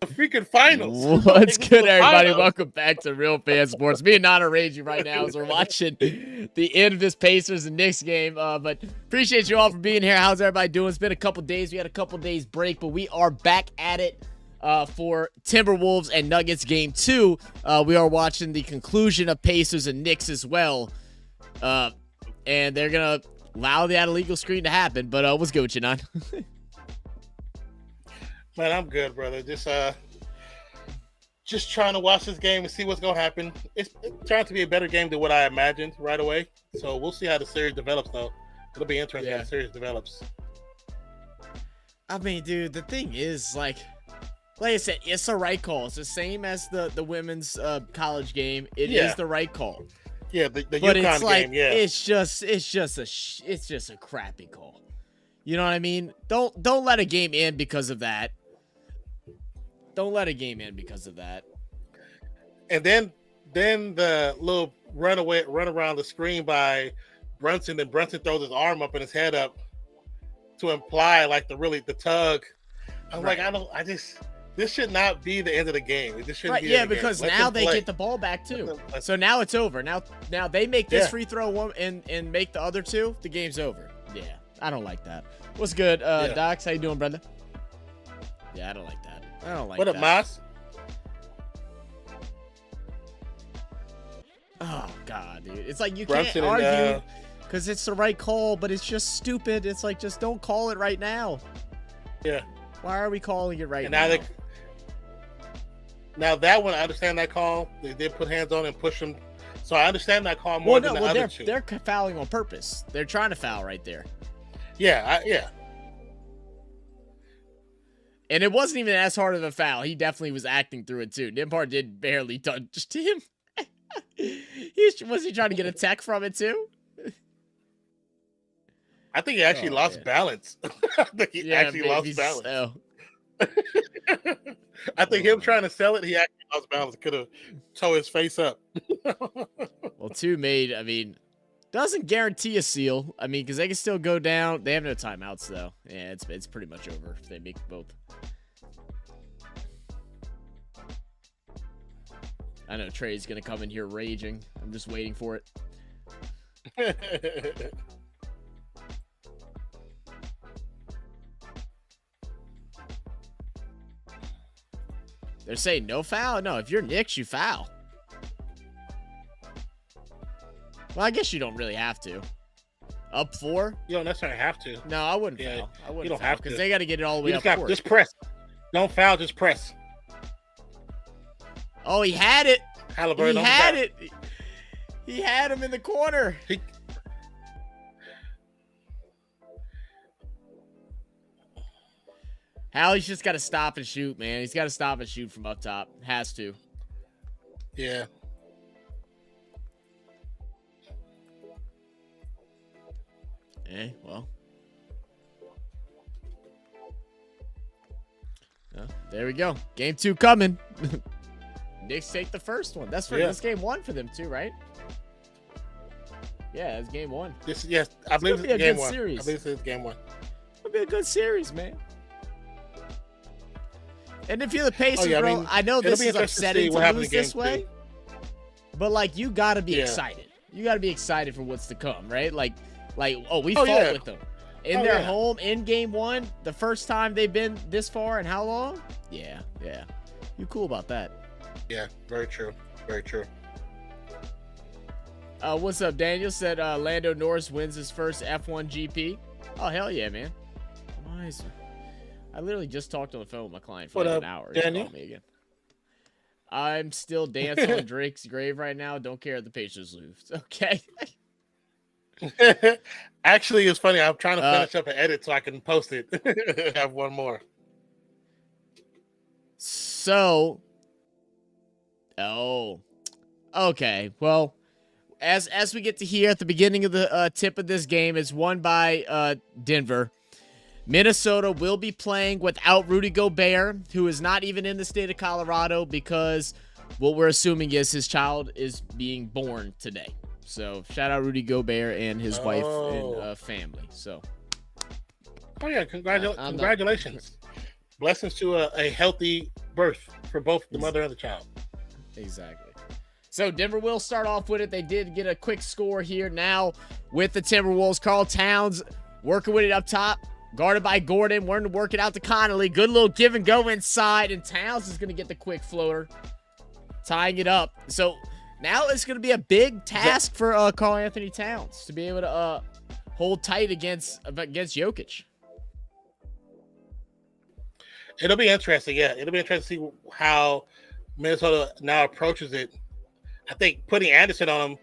The freaking finals. What's good, everybody? Welcome back to Real Fan Sports. Me and Nan are raging right now as we're watching the end of this Pacers and Knicks game. But appreciate you all for being here. How's everybody doing? It's been a couple days. We had a couple days break, but we are back at it for Timberwolves and Nuggets game 2. We are watching the conclusion of Pacers and Knicks as well. And they're going to allow that illegal screen to happen. But what's good with you, Nan? Man, I'm good, brother. Just trying to watch this game and see what's gonna happen. It's trying to be a better game than what I imagined right away. So we'll see how the series develops, though. It'll be interesting how the series develops. I mean, dude, the thing is, like I said, it's the right call. It's the same as the women's college game. It is the right call. Yeah, the but UConn it's like, game. Yeah, it's just a crappy call. You know what I mean? Don't let a game end because of that. Don't let a game end because of that. And then the little run around the screen by Brunson, and Brunson throws his arm up and his head up to imply like the tug. I'm like, this should not be the end of the game. This shouldn't be because now they get the ball back too. So now it's over. Now they make this free throw one and make the other two. The game's over. Yeah, I don't like that. What's good, Docs? How you doing, brother? Yeah, I don't like that. I don't like that. What up, Mas? Oh, God, dude. It's like you can't argue because it's the right call, but it's just stupid. It's like, just don't call it right now. Yeah. Why are we calling it right now? Now that one, I understand that call. They did put hands on and push him. So I understand that call more than the other two. They're fouling on purpose. They're trying to foul right there. Yeah, And it wasn't even as hard of a foul. He definitely was acting through it, too. Nembhard did barely touch him. Was he trying to get a tech from it, too? I think he actually lost balance. I think he actually lost balance. So. I think him trying to sell it, he actually lost balance. Could have tore his face up. Well, doesn't guarantee a seal. I mean, because they can still go down. They have no timeouts, though. Yeah, it's pretty much over if they make both. I know Trey's going to come in here raging. I'm just waiting for it. They're saying no foul? No, if you're Knicks, you foul. Well, I guess you don't really have to. Up 4? You don't necessarily have to. No, I wouldn't foul. I wouldn't you don't foul have to. because they got to get it all the way up court. Just press. Don't foul, just press. Oh, he had it. Halliburton, He had it. He had him in the corner. Hallie's just got to stop and shoot, man. He's got to stop and shoot from up top. Has to. Yeah. Well. There we go. Game 2 coming. Knicks take the first one. That's game 1 for them too, right? Yeah, it's game 1. I believe it's game 1. Series. I believe it's game 1. It'll be a good series, man. And if you're the Pacers, bro, I know this is upsetting to lose this way, but like you got to be excited. You got to be excited for what's to come, right? We fought with them in their home in game 1, the first time they've been this far in how long? Yeah. You cool about that? Yeah, very true. Very true. What's up, Daniel? Said Lando Norris wins his first F1 GP. Oh, hell yeah, man. I literally just talked on the phone with my client for an hour. Daniel? Me again. I'm still dancing on Drake's grave right now. Don't care if the Pacers lose. Okay. Actually, it's funny. I'm trying to finish up an edit so I can post it. Have one more. So, okay. Well, as we get to hear at the beginning of the tip of this game, it's won by Denver. Minnesota will be playing without Rudy Gobert, who is not even in the state of Colorado because what we're assuming is his child is being born today. So shout out Rudy Gobert and his wife and family. So, congratulations. Blessings to a healthy birth for both the mother and the child. Exactly. So Denver will start off with it. They did get a quick score here now with the Timberwolves. Karl Towns working with it up top. Guarded by Gordon. Wanting to work it out to Connolly. Good little give and go inside. And Towns is going to get the quick floater. Tying it up. So now it's going to be a big task for Karl-Anthony Towns to be able to hold tight against Jokic. It'll be interesting. Yeah, it'll be interesting to see how Minnesota now approaches it. I think putting Anderson on him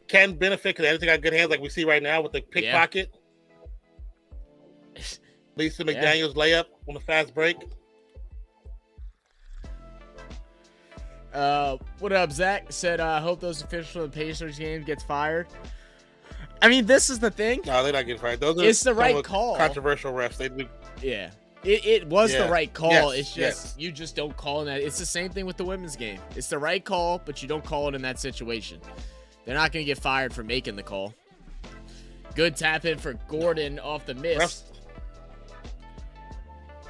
can benefit because Anderson got good hands like we see right now with the pickpocket. Lisa McDaniel's layup on the fast break. What up, Zach? Said, I hope those officials for the Pacers game gets fired. I mean, this is the thing. No, they're not getting fired. It's the right call. Controversial refs. They do. Yeah. It was the right call. It's just you just don't call in that. It's the same thing with the women's game. It's the right call, but you don't call it in that situation. They're not going to get fired for making the call. Good tap in for Gordon off the miss.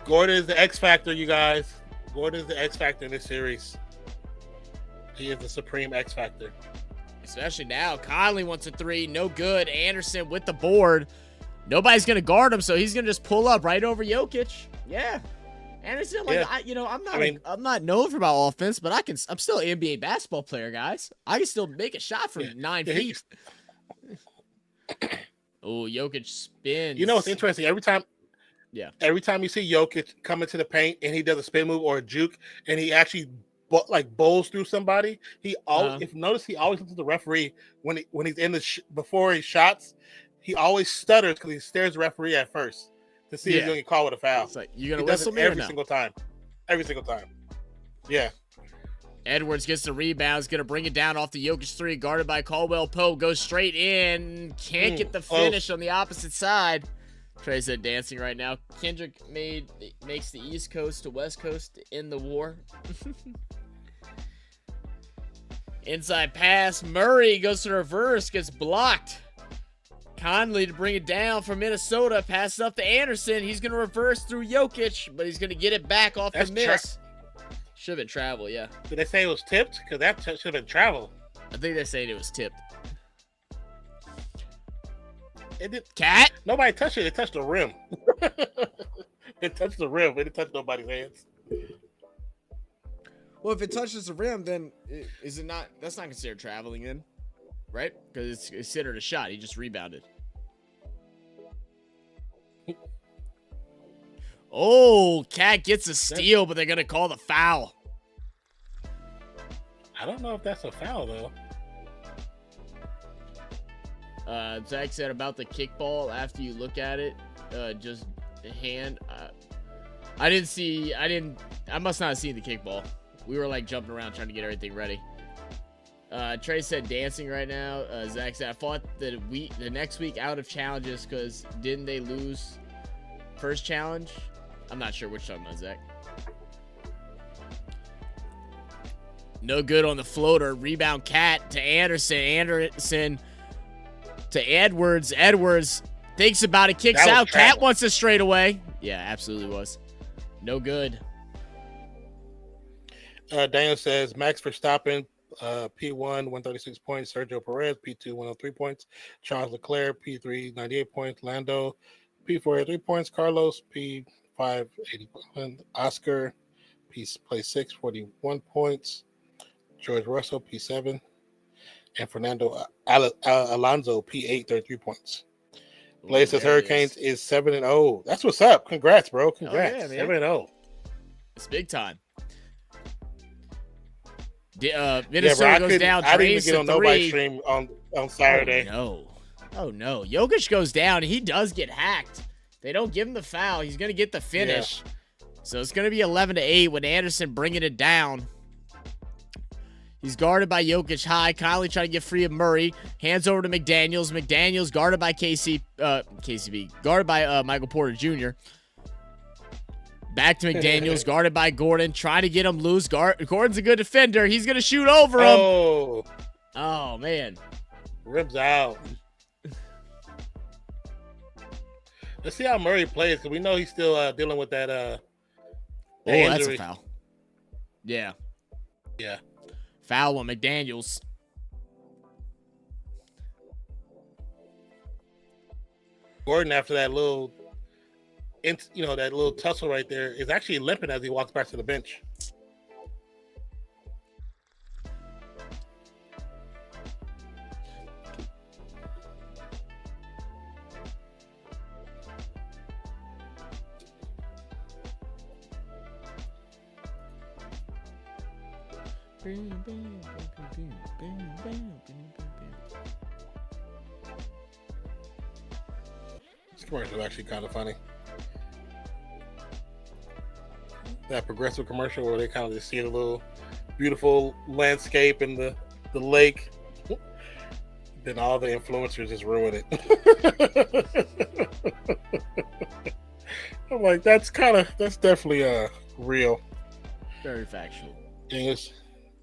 Gordon is the X factor, you guys. Gordon is the X factor in this series. He is the supreme X factor. Especially now. Conley wants a three. No good. Anderson with the board. Nobody's going to guard him, so he's going to just pull up right over Jokic. Yeah. Anderson, I'm not known for my offense, but I'm still an NBA basketball player, guys. I can still make a shot from 9 feet. Oh, Jokic spins. You know what's interesting? Every time you see Jokic come into the paint and he does a spin move or a juke and he actually bowls through somebody, he always he always looks at the referee when he's in before he shots. He always stutters because he stares the referee at first to see if he's going to get called with a foul. It's like, you going to whistle me every single time. Every single time. Yeah. Edwards gets the rebound. He's going to bring it down off the Jokic three. Guarded by Caldwell Pope. Goes straight in. Can't get the finish on the opposite side. Trey said dancing right now. Kendrick makes the East Coast to West Coast in the war. Inside pass. Murray goes to reverse. Gets blocked. Conley to bring it down for Minnesota. Passes up to Anderson. He's going to reverse through Jokic, but he's going to get it back off the miss. Should have been travel, yeah. Did they say it was tipped? Because that should have been travel. I think they said it was tipped. It did. Cat? Nobody touched it. It touched the rim. It touched the rim. It didn't touch nobody's hands. Well, if it touches the rim, then is it not? That's not considered traveling then, right? Because it's considered a shot. He just rebounded. Oh, Cat gets a steal, but they're going to call the foul. I don't know if that's a foul, though. Zach said about the kickball, after you look at it, just the hand. I must not have seen the kickball. We were like jumping around trying to get everything ready. Trey said dancing right now. Zach said, I fought the next week out of challenges because didn't they lose first challenge? I'm not sure which talking about, Zach. No good on the floater. Rebound Cat to Anderson. Anderson to Edwards. Edwards thinks about it, kicks out. Cat wants it straight away. Yeah, absolutely was. No good. Daniel says Max Verstappen, P1, 136 points. Sergio Perez, P2, 103 points. Charles Leclerc, P3, 98 points. Lando, P4, 83 points. Carlos, P5, 80 points. Oscar, place 6, 41 points. George Russell, P7. And Fernando Alonso, P8, 33 points. Blaze says Hurricanes is 7-0. That's what's up. Congrats, bro. Congrats. 7-0. It's big time. Minnesota goes down. I didn't even get on nobody's stream on Saturday. Oh no. Jokic goes down. He does get hacked. They don't give him the foul. He's going to get the finish. Yeah. So it's going to be 11-8 with Anderson bringing it down. He's guarded by Jokic high. Conley trying to get free of Murray. Hands over to McDaniels. McDaniels guarded by KCB. Guarded by Michael Porter Jr. Back to McDaniels. Guarded by Gordon. Trying to get him loose. Gordon's a good defender. He's going to shoot over him. Oh, man. Ribs out. Let's see how Murray plays, because we know he's still dealing with that injury. That's a foul. Yeah. Yeah. Foul on McDaniels. Gordon, after that little, that little tussle right there, is actually limping as he walks back to the bench. This commercial is actually kind of funny. That Progressive commercial where they kind of just see the little beautiful landscape and the lake. Then all the influencers just ruin it. I'm like, that's definitely real. Very factual.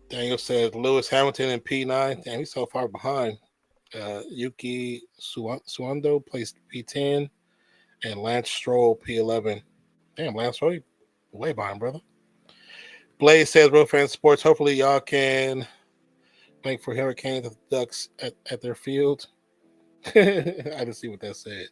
Daniel says Lewis Hamilton in P9. Damn, he's so far behind. Yuki Suando placed P10, and Lance Stroll P11. Damn, Lance Stroll, way behind, brother. Blaze says, Real Fan Sports, hopefully y'all can link for Hurricanes of the Ducks at their field. I didn't see what that said.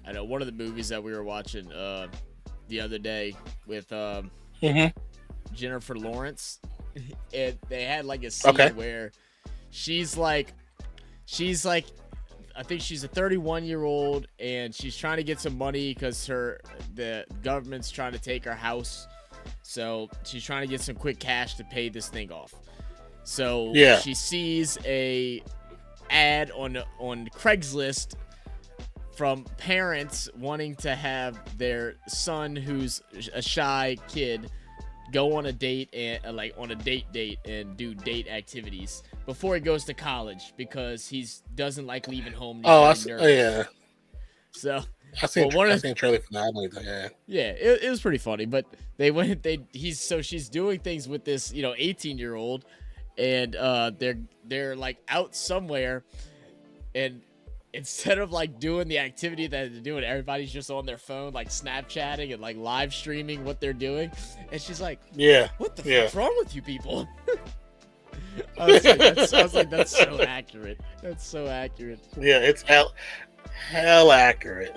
I know one of the movies that we were watching the other day with Jennifer Lawrence, and they had like a scene where she's like, I think she's a 31-year-old, and she's trying to get some money because the government's trying to take her house, so she's trying to get some quick cash to pay this thing off. So she sees a ad on Craigslist from parents wanting to have their son, who's a shy kid, go on a date and on a date and do date activities before he goes to college because he doesn't like leaving home. Yeah. So I seen trailer for that. Yeah, it was pretty funny. But she's doing things with this 18-year-old, and they're like out somewhere, and instead of like doing the activity that they're doing, everybody's just on their phone, like Snapchatting and like live streaming what they're doing. And she's like, what the fuck's wrong with you people? I was like, that's so accurate. That's so accurate. Yeah, it's hell accurate.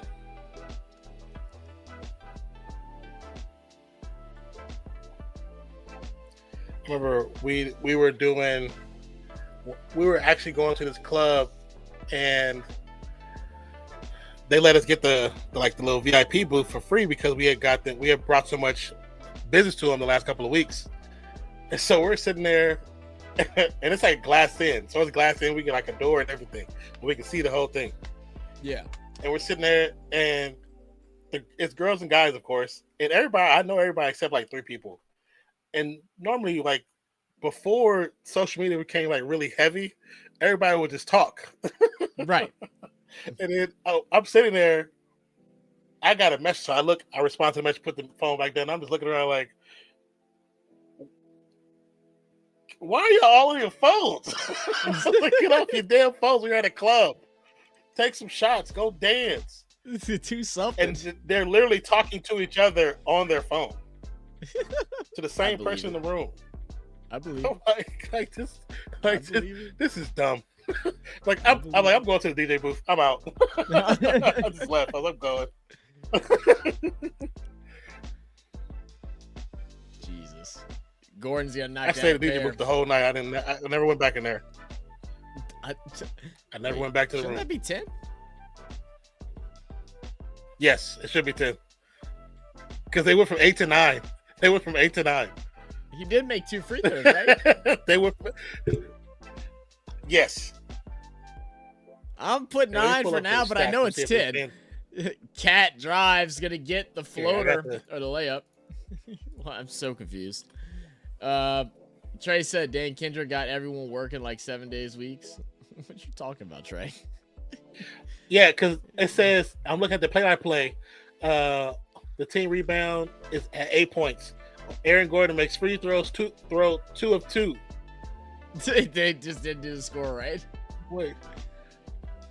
Remember, we were doing we were actually going to this club, and they let us get the little VIP booth for free because we had brought so much business to them the last couple of weeks. And so we're sitting there, and it's like glass in. So it's glass in. We get like a door and everything, and we can see the whole thing. Yeah. And we're sitting there, and it's girls and guys, of course. And I know everybody except like 3 people. And normally, like before social media became like really heavy, everybody would just talk. Right. And then I'm sitting there. I got a message. So I respond to the message, put the phone back down. I'm just looking around like, why are y'all all on your phones? Like, get off your damn phones. We're at a club. Take some shots. Go dance. Do something. And they're literally talking to each other on their phone. To the same person in the room. I believe this is dumb. I'm going to the DJ booth. I'm out. I just left. I'm going. Jesus. Gordon's gonna knock I stayed at the DJ booth the whole night. I never went back in there. I never went back to the room. Shouldn't that be 10? Yes, it should be 10. Because they went from 8 to 9. He did make 2 free throws, right? They were. Yes. I'm putting 9 for now, but I know it's 10. Cat drives, gonna get the floater or the layup. Well, I'm so confused. Trey said Dan Kendrick got everyone working like 7 days weeks. What you talking about, Trey? Yeah, because it says I'm looking at the play-by-play. The team rebound is at 8 points. Aaron Gordon makes free throws, 2 of 2. They just didn't do the score right. Wait.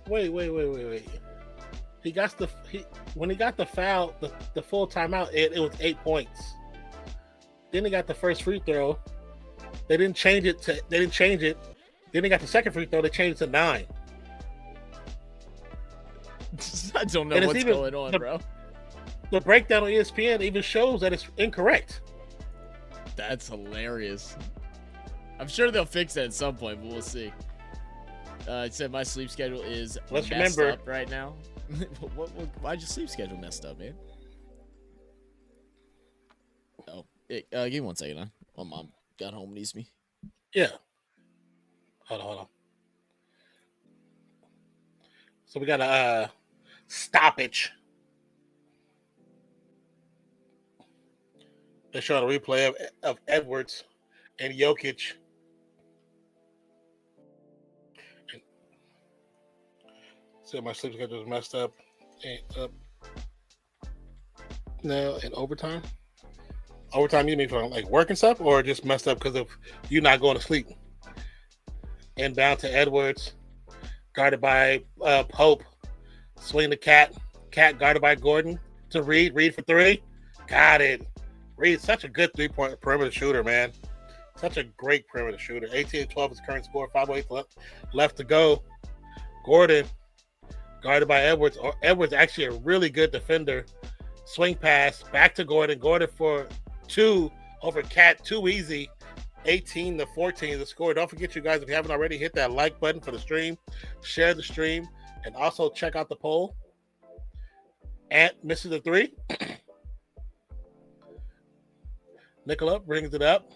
When he got the foul, the full timeout, it was 8 points. Then he got the first free throw. They didn't change it. Then they got the second free throw. They changed it to 9. I don't know what's going on, bro. The breakdown on ESPN even shows that it's incorrect. That's hilarious. I'm sure they'll fix that at some point, but we'll see. It said my sleep schedule is messed up right now. Why'd your sleep schedule messed up, man? Oh, give me 1 second, huh? My mom got home and needs me. Yeah. Hold on. So we got a stoppage. They showed a replay of Edwards and Jokic. So my sleep schedule is messed up. Now in overtime. Overtime, you mean for like work and stuff, or just messed up because of you not going to sleep? Inbound to Edwards, guarded by Pope. Swing the Cat guarded by Gordon to Reed. Reed for 3. Got it. Reed, such a good 3-point perimeter shooter, man. Such a great perimeter shooter. 18-12 is current score. 5:08 left to go. Gordon, guarded by Edwards. Edwards actually a really good defender. Swing pass back to Gordon. Gordon for 2 over Cat. Too easy. 18-14 is the score. Don't forget, you guys, if you haven't already, hit that like button for the stream. Share the stream. And also check out the poll. Ant misses the 3. Nicola brings it up.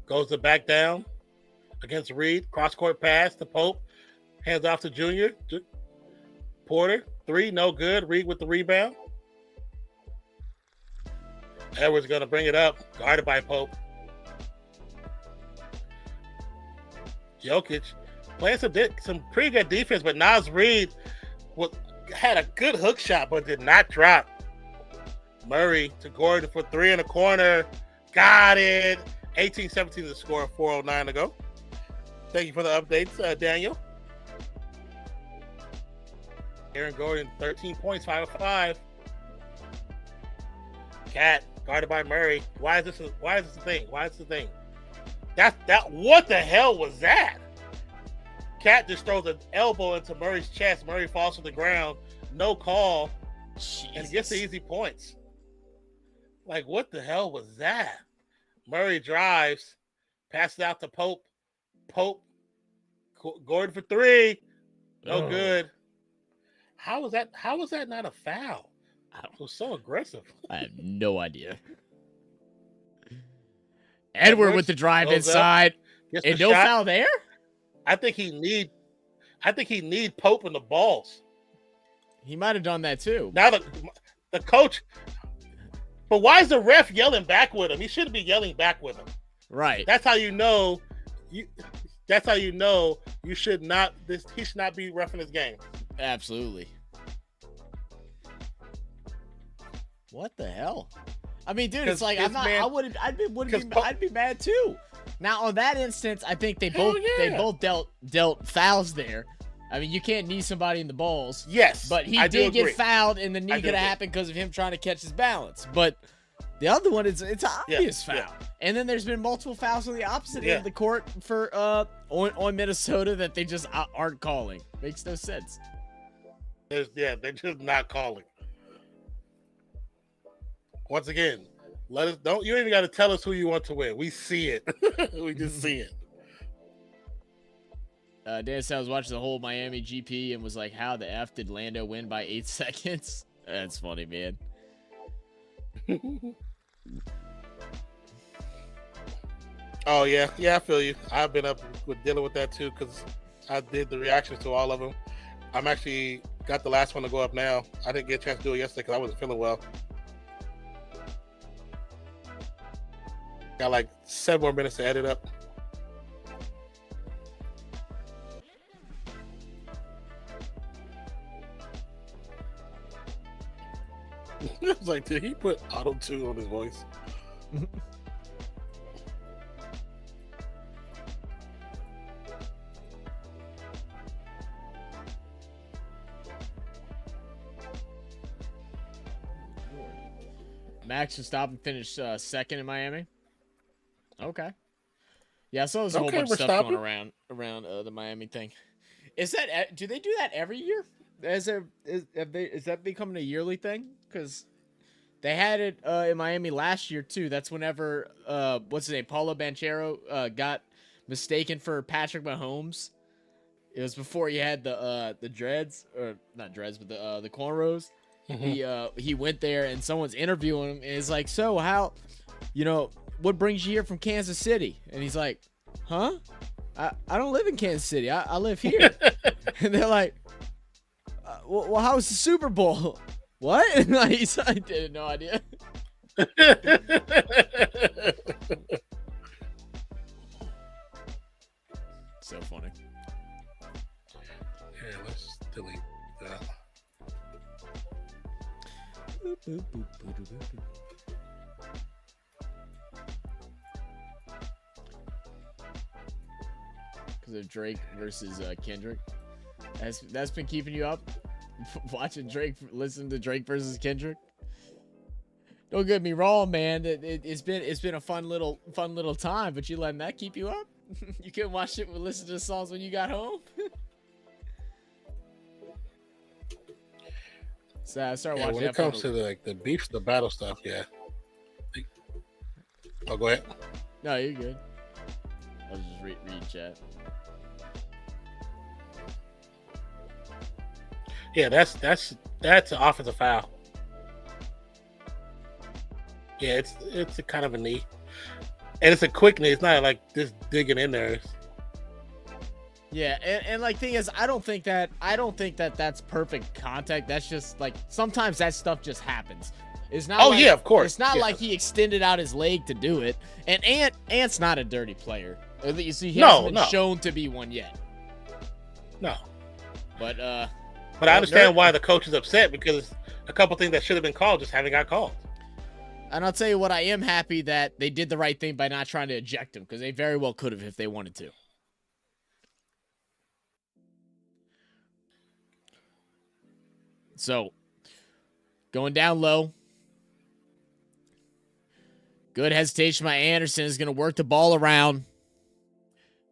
Goes to back down against Reed. Cross-court pass to Pope. Hands off to Junior. Porter. 3, no good. Reed with the rebound. Edwards going to bring it up. Guarded by Pope. Jokic playing some pretty good defense, but Naz Reid had a good hook shot, but did not drop. Murray to Gordon for 3 in the corner. Got it. 18-17 to score. 4:09 to go. Thank you for the updates, Daniel. Aaron Gordon, 13 points, 5 of 5. Cat guarded by Murray. Why is this a thing? What the hell was that? Cat just throws an elbow into Murray's chest. Murray falls to the ground. No call. Jesus. And gets the easy points. Like, what the hell was that? Murray drives, passes out to Pope. Pope, Gordon for three. No good. How was that? How was that not a foul? It was so aggressive. I have no idea. Edward with the drive inside. And no foul there? I think he need Pope in the balls. He might have done that too. Now the coach. But why is the ref yelling back with him? He shouldn't be yelling back with him. Right. That's how you know. That's how you know you should not. He should not be reffing this game. Absolutely. What the hell? I mean, dude, it's like I'd be mad too. Now on that instance, I think they both dealt fouls there. I mean, you can't knee somebody in the balls. Yes, but he did get fouled, and the knee could have happened because of him trying to catch his balance. But the other one it's an obvious foul. Yeah. And then there's been multiple fouls on the opposite end of the court for on Minnesota that they just aren't calling. Makes no sense. They're just not calling. Once again, you ain't even got to tell us who you want to win. We see it. We just see it. Dan said I was watching the whole Miami GP and was like, how the F did Lando win by 8 seconds? That's funny, man. Oh, yeah. Yeah, I feel you. I've been up with dealing with that, too, because I did the reactions to all of them. I'm actually got the last one to go up now. I didn't get a chance to do it yesterday because I wasn't feeling well. Got like 7 more minutes to edit up. I was like, did he put auto-tune on his voice? Max Verstappen and finished second in Miami. Okay. Yeah, I saw there's a whole bunch of stuff going around the Miami thing. Do they do that every year? Is that becoming a yearly thing? Because they had it in Miami last year too. That's whenever what's his name, Paulo Banchero got mistaken for Patrick Mahomes. It was before he had the dreads, or not dreads, but the cornrows. Mm-hmm. He went there and someone's interviewing him and it's like, so how, what brings you here from Kansas City? And he's like, huh? I don't live in Kansas City. I live here. And they're like, well, how was the Super Bowl? What? And like, I did no idea. So funny. Yeah, let's delete that. Because of Drake versus Kendrick. That's been keeping you up? Watching Drake, listening to Drake versus Kendrick? Don't get me wrong, man. It's been a fun little time, but you letting that keep you up? You couldn't watch it, listen to the songs when you got home? So I started watching. When it comes to the beefs, the battle stuff, yeah. Oh, go ahead. No, you're good. I was just reading chat. Yeah, that's an offensive foul. Yeah, it's a kind of a knee, and it's a quick knee. It's not like just digging in there. Yeah, and like thing is, I don't think that that's perfect contact. That's just like sometimes that stuff just happens. It's not. Yeah, of course. It's not like he extended out his leg to do it. And Ant's not a dirty player. At least he hasn't been shown to be one yet. No. But I understand why the coach is upset, because a couple things that should have been called just haven't got called. And I'll tell you what, I am happy that they did the right thing by not trying to eject him, because they very well could have if they wanted to. So, going down low. Good hesitation by Anderson. Is going to work the ball around.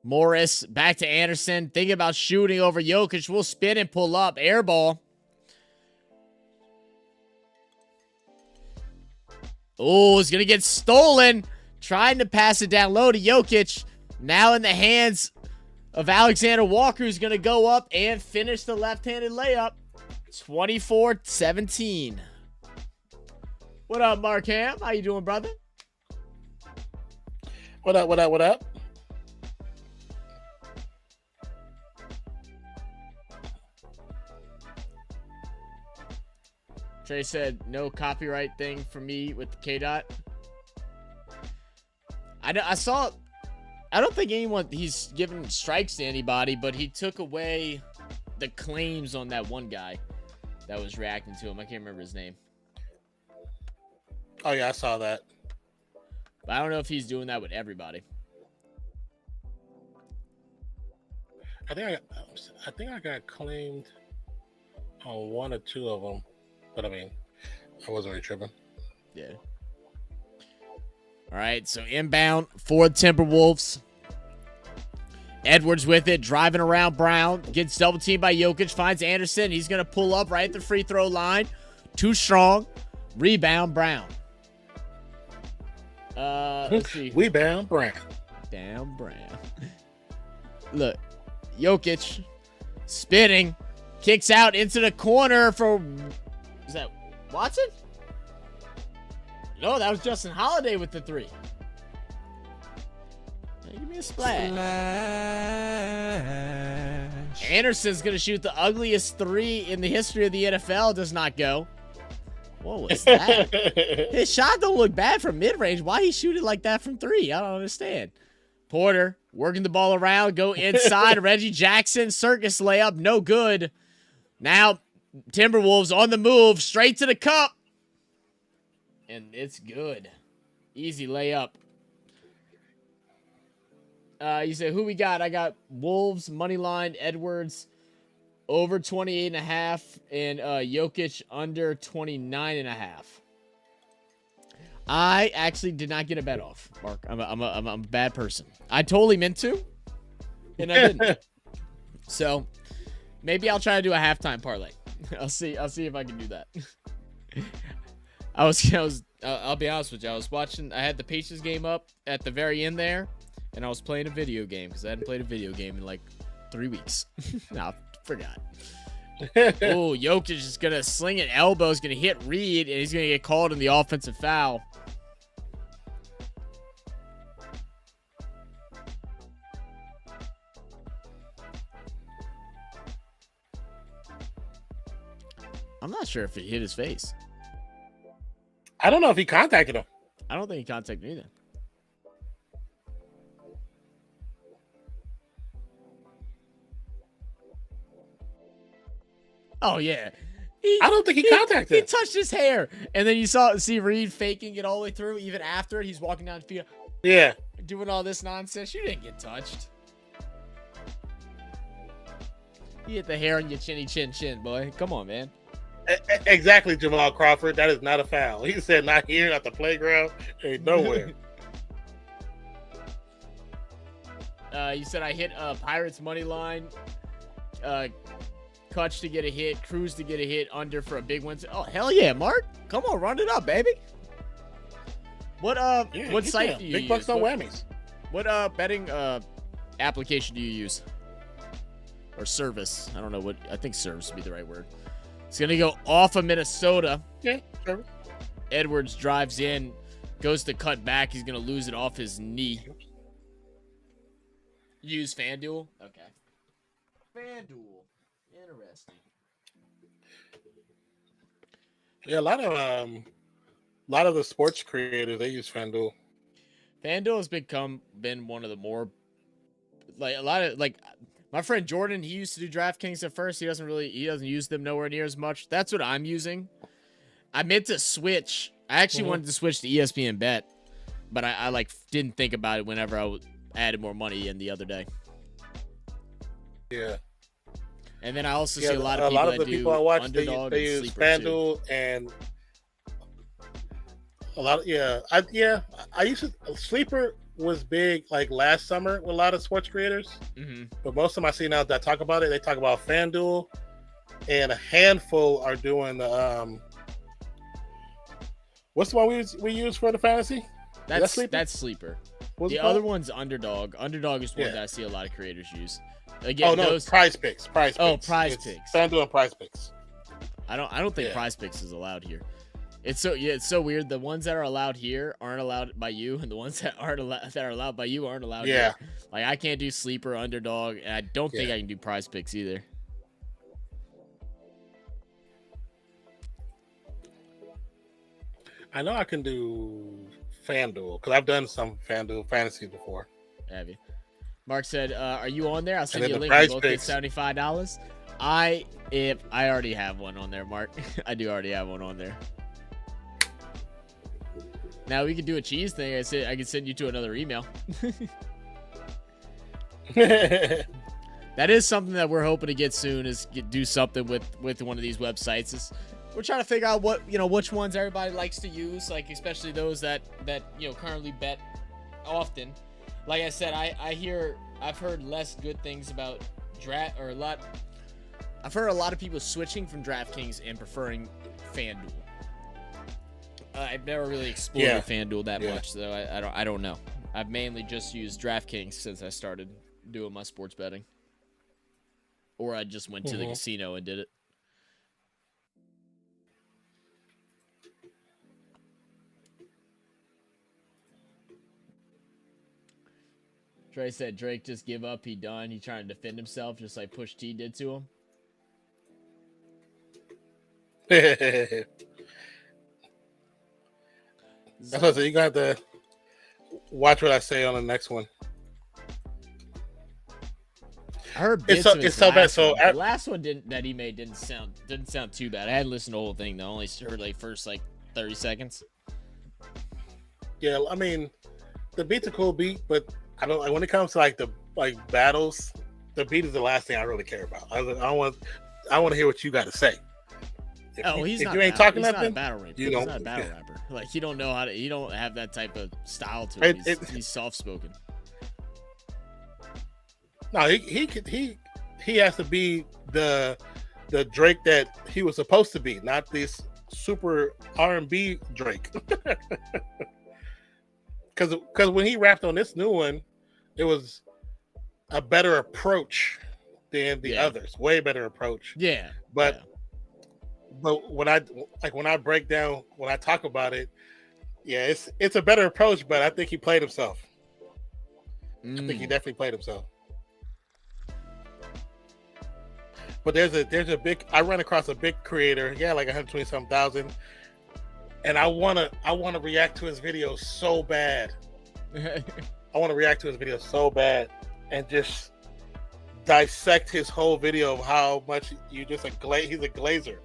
Morris back to Anderson. Thinking about shooting over Jokic. Will spin and pull up. Air ball. Oh, it's going to get stolen. Trying to pass it down low to Jokic. Now in the hands of Alexander Walker, who's going to go up and finish the left-handed layup. 24-17. What up, Mark Ham? How you doing, brother? What up, what up, what up? Trey said, no copyright thing for me with the K-Dot. I saw, I don't think he's giving strikes to anybody, but he took away the claims on that one guy that was reacting to him. I can't remember his name. Oh, yeah, I saw that. But I don't know if he's doing that with everybody. I think I got claimed on one or two of them. But I mean, I wasn't really tripping. Yeah. All right, so inbound for the Timberwolves. Edwards with it, driving around Brown. Gets double teamed by Jokic, finds Anderson. He's going to pull up right at the free throw line. Too strong. Rebound, Brown. Let's see. Rebound, Brown. Down, Brown. Look, Jokic spinning. Kicks out into the corner for... Is that Watson? No, that was Justin Holiday with the three. Hey, give me a splash. Anderson's going to shoot the ugliest three in the history of the NFL. Does not go. What was that? His shot don't look bad from mid-range. Why he shoot it like that from three? I don't understand. Porter working the ball around. Go inside. Reggie Jackson. Circus layup. No good. Now... Timberwolves on the move, straight to the cup. And it's good. Easy layup. You said, who we got? I got Wolves, money line, Edwards, over 28.5, and Jokic under 29.5. I actually did not get a bet off, Mark. I'm a bad person. I totally meant to, and I didn't. So maybe I'll try to do a halftime parlay. I'll see if I can do that. I'll be honest with you. I had the Pacers game up at the very end there, and I was playing a video game because I hadn't played a video game in like 3 weeks. Nah, forgot. Oh, Jokic is gonna sling an elbow. He's gonna hit Reed, and he's gonna get called in the offensive foul. I'm not sure if it hit his face. I don't know if he contacted him. I don't think he contacted me either. Oh, yeah. I don't think he contacted him. He touched his hair. And then you see Reed faking it all the way through. Even after it, he's walking down the field. Yeah. Doing all this nonsense. You didn't get touched. You hit the hair on your chinny chin, boy. Come on, man. Exactly, Jamal Crawford. That is not a foul. He said not here, not the playground, ain't nowhere. You said I hit Pirates money line. Kutch to get a hit. Cruz to get a hit. Under for a big win. Oh, hell yeah, Mark. Come on, run it up, baby. What site do you use? Big bucks, no whammies. What betting application do you use? Or service? I don't know what. I think service would be the right word. It's going to go off of Minnesota. Yeah, sure. Edwards drives in, goes to cut back. He's going to lose it off his knee. Use FanDuel? Okay. FanDuel. Interesting. Yeah, a lot of the sports creators, they use FanDuel. FanDuel has been one of the more, my friend Jordan, he used to do DraftKings at first. He doesn't use them nowhere near as much. That's what I'm using. I meant to switch. I actually wanted to switch to ESPN Bet, but I didn't think about it whenever I added more money in the other day. Yeah. And then I also see a lot of people I watch, Underdog they use FanDuel and a lot of I used to Sleeper was big like last summer with a lot of sports creators. Mm-hmm. But most of them I see now that talk about it, they talk about FanDuel, and a handful are doing the what's the one we use for the fantasy? That's Sleeper. What's The it other called? one's Underdog. Underdog is one Yeah. that I see a lot of creators use. Again, Oh no, Prize Picks. Prize Picks. Oh, Prize It's Picks. FanDuel and Prize Picks. I don't think Yeah. Prize Picks is allowed here. It's so weird. The ones that are allowed here aren't allowed by you, and the ones that are allowed by you aren't allowed Yeah. here. Like I can't do Sleeper, Underdog, and I don't think Yeah. I can do Prize Picks either. I know I can do FanDuel because I've done some FanDuel fantasy before. Have you? Mark said, "Are you on there? I'll send And you a then link. the We Prize both get Picks. $75. I already have one on there, Mark. I do already have one on there. Now we can do a cheese thing. I can send you to another email. That is something that we're hoping to get soon. Is do something with one of these websites. We're trying to figure out which ones everybody likes to use, like especially those that currently bet often. Like I said, I've heard less good things about draft or a lot. I've heard a lot of people switching from DraftKings and preferring FanDuel. I've never really explored FanDuel that much, so I don't know. I've mainly just used DraftKings since I started doing my sports betting, or I just went to the casino and did it. Trey said Drake just give up. He done. He trying to defend himself just like Push T did to him. That's what I said. You're going to have to watch what I say on the next one. I heard It's bits of his so bad. last So one. The last one that he made didn't sound too bad. I hadn't listened to the whole thing though. I only heard like first 30 seconds. Yeah, I mean, the beat's a cool beat, but I don't like when it comes to the battles. The beat is the last thing I really care about. I want to hear what you got to say. He's not. You ain't battle, talking he's nothing. Not a battle rapper. He's not a battle rapper. Like he don't know how to. He don't have that type of style to him. He's soft spoken. No, he has to be the Drake that he was supposed to be, not this super R&B Drake. Because when he rapped on this new one, it was a better approach than the others, way better approach. Yeah, but when I break down, when I talk about it, it's a better approach. But I think he played himself. I think he definitely played himself. But there's a big. I run across a big creator, like 120-something thousand, and I wanna react to his videos so bad. I want to react to his videos so bad and just dissect his whole video of how much you just he's a glazer.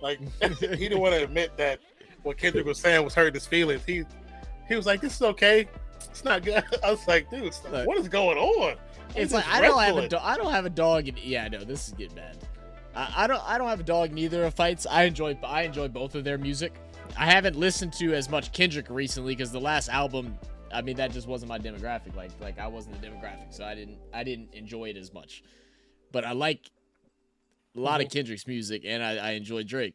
Like he didn't want to admit that what Kendrick was saying was hurting his feelings. He was like, "This is okay. It's not good." I was like, "Dude, what is going on?" It's like I don't have a dog. Yeah, no, this is getting bad. I don't have a dog in either of fights. I enjoy both of their music. I haven't listened to as much Kendrick recently because the last album, I mean, that just wasn't my demographic. Like I wasn't the demographic, so I didn't enjoy it as much. But I like a lot of Kendrick's music, and I enjoy Drake.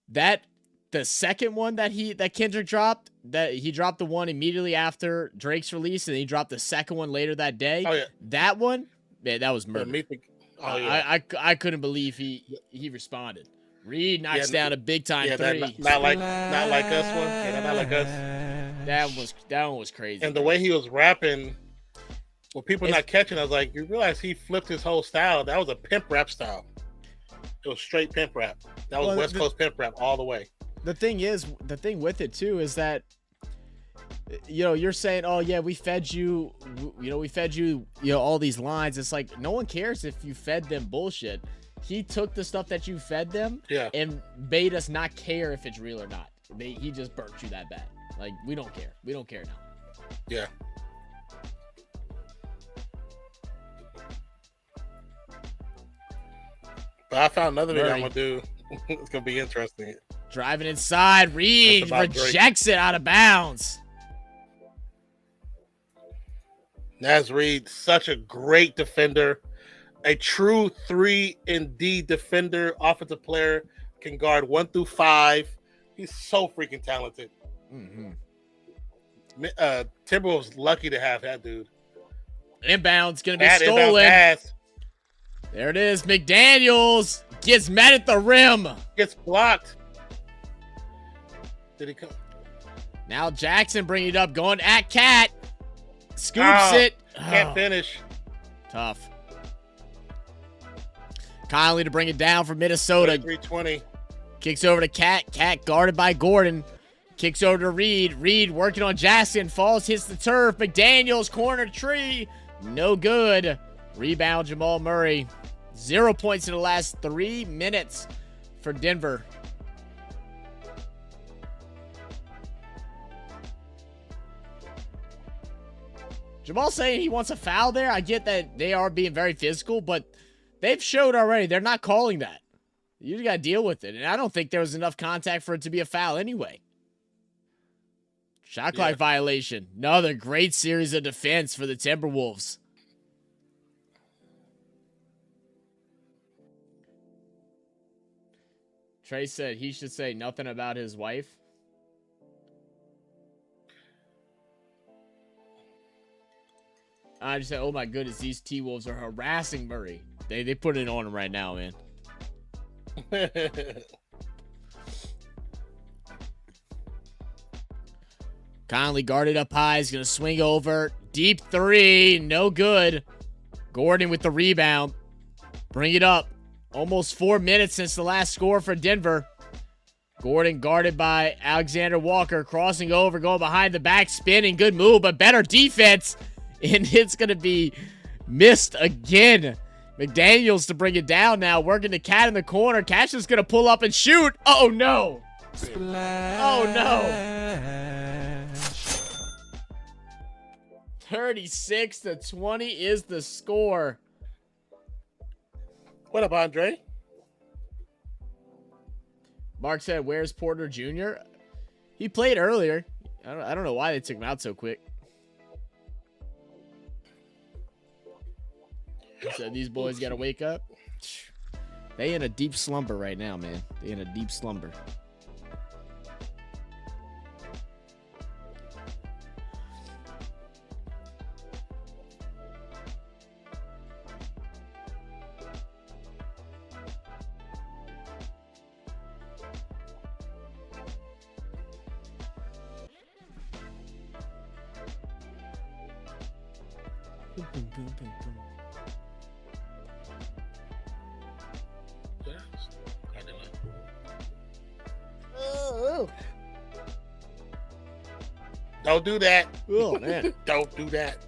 The second one that Kendrick dropped, that he dropped the one immediately after Drake's release, and he dropped the second one later that day. Oh yeah, that one, man, that was murder. I couldn't believe he responded. Reed knocks down a big time three. Not like us one. Yeah, not like us. That one was crazy. And the way he was rapping, with people not catching, I was like, you realize he flipped his whole style. That was a pimp rap style. It was straight pimp rap. That was West Coast pimp rap all the way. The thing with it too is that, you're saying, oh yeah, we fed you all these lines. It's like no one cares if you fed them bullshit. He took the stuff that you fed them and made us not care if it's real or not. He just burnt you that bad. Like we don't care. We don't care now. Yeah. But I found another video I'm gonna do. It's gonna be interesting. Driving inside, Reed rejects it out of bounds. Naz Reid, such a great defender, a true 3-and-D defender, offensive player, can guard 1 through 5. He's so freaking talented. Mm-hmm. Timberwolves lucky to have that dude. Inbound's going to be Bad inbound stolen. pass. There it is. McDaniels gets mad at the rim. Gets blocked. Did he come? Now Jackson bringing it up, going at Cat. Scoops it. Can't finish. Tough. Conley to bring it down for Minnesota. 320. Kicks over to Cat. Cat guarded by Gordon. Kicks over to Reed. Reed working on Jackson. Falls, hits the turf. McDaniels, corner tree. No good. Rebound, Jamal Murray. 0 points in the last 3 minutes for Denver. Jamal saying he wants a foul there. I get that they are being very physical, but they've showed already they're not calling that. You just got to deal with it. And I don't think there was enough contact for it to be a foul anyway. Shot clock violation. Another great series of defense for the Timberwolves. Trey said he should say nothing about his wife. I just said, oh my goodness, these T-Wolves are harassing Murray. They put it on him right now, man. Conley guarded up high. He's going to swing over. Deep three. No good. Gordon with the rebound. Bring it up. Almost 4 minutes since the last score for Denver. Gordon guarded by Alexander Walker. Crossing over. Going behind the back. Spinning. Good move, but better defense. And it's going to be missed again. McDaniels to bring it down now. Working the Cat in the corner. Cash is going to pull up and shoot. Oh, no. Oh, no. 36-20 is the score. What up, Andre? Mark said, where's Porter Jr.? He played earlier. I don't know why they took him out so quick. He said these boys got to wake up. They in a deep slumber right now, man. They in a deep slumber. Don't do that. Oh man. Don't do that.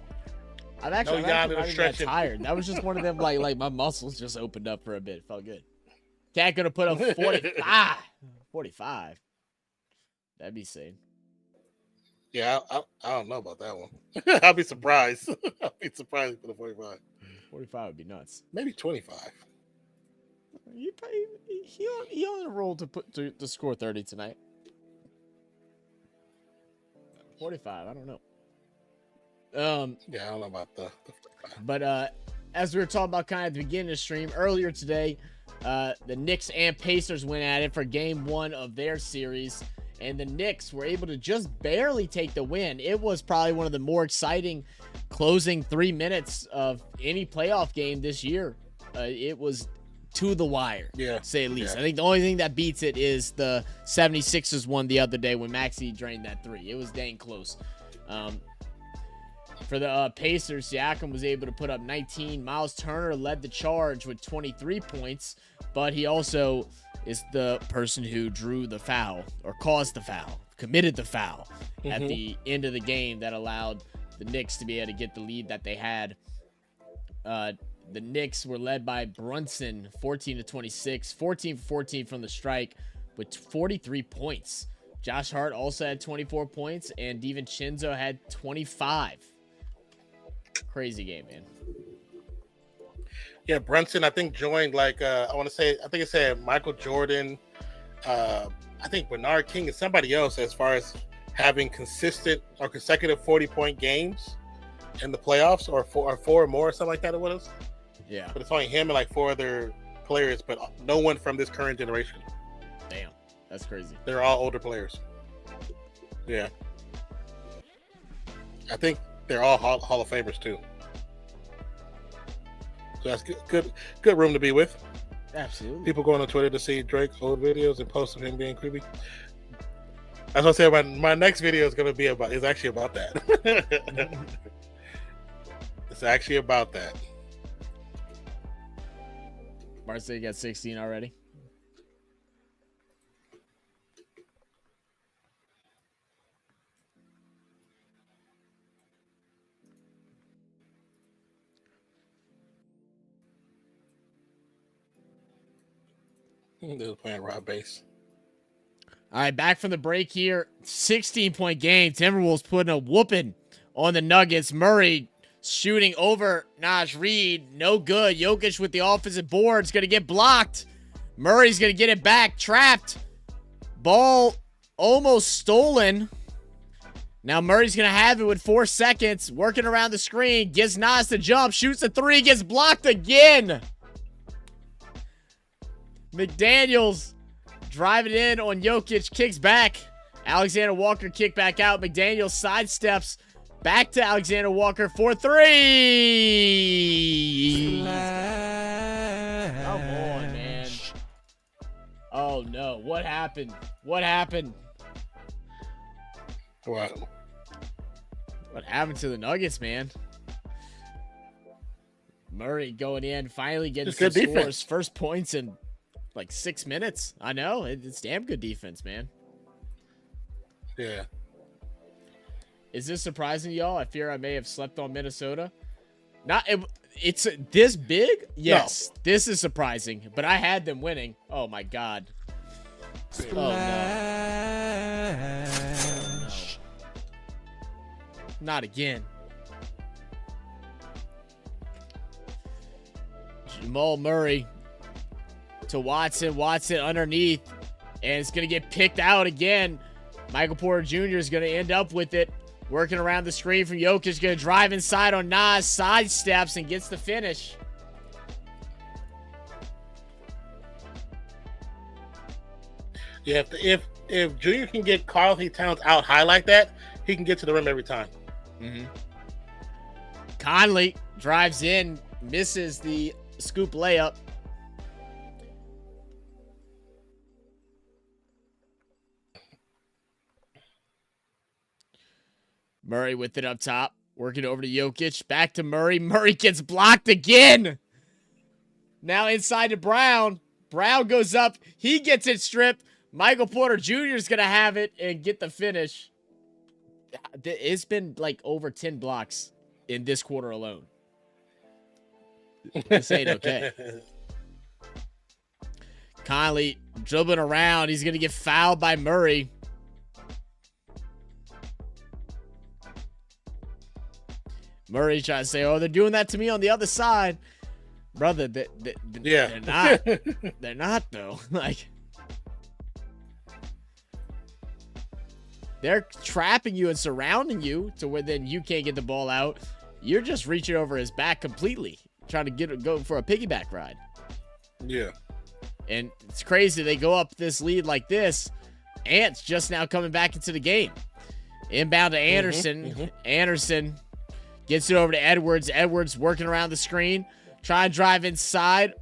I'm actually not that tired. That was just one of them like my muscles just opened up for a bit. It felt good. Cat gonna put up 45. 45. That'd be insane. Yeah, I don't know about that one. I'll be surprised. I'll be surprised for the 45. 45 would be nuts. Maybe 25. He on a roll to score 30 tonight. 45, I don't know. Yeah, I don't know about the 45. But as we were talking about kind of at the beginning of the stream earlier today, the Knicks and Pacers went at it for game 1 of their series. And the Knicks were able to just barely take the win. It was probably one of the more exciting closing 3 minutes of any playoff game this year. It was to the wire, to say the least. Yeah. I think the only thing that beats it is the 76ers one the other day when Maxey drained that 3. It was dang close. For the Pacers, Siakam was able to put up 19. Miles Turner led the charge with 23 points, but he also is the person who drew the foul or caused the foul, committed the foul at the end of the game that allowed the Knicks to be able to get the lead that they had. The Knicks were led by Brunson, 14-26, 14-14 from the strike with 43 points. Josh Hart also had 24 points, and DiVincenzo had 25. Crazy game, man. Yeah, Brunson, I think, joined I think it said Michael Jordan, I think Bernard King and somebody else as far as having consistent or consecutive 40-point games in the playoffs or four or more or something like that it was. Yeah. But it's only him and 4 other players, but no one from this current generation. Damn, that's crazy. They're all older players. Yeah. I think they're all Hall of Famers too. So that's good room to be with. Absolutely. People going on Twitter to see Drake's old videos and posts of him being creepy. That's what I said. My next video is going to be is actually about that. It's actually about that. Marseille got 16 already. They were playing Rob Bass. All right, back from the break here. 16-point game. Timberwolves putting a whooping on the Nuggets. Murray shooting over Naj Reed. No good. Jokic with the offensive boards. Going to get blocked. Murray's going to get it back. Trapped. Ball almost stolen. Now Murray's going to have it with 4 seconds. Working around the screen. Gets Nas to jump. Shoots a three. Gets blocked again. McDaniels driving in on Jokic. Kicks back. Alexander Walker kick back out. McDaniels sidesteps. Back to Alexander Walker for three. Come on, man. Oh, no. What happened? What happened? What? What happened to the Nuggets, man? Murray going in, finally getting some scores. First points in like 6 minutes. I know. It's damn good defense, man. Yeah. Is this surprising to y'all? I fear I may have slept on Minnesota. It's this big? Yes. No. This is surprising, but I had them winning. Oh, my God. Oh, no. No. Not again. Jamal Murray to Watson. Watson underneath. And it's going to get picked out again. Michael Porter Jr. is going to end up with it. Working around the screen from Jokic. Going to drive inside on Nas. Sidesteps and gets the finish. Yeah, if Junior can get Karl-Anthony Towns out high like that, he can get to the rim every time. Mm-hmm. Conley drives in. Misses the scoop layup. Murray with it up top. Working over to Jokic. Back to Murray. Murray gets blocked again. Now inside to Brown. Brown goes up. He gets it stripped. Michael Porter Jr. is going to have it and get the finish. It's been like over 10 blocks in this quarter alone. This ain't okay. Conley dribbling around. He's going to get fouled by Murray. Murray trying to say, oh, they're doing that to me on the other side. Brother, they're not. They're not, though. Like, they're trapping you and surrounding you to where then you can't get the ball out. You're just reaching over his back completely, trying to go for a piggyback ride. Yeah. And it's crazy. They go up this lead like this. Ant's just now coming back into the game. Inbound to Anderson. Mm-hmm. Anderson gets it over to Edwards. Edwards working around the screen. Trying to drive inside.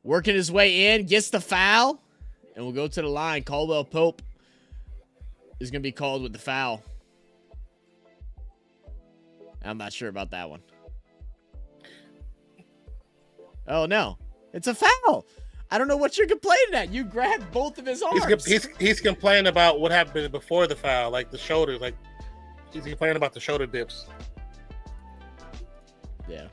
Working his way in. Gets the foul. And we'll go to the line. Caldwell Pope is going to be called with the foul. I'm not sure about that one. Oh, no. It's a foul. I don't know what you're complaining at. You grabbed both of his arms. He's complaining about what happened before the foul, like the shoulders. Like, he's complaining about the shoulder dips. Yeah.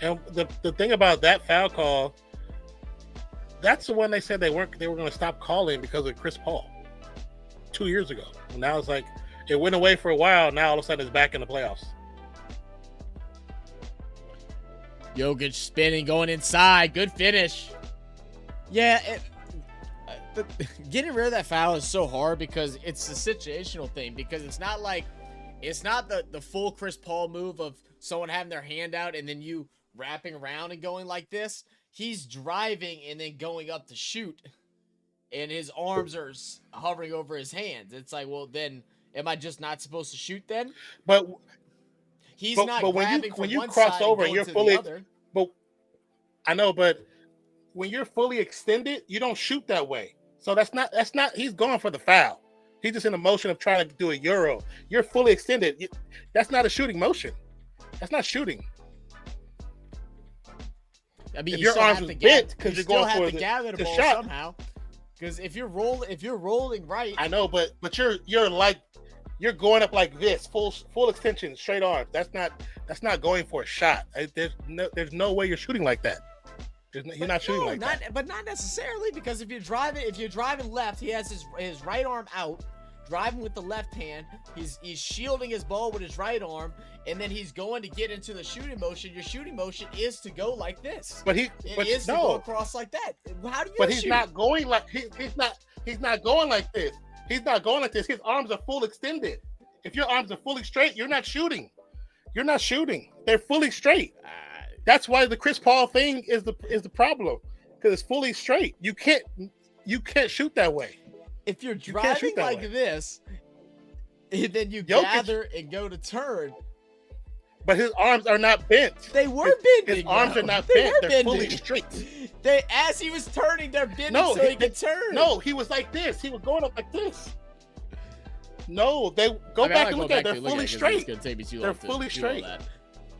And the thing about that foul call, that's the one they said they were going to stop calling because of Chris Paul 2 years ago. And now it's like it went away for a while. Now all of a sudden it's back in the playoffs. Jokic spinning, going inside. Good finish. Yeah, getting rid of that foul is so hard because it's a situational thing. Because it's not the full Chris Paul move of someone having their hand out and then you wrapping around and going like this. he's driving and then going up to shoot, and his arms are hovering over his hands. It's like, well, then am I just not supposed to shoot then? But He's but, not but grabbing when from you one cross side over and and you're going to fully, the other. but I know, but when you're fully extended, you don't shoot that way. So that's not. He's going for the foul. He's just in the motion of trying to do a euro. You're fully extended. That's not a shooting motion. That's not shooting. I mean, If you your still arms have was to bent gather, because you you're still going have for to gather the ball shot somehow. Because if you're rolling right, I know, but you're like you're going up like this, full extension, straight arms. That's not going for a shot. There's no way you're shooting like that. You're not shooting like that. But not necessarily, because if you're driving left, he has his right arm out, driving with the left hand. He's shielding his ball with his right arm, and then he's going to get into the shooting motion. Your shooting motion is to go like this. But to go across like that. How do you? But he's not going like he's not going like this. He's not going like this. His arms are full extended. If your arms are fully straight, you're not shooting. You're not shooting. They're fully straight. That's why the Chris Paul thing is the problem, because it's fully straight. You can't shoot that way. If you're driving like this, and then you gather and go to turn. But his arms are not bent. They were bending. His arms are not bent. They're fully straight. As he was turning, they're bending so he could turn. No, he was like this. He was going up like this. No, they go back and look at it. They're fully straight. They're fully straight.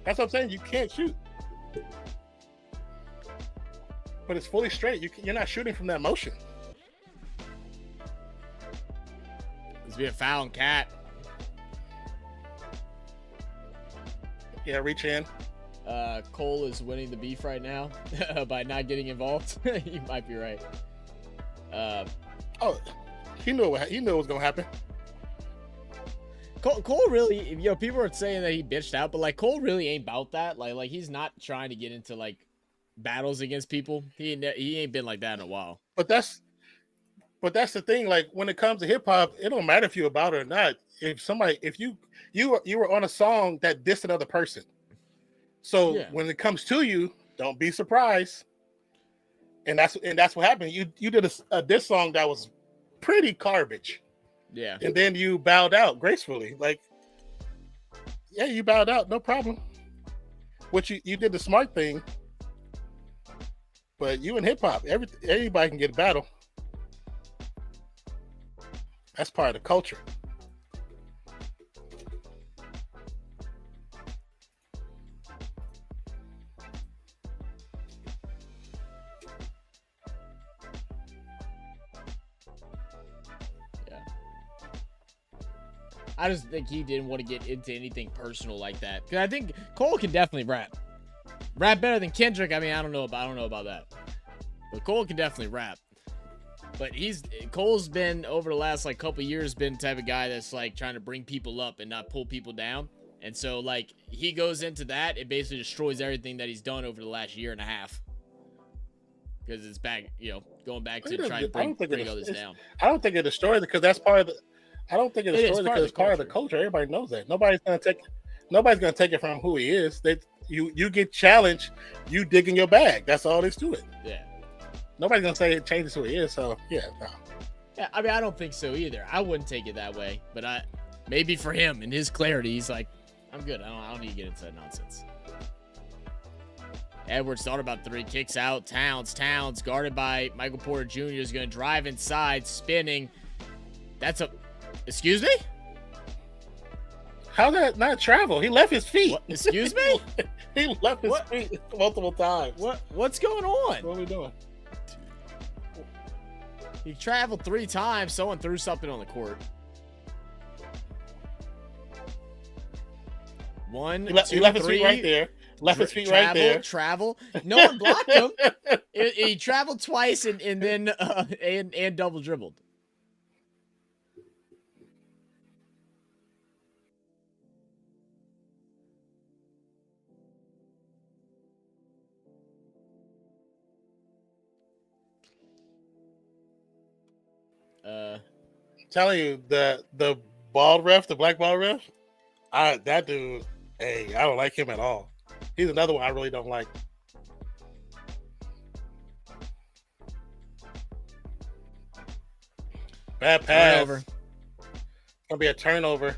That's what I'm saying. You can't shoot. But it's fully straight. You're not shooting from that motion. It's being foul and cat. Yeah, reach in. Cole is winning the beef right now by not getting involved. You might be right. He knew what was gonna happen. Cole really, people are saying that he bitched out, but like Cole really ain't about that. Like he's not trying to get into like battles against people. He ain't been like that in a while. But that's the thing. Like when it comes to hip hop, it don't matter if you're about it or not. If you were on a song that dissed another person, so when it comes to you, don't be surprised. And that's what happened. You did a diss song that was pretty garbage. Yeah. And then you bowed out gracefully. Like, yeah, you bowed out, no problem. Which you did the smart thing. But you in hip hop, everybody can get a battle. That's part of the culture. I just think he didn't want to get into anything personal like that. Because I think Cole can definitely rap. Rap better than Kendrick. I mean, I don't know about that. But Cole can definitely rap. But Cole's been, over the last like couple years, been the type of guy that's like trying to bring people up and not pull people down. And so like he goes into that, it basically destroys everything that he's done over the last year and a half. Because it's back, going back to trying to bring others down. I don't think it destroys it because that's part of the. I don't think it destroys it because it's part of the culture. Everybody knows that. Nobody's gonna take it from who he is. You get challenged, you dig in your bag. That's all there's to it. Yeah. Nobody's gonna say it changes who he is. So yeah, no. Yeah, I mean, I don't think so either. I wouldn't take it that way, but maybe for him and his clarity, he's like, I'm good. I don't need to get into that nonsense. Edwards thought about three, kicks out. Towns guarded by Michael Porter Jr. is going to drive inside, spinning. Excuse me? How that not travel? He left his feet. What? Excuse me? He left his feet multiple times. What's going on? What are we doing? He traveled 3 times. Someone threw something on the court. He left his feet right there. Left his feet right there. Travel. No one blocked him. He traveled twice and then and double dribbled. Telling you, the bald ref, the black bald ref, that dude, I don't like him at all. He's another one I really don't like. Bad pass. Turnover. Gonna be a turnover.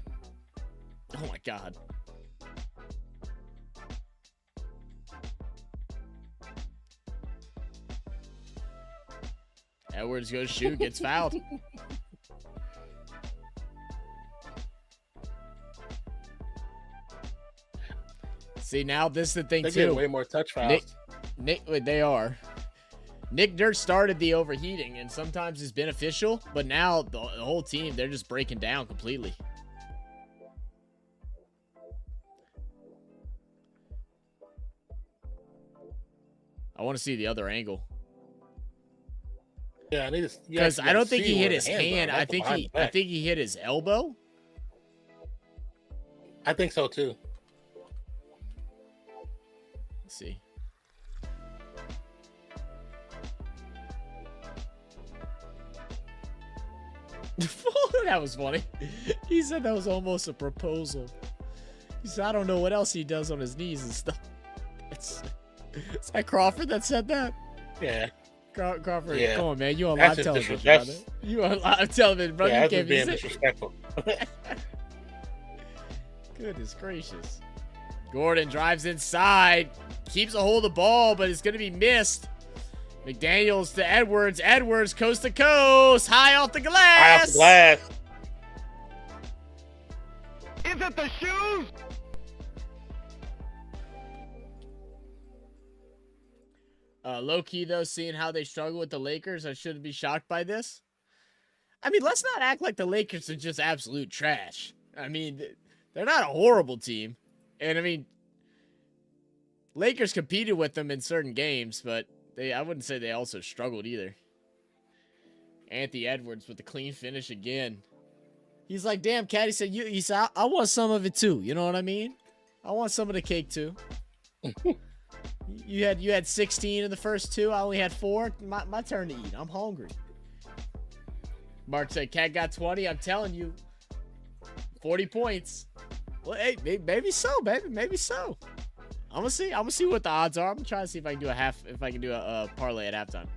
Oh my God. Edwards goes shoot, gets fouled. See, now this is the thing They too. get way more touch fouls. They are. Nick Nurse started the overheating, and sometimes it's beneficial, but now the whole team, they're just breaking down completely. I want to see the other angle. Yeah, I need to. Because I don't think he hit his hand. I think he hit his elbow. I think so too. Let's see. That was funny. He said that was almost a proposal. He said, I don't know what else he does on his knees and stuff. It's that Crawford that said that? Yeah. Crawford, yeah. Come on, man. You on live television, brother. You on live television, brother. Yeah, You that's can't being be disrespectful. Goodness gracious. Gordon drives inside. Keeps a hold of the ball, but it's going to be missed. McDaniels to Edwards. Edwards coast to coast. High off the glass. High off the glass. Is it the shoes? Low key, though, seeing how they struggle with the Lakers, I shouldn't be shocked by this. I mean, let's not act like the Lakers are just absolute trash. I mean, they're not a horrible team. And, I mean, Lakers competed with them in certain games, but I wouldn't say they also struggled either. Anthony Edwards with the clean finish again. He's like, damn, Cat, he said, I want some of it too. You know what I mean? I want some of the cake too. You had 16 in the first two. I only had 4. My turn to eat. I'm hungry. Mark said, Cat got 20. I'm telling you, 40 points. Well, hey, maybe so, baby. Maybe so. I'm gonna see. I'm gonna see what the odds are. I'm gonna try to see if I can do a parlay at halftime.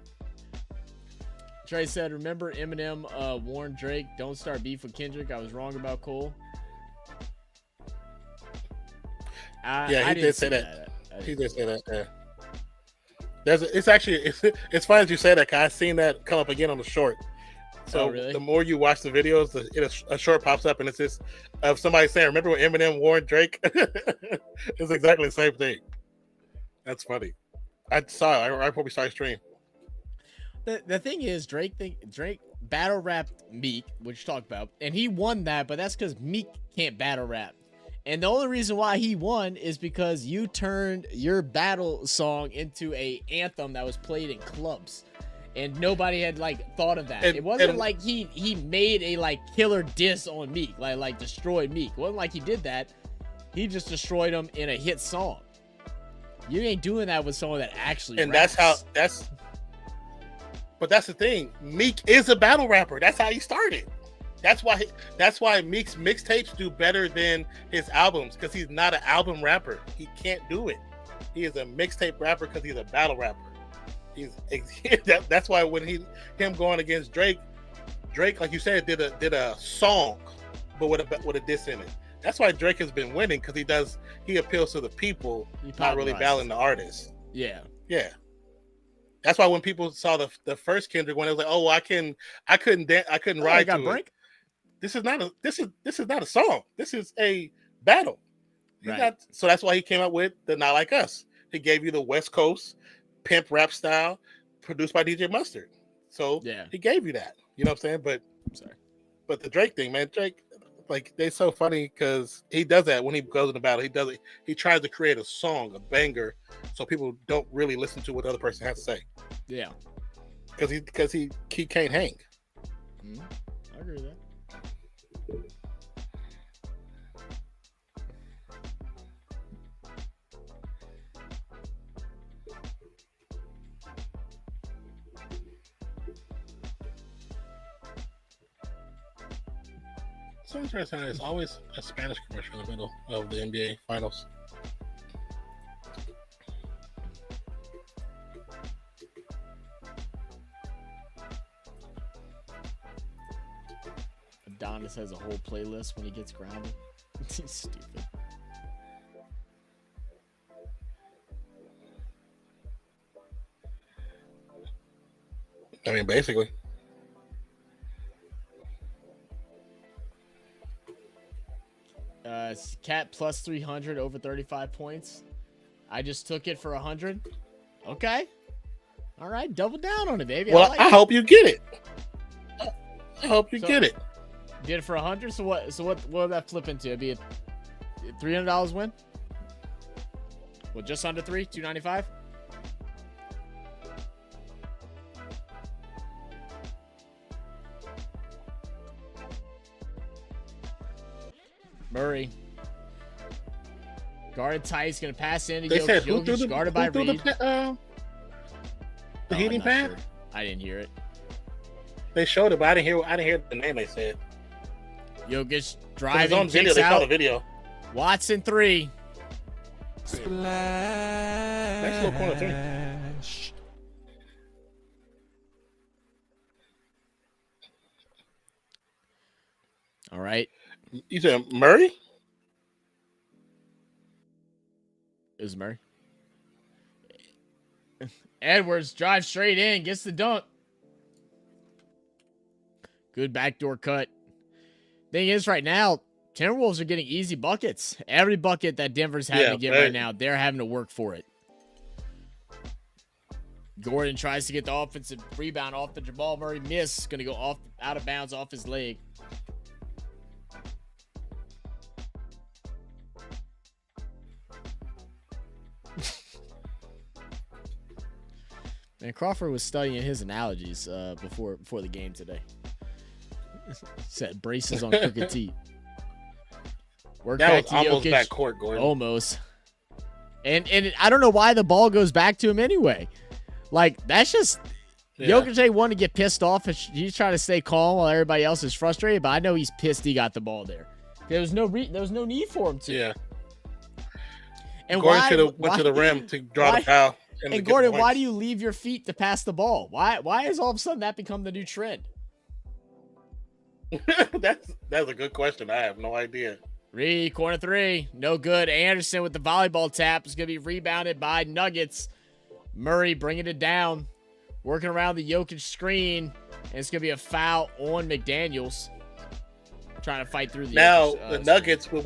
Trey said, "Remember Eminem warned Drake, don't start beef with Kendrick. I was wrong about Cole." Yeah, he did say that. He did say that. Yeah. It's funny as you say that, 'cause I seen that come up again on the short. So really? The more you watch the videos, a short pops up, and it's just of somebody saying, "Remember when Eminem warned Drake?" It's exactly the same thing. That's funny. I saw it right before we started stream. The thing is, Drake battle rapped Meek, which you talked about, and he won that, but that's because Meek can't battle rap. And the only reason why he won is because you turned your battle song into a anthem that was played in clubs. And nobody had thought of that. It wasn't like he made a killer diss on Meek, like destroyed Meek. It wasn't like he did that. He just destroyed him in a hit song. You ain't doing that with someone that actually raps. But that's the thing. Meek is a battle rapper. That's how he started. That's why Meek's mixtapes do better than his albums, because he's not an album rapper. He can't do it. He is a mixtape rapper because he's a battle rapper. That's why when him going against Drake, like you said, did a song, but with a diss in it. That's why Drake has been winning, because he appeals to the people, not really battling the artists. Yeah. That's why when people saw the first Kendrick one, it was like, oh, I couldn't ride to break. it. This is not a song. This is a battle. Right. So that's why he came up with the Not Like Us. He gave you the West Coast pimp rap style, produced by DJ Mustard. So he gave you that. You know what I'm saying? But the Drake thing, man, Drake, they're so funny because he does that when he goes in the battle. He does it. He tries to create a song, a banger, so people don't really listen to what the other person has to say. Yeah. Because he can't hang. I agree with that. So interesting. There's always a Spanish commercial in the middle of the NBA Finals. Adonis has a whole playlist when he gets grounded. He's stupid. I mean, basically. Cat plus 300 over 35 points. I just took it for 100. Okay. All right, double down on it, baby. Well, I hope you get it. I hope you get it. Did it for 100. So what would that flip into? It'd be a $300 win. Well, just under 295. Murray. Guarded tight. He's going to pass in. They said who threw the, guarded by Reed. the heating pad? Sure. I didn't hear it. They showed it, but I didn't hear the name they said. Jokic driving. It was on video. They saw the video. Watson 3. Nice little corner 3. All right. You said Murray? It was Murray. Edwards drives straight in, gets the dunk. Good backdoor cut. Thing is, right now, Timberwolves are getting easy buckets. Every bucket that Denver's having to get right now, they're having to work for it. Gordon tries to get the offensive rebound off the Jamal Murray miss. Going to go off out of bounds off his leg. Man, Crawford was studying his analogies before the game today. Set braces on crooked teeth. Work that back was to almost Jokic. back court, Gordon. Almost. And I don't know why the ball goes back to him anyway. Like, that's just Jokic ain't one to get pissed off. He's trying to stay calm while everybody else is frustrated, but I know he's pissed he got the ball there. There was no need for him to. Yeah. And Gordon went to the rim to draw the foul. And Gordon, why do you leave your feet to pass the ball? Why has all of a sudden that become the new trend? That's a good question. I have no idea. Reed, corner 3. No good. Anderson with the volleyball tap is going to be rebounded by Nuggets. Murray bringing it down. Working around the Jokic screen. And it's going to be a foul on McDaniels. Trying to fight through the the Nuggets, with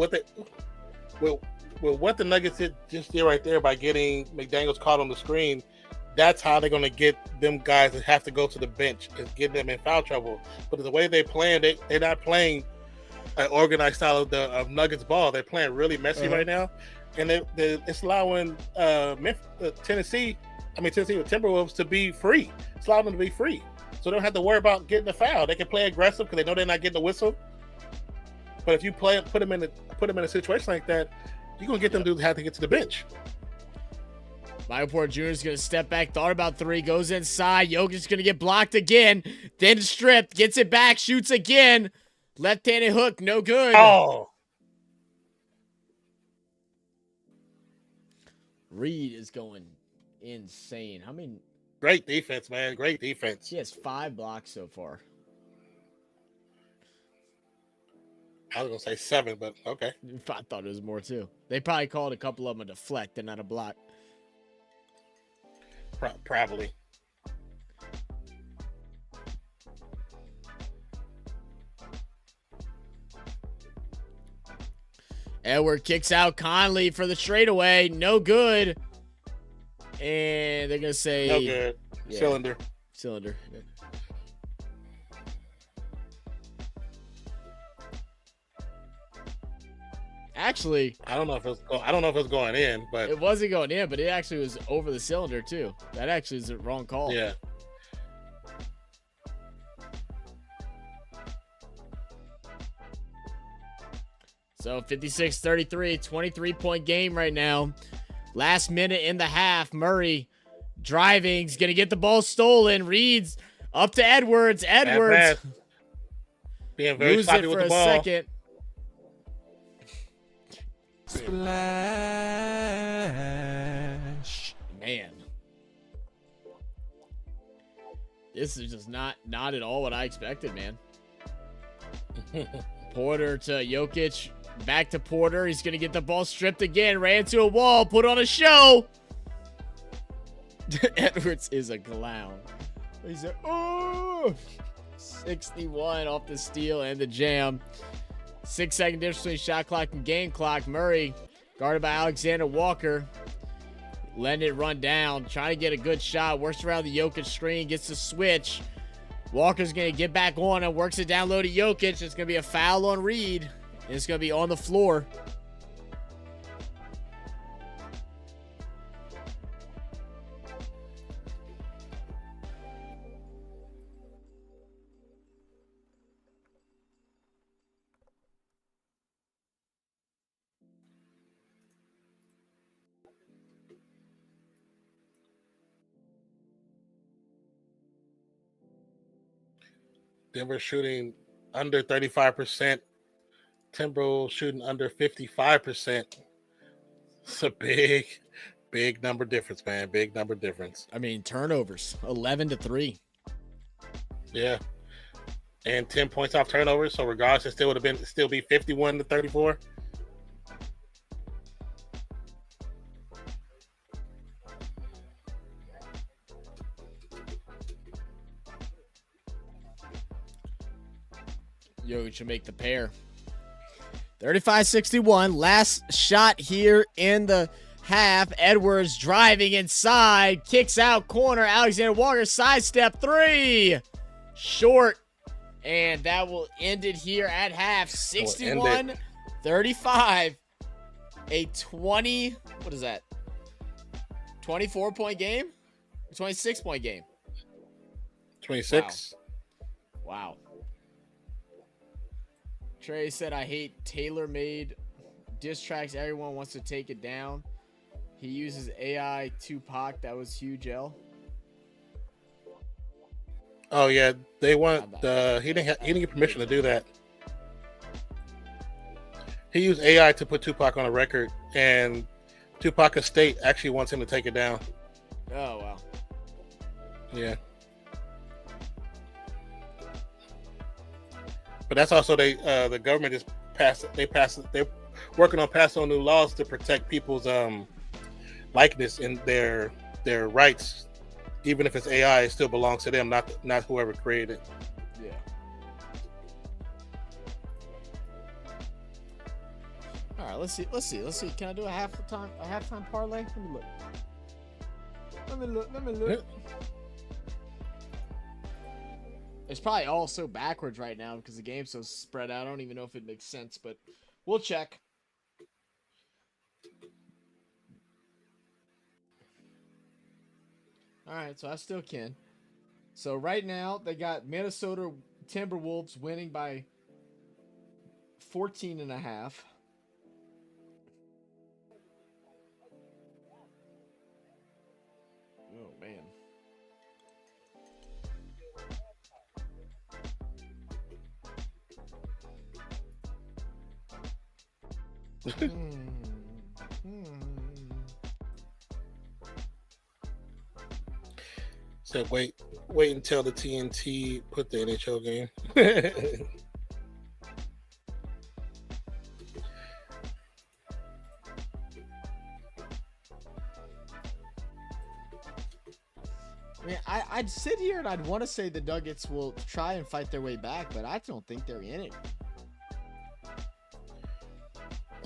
what the Nuggets did right there by getting McDaniels caught on the screen, that's how they're going to get them guys that have to go to the bench and get them in foul trouble. But the way they playing, they're not playing an organized style of Nuggets ball. They're playing really messy right now, and it's allowing Tennessee with Timberwolves to be free. It's allowing them to be free, so they don't have to worry about getting the foul. They can play aggressive because they know they're not getting the whistle. But if you put them in a situation like that, you're gonna get them to have to get to the bench. Michael Porter Jr. is going to step back, thought about 3, goes inside. Jokic is going to get blocked again, then stripped, gets it back, shoots again. Left-handed hook, no good. Oh. Reed is going insane. Great defense, man. Great defense. He has 5 blocks so far. I was going to say 7, but okay. I thought it was more, too. They probably called a couple of them a deflect and not a block. Probably. Edward kicks out Conley for the straightaway. No good. And they're going to say... No good. Yeah. Cylinder. Yeah. Actually, I don't know if it's going in, but it wasn't going in, but it actually was over the cylinder too. That actually is the wrong call. Yeah. So 56-33, 23-point game right now. Last minute in the half. Murray driving. He's going to get the ball stolen. Reed's up to Edwards. Edwards being very sloppy with the ball. Second. Splash. Man. This is just not at all what I expected, man. Porter to Jokic. Back to Porter. He's going to get the ball stripped again. Ran into a wall. Put on a show. Edwards is a clown. He's a, 61 off the steal and the jam. 6-second difference between shot clock and game clock. Murray guarded by Alexander Walker. Letting it run down. Trying to get a good shot. Works around the Jokic screen. Gets the switch. Walker's going to get back on and works it down low to Jokic. It's going to be a foul on Reed. And it's going to be on the floor. Denver shooting under 35%. Timberwolves shooting under 55%. It's a big number difference, man. Big number difference. I mean, turnovers, 11-3. Yeah. And 10 points off turnovers. So regardless, it still would have still be 51-34. Jokic should make the pair. 35-61. Last shot here in the half. Edwards driving inside. Kicks out corner. Alexander Walker sidestep three. Short. And that will end it here at half. 61-35. A 20. What is that? 24-point game? 26-point game? 26. Wow. Trey said, I hate tailor-made diss tracks. Everyone wants to take it down. He uses AI Tupac. That was huge, L. Oh yeah, they want he didn't get permission to do that. He used AI to put Tupac on a record, and Tupac Estate actually wants him to take it down. Oh wow. Yeah. But that's also the government is they're working on passing on new laws to protect people's likeness and their rights. Even if it's AI, it still belongs to them, not whoever created it. Yeah. All right, let's see. Can I do a halftime parlay? Let me look. Yeah. It's probably all so backwards right now because the game's so spread out. I don't even know if it makes sense, but we'll check. All right, so I still can. So right now, they got Minnesota Timberwolves winning by 14.5. Oh, man. So wait until the TNT put the NHL game. I mean, I'd sit here and I'd want to say the Nuggets will try and fight their way back, but I don't think they're in it.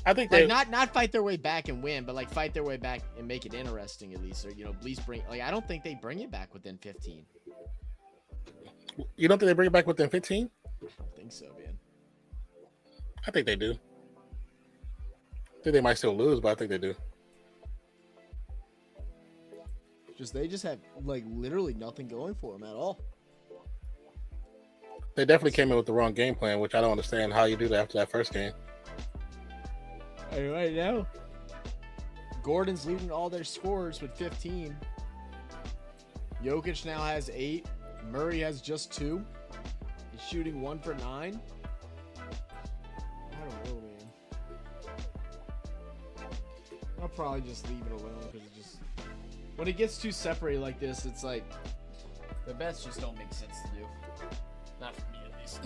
I think like they not fight their way back and win, but like fight their way back and make it interesting at least, or at least bring. Like I don't think they bring it back within 15. You don't think they bring it back within 15? I don't think so, man. I think they do. I think they might still lose, but I think they do. They just have like literally nothing going for them at all. They definitely came in with the wrong game plan, which I don't understand how you do that after that first game. Hey, right now, Gordon's leading all their scorers with 15. Jokic now has 8. Murray has just 2. He's shooting 1 for 9. I don't know, man. I'll probably just leave it alone because it just when it gets too separated like this, it's like the bets just don't make sense to do. Not for me, at least.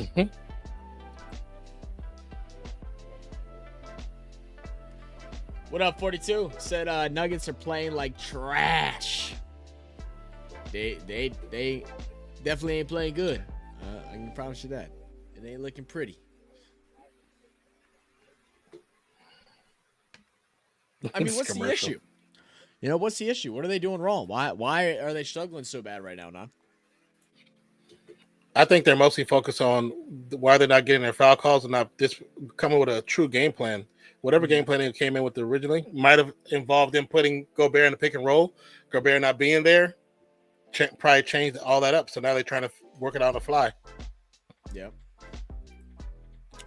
What up, 42? Said Nuggets are playing like trash. They definitely ain't playing good. I can promise you that. It ain't looking pretty. I mean, what's the issue? You know, what's the issue? What are they doing wrong? Why are they struggling so bad right now, Non? I think they're mostly focused on why they're not getting their foul calls and not this coming with a true game plan. Whatever game plan they came in with originally might have involved them putting Gobert in the pick and roll. Gobert not being there probably changed all that up. So now they're trying to work it out on the fly. Yep.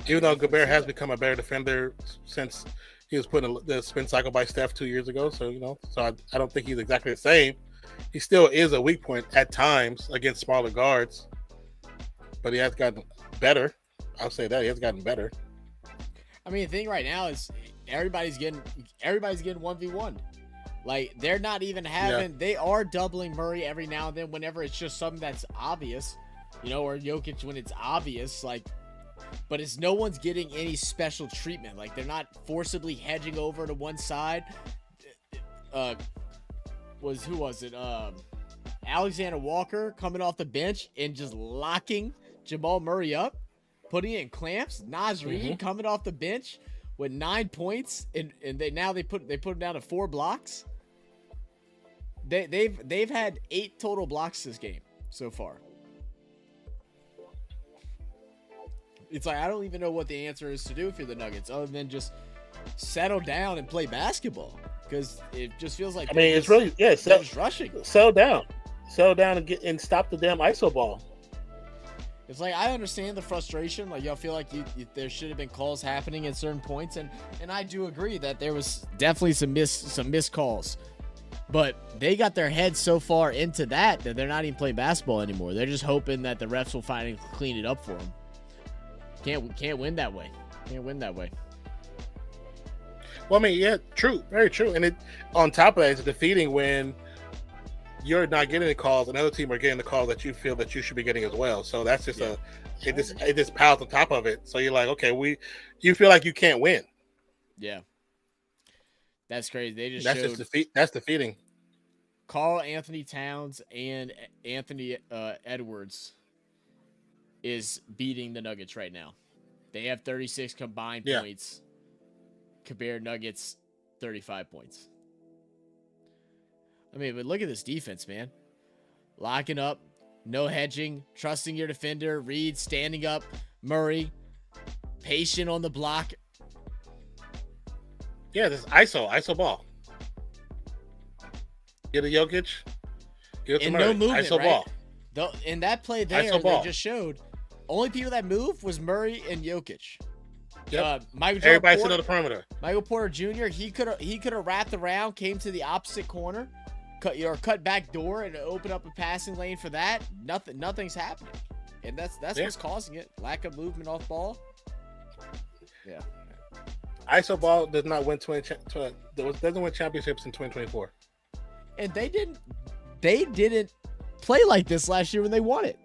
Even though Gobert has become a better defender since he was put in the spin cycle by Steph 2 years ago. So, I don't think he's exactly the same. He still is a weak point at times against smaller guards, but he has gotten better. I'll say that he has gotten better. I mean, the thing right now is everybody's getting 1v1. Like, they're not even having, they are doubling Murray every now and then whenever it's just something that's obvious, or Jokic when it's obvious, like, but it's no one's getting any special treatment. Like, they're not forcibly hedging over to one side. Who was it? Alexander Walker coming off the bench and just locking Jamal Murray up, putting it in clamps. Naz Reid coming off the bench with 9 points, and they put him down to 4 blocks. They've had 8 total blocks this game so far. It's like, I don't even know what the answer is to do for the Nuggets other than just settle down and play basketball, because it just feels like it's really just rushing. Settle down and stop the damn ISO ball. It's like, I understand the frustration. Like, y'all feel like there should have been calls happening at certain points, and I do agree that there was definitely some missed calls. But they got their heads so far into that they're not even playing basketball anymore. They're just hoping that the refs will finally clean it up for them. Can't win that way. Can't win that way. Well, I mean, yeah, true, very true. And it on top of that, it's defeating when you're not getting the calls, and other team are getting the calls that you feel that you should be getting as well. So that's just it just piles on top of it. So you're like, okay, you feel like you can't win. Yeah, that's crazy. They just that's defeating. Karl-Anthony Towns and Anthony Edwards is beating the Nuggets right now. They have 36 combined points. Compared Nuggets 35 points. I mean, but look at this defense, man. Locking up, no hedging, trusting your defender, Reed standing up, Murray, patient on the block. Yeah, this ISO ball. Get a Jokic. Get and no movement, ISO right? ball. In that play there, they just showed, only people that moved was Murray and Jokic. Yep. Everybody sit on the perimeter. Michael Porter Jr. He could have wrapped around, came to the opposite corner, cut back door, and open up a passing lane for that. Nothing's happening, and that's what's causing it. Lack of movement off ball. Yeah. ISO ball does not win doesn't win championships in 2024. And they didn't play like this last year when they won it.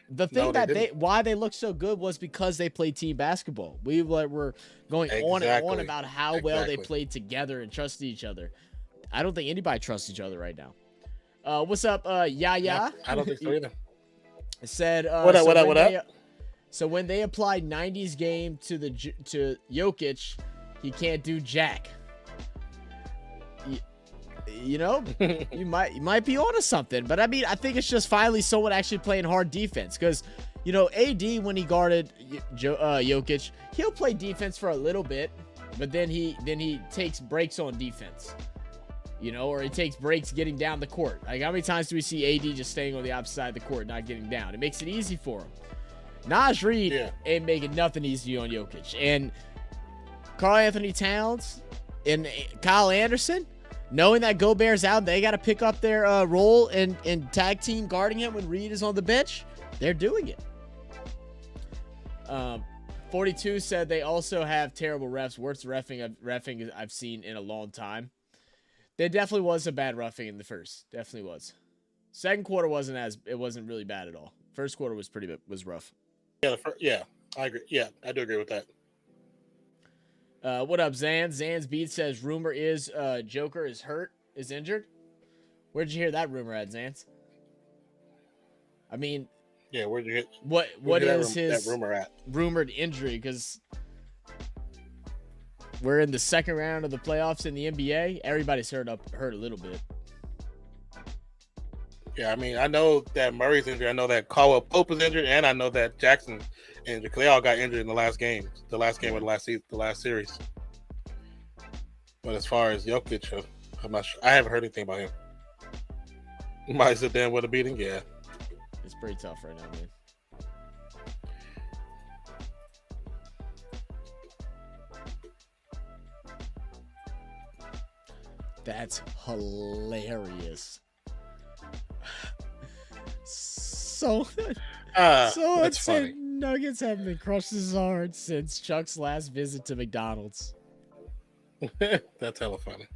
The thing why they looked so good was because they played team basketball. We were going on and on about how well they played together and trusted each other. I don't think anybody trusts each other right now. What's up, Yaya? I don't think so either. It said, what up? So when they applied 90s game to Jokic, he can't do jack. You might be onto something, but I mean, I think it's just finally someone actually playing hard defense, because AD, when he guarded Jokic, he'll play defense for a little bit, but then he takes breaks on defense, or he takes breaks getting down the court. Like, how many times do we see AD just staying on the opposite side of the court, not getting down? It makes it easy for him. Naz Reid ain't making nothing easy on Jokic, and Karl-Anthony Towns and Kyle Anderson, knowing that Gobert's out, they got to pick up their role in tag team guarding him when Reed is on the bench. They're doing it. 42 said they also have terrible refs. Worst refing I've seen in a long time. There definitely was a bad roughing in the first. Definitely was. Second quarter it wasn't really bad at all. First quarter was rough. Yeah, I agree. Yeah, I do agree with that. What up, Zan? Zan's Beat says rumor is Joker is injured. Where'd you hear that rumor at, Zans? I mean, Yeah, where'd you get what is his that rumor at? rumored injury? Because we're in the second round of the playoffs in the NBA. Everybody's hurt a little bit. Yeah, I mean, I know that Murray's injured. I know that Caldwell Pope is injured, and I know that Jackson injured. They all got injured in the last game of the last series. But as far as Jokic, I'm not sure. I haven't heard anything about him. Might sit there with a beating, yeah. It's pretty tough right now, man. That's hilarious. So that's funny. Nuggets haven't been crushed as hard since Chuck's last visit to McDonald's. That's hella funny.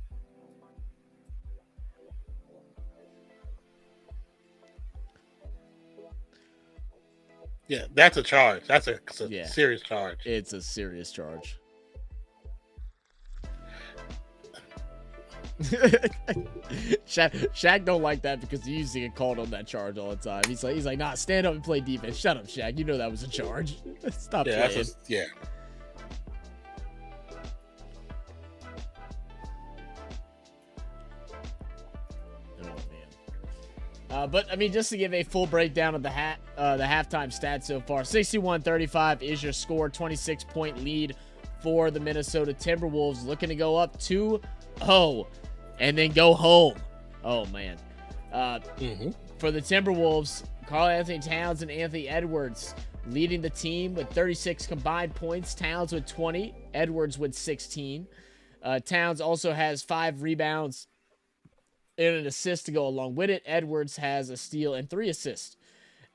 Yeah, that's a charge. That's a serious charge. It's a serious charge. Shaq don't like that because he used to get called on that charge all the time. He's like, nah, stand up and play defense. Shut up, Shaq. You know that was a charge. Stop playing. Yeah. But I mean, just to give a full breakdown of the halftime stats so far, 61-35 is your score, 26-point lead for the Minnesota Timberwolves, looking to go up 2-0 and then go home. Oh man. For the Timberwolves, Karl-Anthony Towns and Anthony Edwards leading the team with 36 combined points. Towns with 20, Edwards with 16. Towns also has 5 rebounds and an assist to go along with it. Edwards has a steal and 3 assists.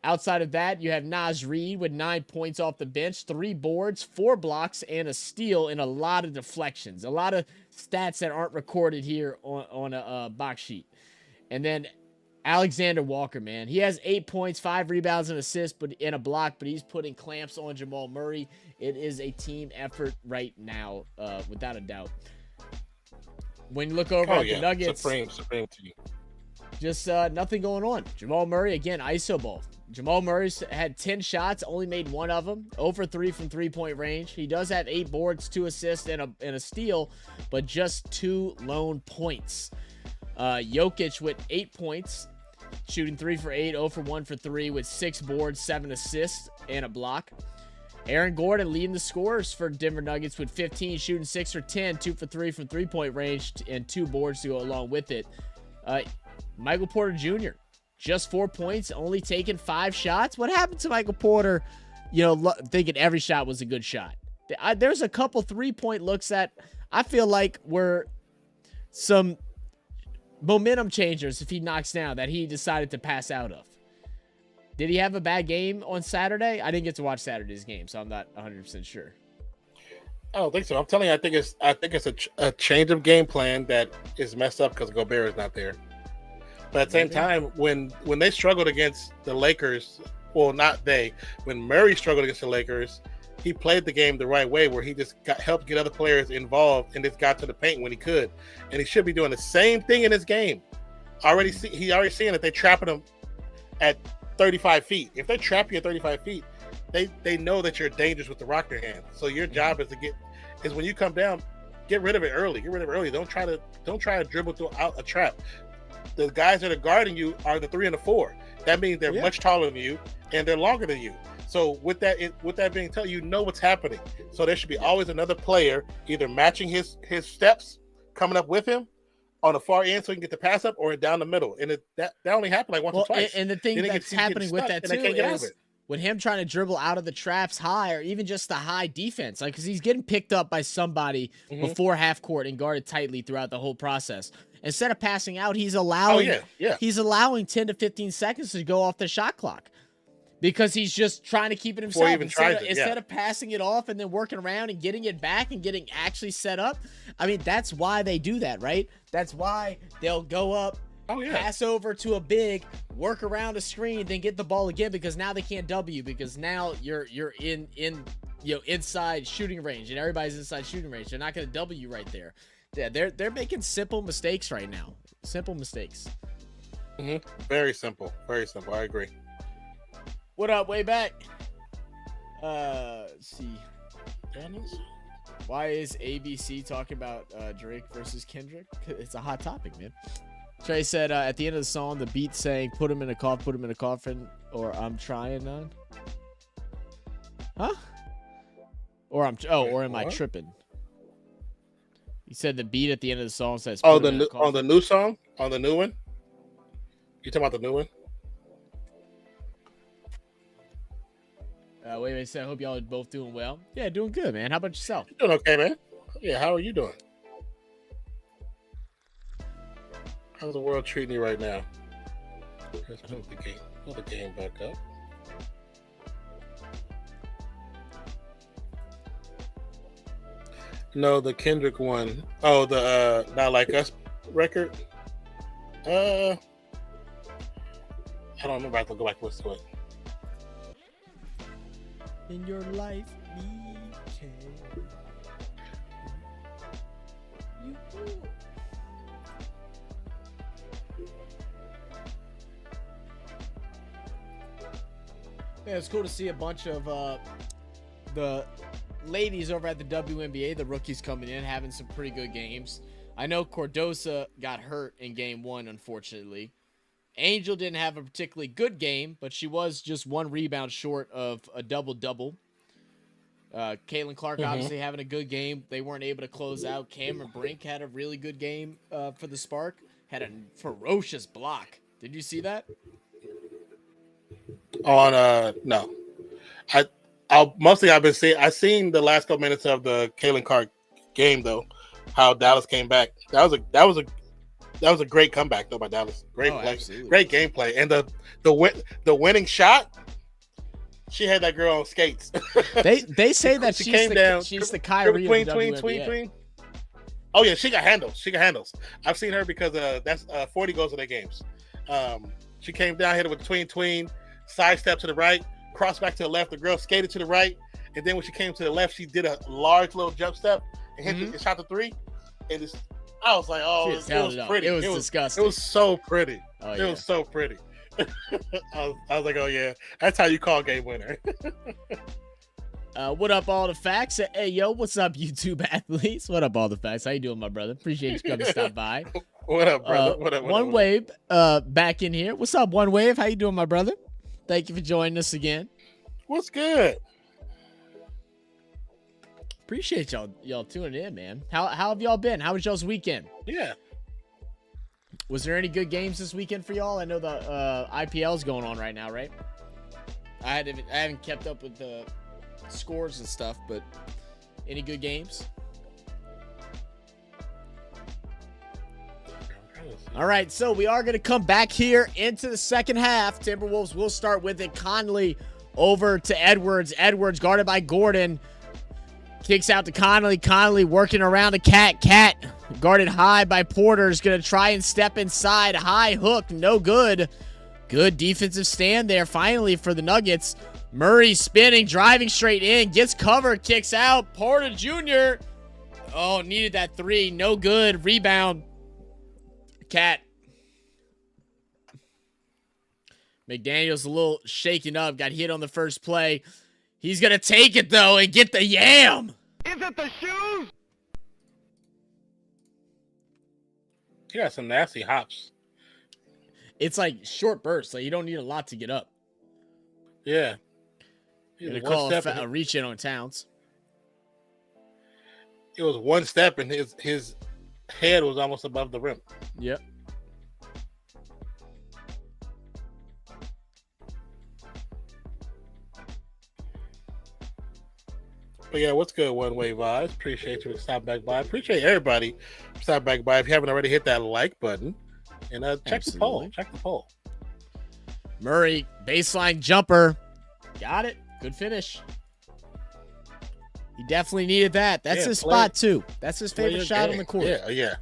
Outside of that, you have Naz Reid with 9 points off the bench, 3 boards, 4 blocks, and a steal, and a lot of deflections. A lot of stats that aren't recorded here on a box sheet. And then Alexander Walker, man. He has 8 points, 5 rebounds, and assists, and a block, but he's putting clamps on Jamal Murray. It is a team effort right now, without a doubt. When you look over at the Nuggets, supreme team. Just nothing going on. Jamal Murray, again, ISO ball. Jamal Murray's had 10 shots, only made 1 of them. 0 for 3 from three-point range. He does have 8 boards, 2 assists, and a steal, but just 2 lone points. Jokic with 8 points, shooting 3 for 8, 0 for 1 for 3 with 6 boards, 7 assists, and a block. Aaron Gordon leading the scorers for Denver Nuggets with 15, shooting 6 for 10, 2 for 3 from three-point range, and 2 boards to go along with it. Michael Porter Jr., just 4 points, only taking 5 shots. What happened to Michael Porter, thinking every shot was a good shot? There's a couple 3-point looks that I feel like were some momentum changers if he knocks down that he decided to pass out of. Did he have a bad game on Saturday? I didn't get to watch Saturday's game, so I'm not 100% sure. I don't think so. I'm telling you, I think it's a change of game plan that is messed up because Gobert is not there. But at the same time, when they struggled against the Lakers, when Murray struggled against the Lakers, he played the game the right way, where he just helped get other players involved and just got to the paint when he could. And he should be doing the same thing in this game. He's already seeing that they're trapping him at 35 feet. If they trap you at 35 feet, they know that you're dangerous with the rock in your hand. So your job is when you come down, get rid of it early. Don't try to dribble through out a trap. The guys that are guarding you are the 3 and the 4. That means they're much taller than you and they're longer than you. So with that being told, you know what's happening. So there should be always another player either matching his steps, coming up with him on the far end so he can get the pass up, or down the middle. And that only happened like once or twice. And the thing that's happening with that too is with him trying to dribble out of the traps high, or even just the high defense, like, because he's getting picked up by somebody before half court and guarded tightly throughout the whole process. Instead of passing out, he's allowing 10 to 15 seconds to go off the shot clock, because he's just trying to keep it himself instead of passing it off and then working around and getting it back and getting actually set up. I mean, that's why they do that, right? That's why they'll go up, pass over to a big, work around a screen, then get the ball again, because now they can't W, because now you're in inside shooting range, and everybody's inside shooting range. They're not going to double you right there. Yeah, they're making simple mistakes right now. Simple mistakes. Mm-hmm. Very simple. Very simple. I agree. What up, way back? Let's see. Why is ABC talking about Drake versus Kendrick? It's a hot topic, man. Trey said at the end of the song, the beat saying "Put him in a coffin," or "I'm trying none." Huh? Or am I tripping? He said the beat at the end of the song says. On the new song, on the new one. You talking about the new one? Wait, said, I hope y'all are both doing well. Yeah, doing good, man. How about yourself? Doing okay, man. Yeah, how are you doing? How's the world treating you right now? Let's put the game back up. No, the Kendrick one. Oh, the Not Like Us record. I don't remember. I have to go back and listen to it. In your life, we can. Yeah, it's cool to see a bunch of the ladies over at the WNBA, the rookies coming in, having some pretty good games. I know Cordosa got hurt in game 1, unfortunately. Angel didn't have a particularly good game, but she was just 1 rebound short of a double-double. Caitlin Clark obviously having a good game. They weren't able to close out. Cameron Brink had a really good game for the Spark. Had a ferocious block. Did you see that? No. I've seen the last couple minutes of the Caitlin Clark game though. How Dallas came back. That was a great comeback though by Dallas. Great play, absolutely. Great gameplay, and the winning shot. She had that girl on skates. They say that she came down. She's the Kyrie of the WNBA. Tween. Oh yeah, she got handles. I've seen her because that's 40 goes to their games. She came down, hit it with tween, sidestep to the right, cross back to the left. The girl skated to the right, and then when she came to the left, she did a large little jump step and hit shot the 3. And I was like, oh, it was pretty. It was disgusting. It was so pretty. Oh, it was so pretty. I was like, oh yeah, that's how you call game winner. What up, all the facts? Hey, yo, what's up, YouTube athletes? What up, all the facts? How you doing, my brother? Appreciate you coming to stop by. What up, brother? What up? One Wave, back in here. What's up, One Wave? How you doing, my brother? Thank you for joining us again. What's good? Appreciate y'all tuning in, man. How have y'all been? How was y'all's weekend? Yeah. Was there any good games this weekend for y'all? I know the IPL is going on right now, right? I haven't kept up with the scores and stuff, but any good games? All right, so we are going to come back here into the second half. Timberwolves will start with it. Conley over to Edwards. Edwards guarded by Gordon. Kicks out to Conley. Conley working around a Cat. Cat guarded high by Porter. Is going to try and step inside. High hook. No good. Good defensive stand there finally for the Nuggets. Murray spinning, driving straight in. Gets covered. Kicks out. Porter Jr. Oh, needed that 3. No good. Rebound. Cat. McDaniel's a little shaken up. Got hit on the first play. He's going to take it, though, and get the yam. Is it the shoes? He got some nasty hops. It's like short bursts. Like, you don't need a lot to get up. Yeah. Going to call a reach in on Towns. It was one step, and his head was almost above the rim. Yep. But yeah, what's good, One Way Vibes? Appreciate you for stopping back by. Appreciate everybody for stopping back by. If you haven't already, hit that like button. And check the poll. Check the poll. Murray, baseline jumper. Got it. Good finish. He definitely needed that. That's his spot, too. That's his favorite shot on the court. Yeah.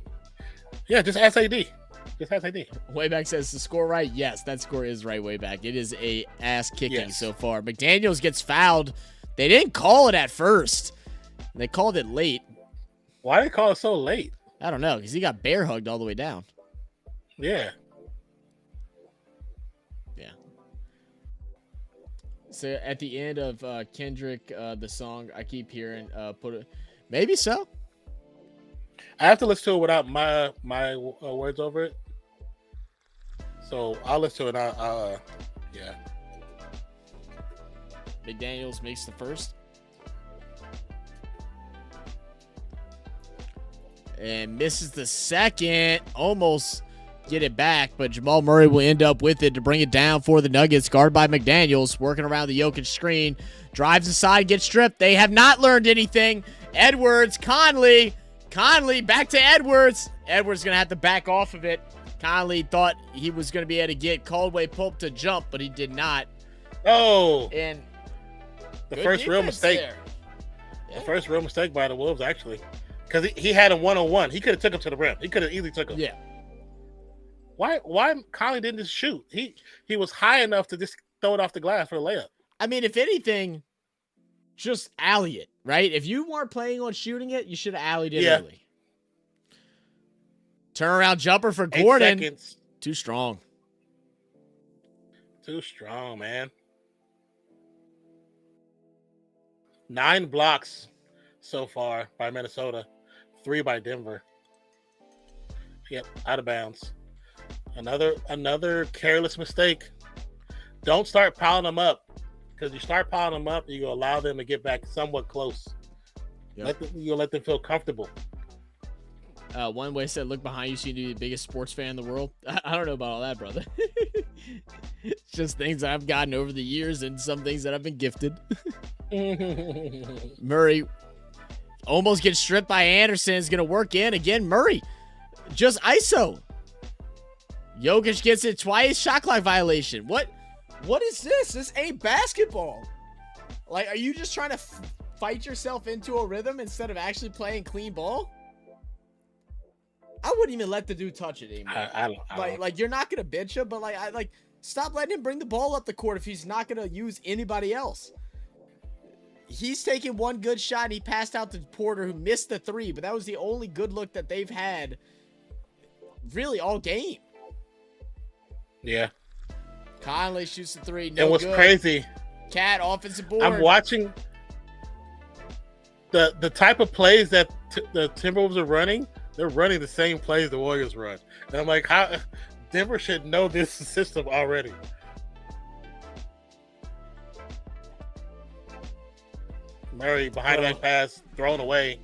Yeah, just ask AD. Just ask AD. Wayback says the score right. Yes, that score is right, Wayback. It is a ass kicking so far. McDaniels gets fouled. They didn't call it at first. They called it late. Why did they call it so late? I don't know, because he got bear hugged all the way down. Yeah. Yeah. So at the end of Kendrick, the song I keep hearing, maybe so. I have to listen to it without my words over it. So I'll listen to it. Yeah. McDaniels makes the first. And misses the second. Almost get it back, but Jamal Murray will end up with it to bring it down for the Nuggets. Guarded by McDaniels, working around the Jokic screen. Drives aside, gets stripped. They have not learned anything. Edwards, Conley, back to Edwards. Edwards going to have to back off of it. Conley thought he was going to be able to get Caldwell Pope to jump, but he did not. Oh. And the first real mistake. Yeah. The first real mistake by the Wolves, actually. Because he had him one-on-one. He could have took him to the rim. He could have easily took him. Yeah. Why Conley didn't just shoot? He was high enough to just throw it off the glass for a layup. I mean, if anything, just alley it, right? If you weren't planning on shooting it, you should have alleyed it early. Turnaround jumper for Gordon. 8 seconds. Too strong. Too strong, man. 9 blocks so far by Minnesota. 3 by Denver. Yep, out of bounds. Another careless mistake. Don't start piling them up. Because you start piling them up, you allow them to get back somewhat close. Yep. You'll let them feel comfortable. One way said, look behind you, so you can be the biggest sports fan in the world. I don't know about all that, brother. It's just things I've gotten over the years and some things that I've been gifted. Murray almost gets stripped by Anderson. Is going to work in. Again, Murray just ISO. Jokic gets it twice. Shot clock violation. What is this? This ain't basketball. Like, are you just trying to fight yourself into a rhythm instead of actually playing clean ball? I wouldn't even let the dude touch it anymore. I don't. Like you're not gonna bitch him, but stop letting him bring the ball up the court if he's not gonna use anybody else. He's taking one good shot and he passed out to Porter, who missed the 3, but that was the only good look that they've had really all game. Yeah. Conley shoots the 3. No and what's good. Crazy? Cat offensive board. I'm watching the type of plays that the Timberwolves are running. They're running the same plays the Warriors run. And I'm like, how Denver should know this system already. Murray behind the back pass, thrown away.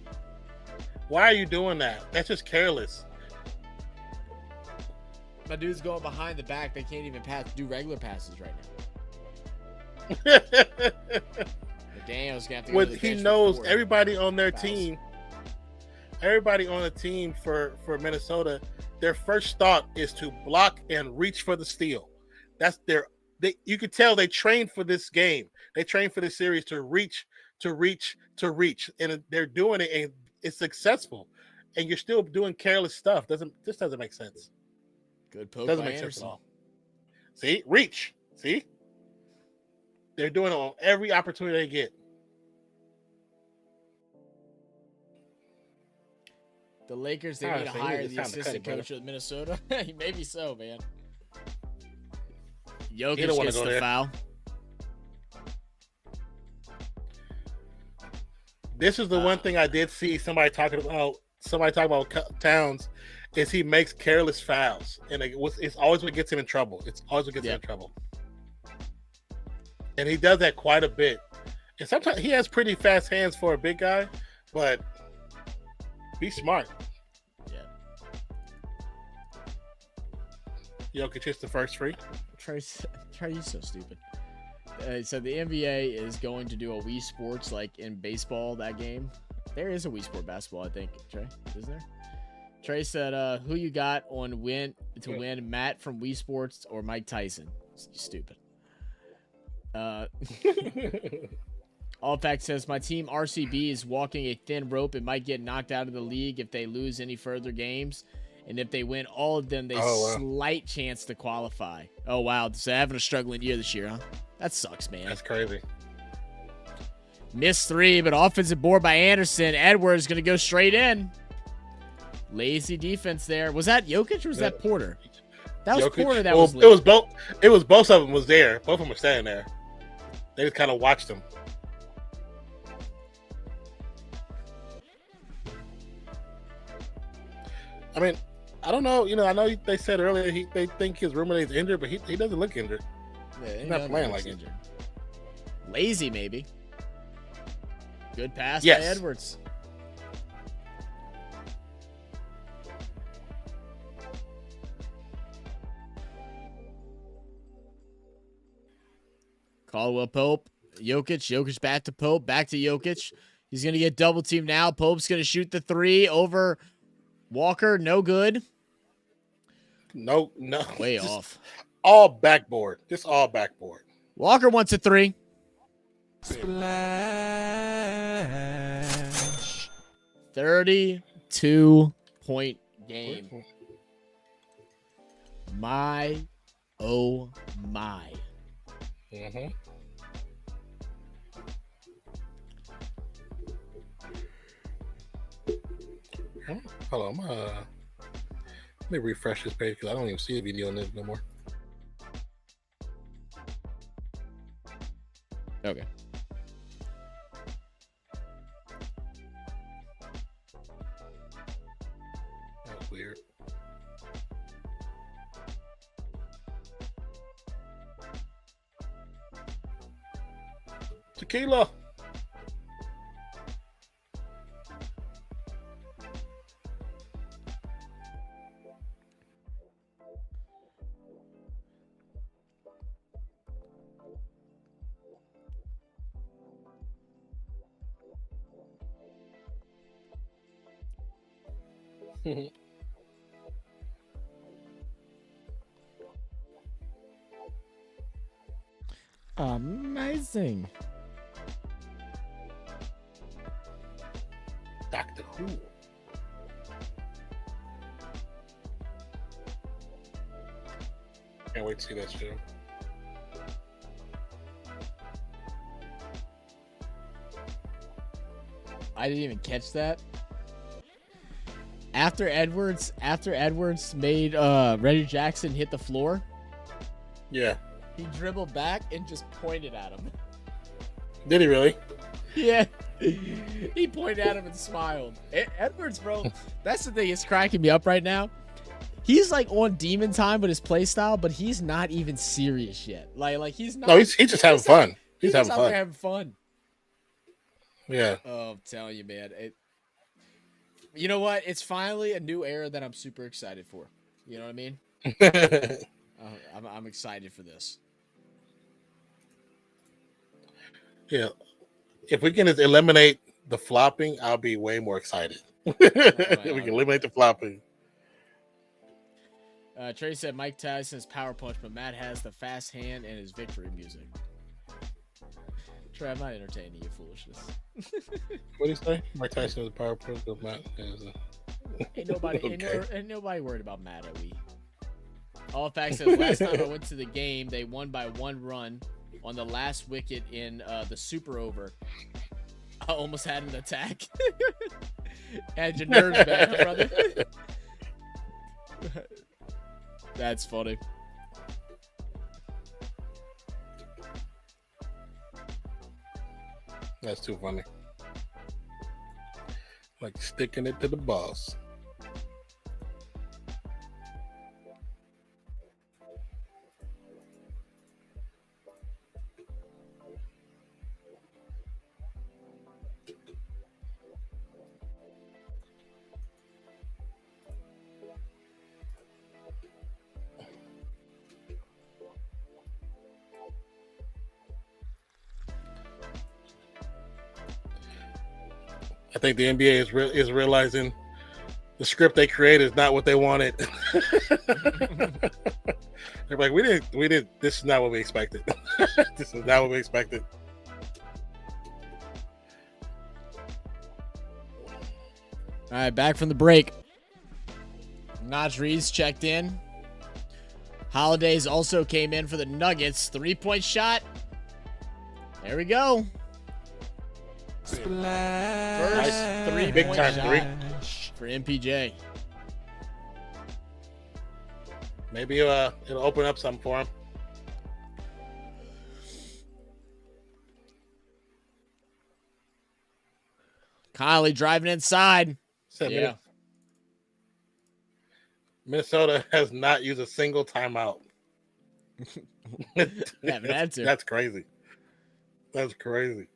Why are you doing that? That's just careless. My dude's going behind the back. They can't even do regular passes right now. Daniel's gonna have to go to the he bench knows for everybody on their fouls. team. Everybody on the team for Minnesota, their first thought is to block and reach for the steal. That's you could tell they trained for this game. They trained for this series to reach, and they're doing it, and it's successful. And you're still doing careless stuff. This doesn't make sense. Good poke Doesn't by make sense Anderson. at all. See, reach. See, they're doing it on every opportunity they get. The Lakers, they need to hire the assistant coach of Minnesota. Maybe so, man. Jokic gets the foul. This is the one thing I did see somebody talking about Towns, is he makes careless fouls, and it's always what gets him in trouble. It's always what gets him in trouble, and he does that quite a bit. And sometimes he has pretty fast hands for a big guy, but be smart. Yeah. Jokic hits the first free. Trey, you so stupid. So the NBA is going to do a Wii Sports like in baseball that game. There is a Wii Sport basketball, I think. Trey, is there? Trey said, "Who you got on win, Matt from Wii Sports or Mike Tyson?" Stupid. All Fact says, my team RCB is walking a thin rope. It might get knocked out of the league if they lose any further games. And if they win all of them, they slight chance to qualify. Oh, wow. So having a struggling year this year, huh? That sucks, man. That's crazy. Missed three, but offensive board by Anderson. Edwards going to go straight in. Lazy defense there. Was that Jokic or was that Porter? That was Jokic. Porter that Well, was late. It was both. It was both of them was there. Both of them were standing there. They just kind of watched them. I mean, I don't know. You know, I know they said earlier they think his roommate is injured, but he doesn't look injured. Yeah, He's not playing like injured. Lazy, maybe. Good pass Yes. by Edwards. Caldwell Pope, Jokic back to Pope, back to Jokic. He's going to get double teamed now. Pope's going to shoot the three over Walker. No good. No. Way Just off. All backboard. Just all backboard. Walker wants a three. Splash. 32-point game. My, oh my. Mm-hmm. Hold on. Let me refresh this page because I don't even see a video on this no more. Okay. That's weird. Tequila. Amazing. Doctor Who. Can't wait to see that show. I didn't even catch that. After Edwards made Reggie Jackson hit the floor, Yeah. he dribbled back and just pointed at him. Did he really? Yeah. He pointed at him and smiled. Edwards, bro, that's the thing. It's cracking me up right now. He's like on demon time with his play style, but he's not even serious yet. Like he's not. No, he's just having fun. He's having out there fun. having fun. Yeah. Oh, I'm telling you, man. You know what? It's finally a new era that I'm super excited for. You know what I mean? I'm excited for this. Yeah. If we can just eliminate the flopping, I'll be way more excited. If we can eliminate the flopping. Trey said Mike Tyson's power punch, but Matt has the fast hand and his victory music. Trey, I'm not entertaining you foolishness. What do you say? Mike Tyson was a power punch, but Matt is Ain't nobody worried about Matt at we. All facts says last time I went to the game, they won by 1 run on the last wicket in the super over. I almost had an attack. Had your nerves back, brother. That's funny. That's too funny. Like sticking it to the boss. I think the NBA is realizing the script they created is not what they wanted. They're like, we didn't. This is not what we expected. This is not what we expected. All right, back from the break. Naj Reeves checked in. Holidays also came in for the Nuggets. 3-point shot. There we go. First three Big point time shot three. for MPJ. Maybe it'll open up something for him. Conley driving inside. Except Yeah. Minnesota has not used a single timeout. Haven't had to. That's crazy. That's crazy.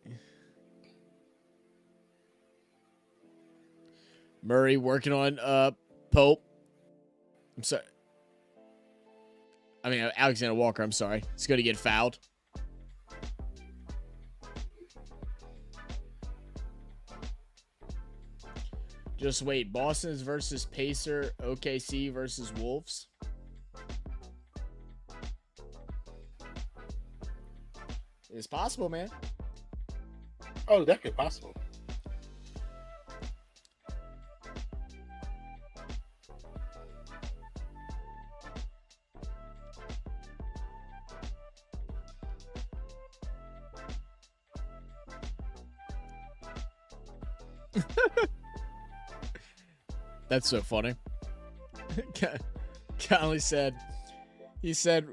Murray working on Pope. I'm sorry. I mean, Alexander Walker, I'm sorry. He's going to get fouled. Just wait. Boston's versus Pacer. OKC versus Wolves. It's possible, man. Oh, that could be possible. That's so funny. Conley said, he said,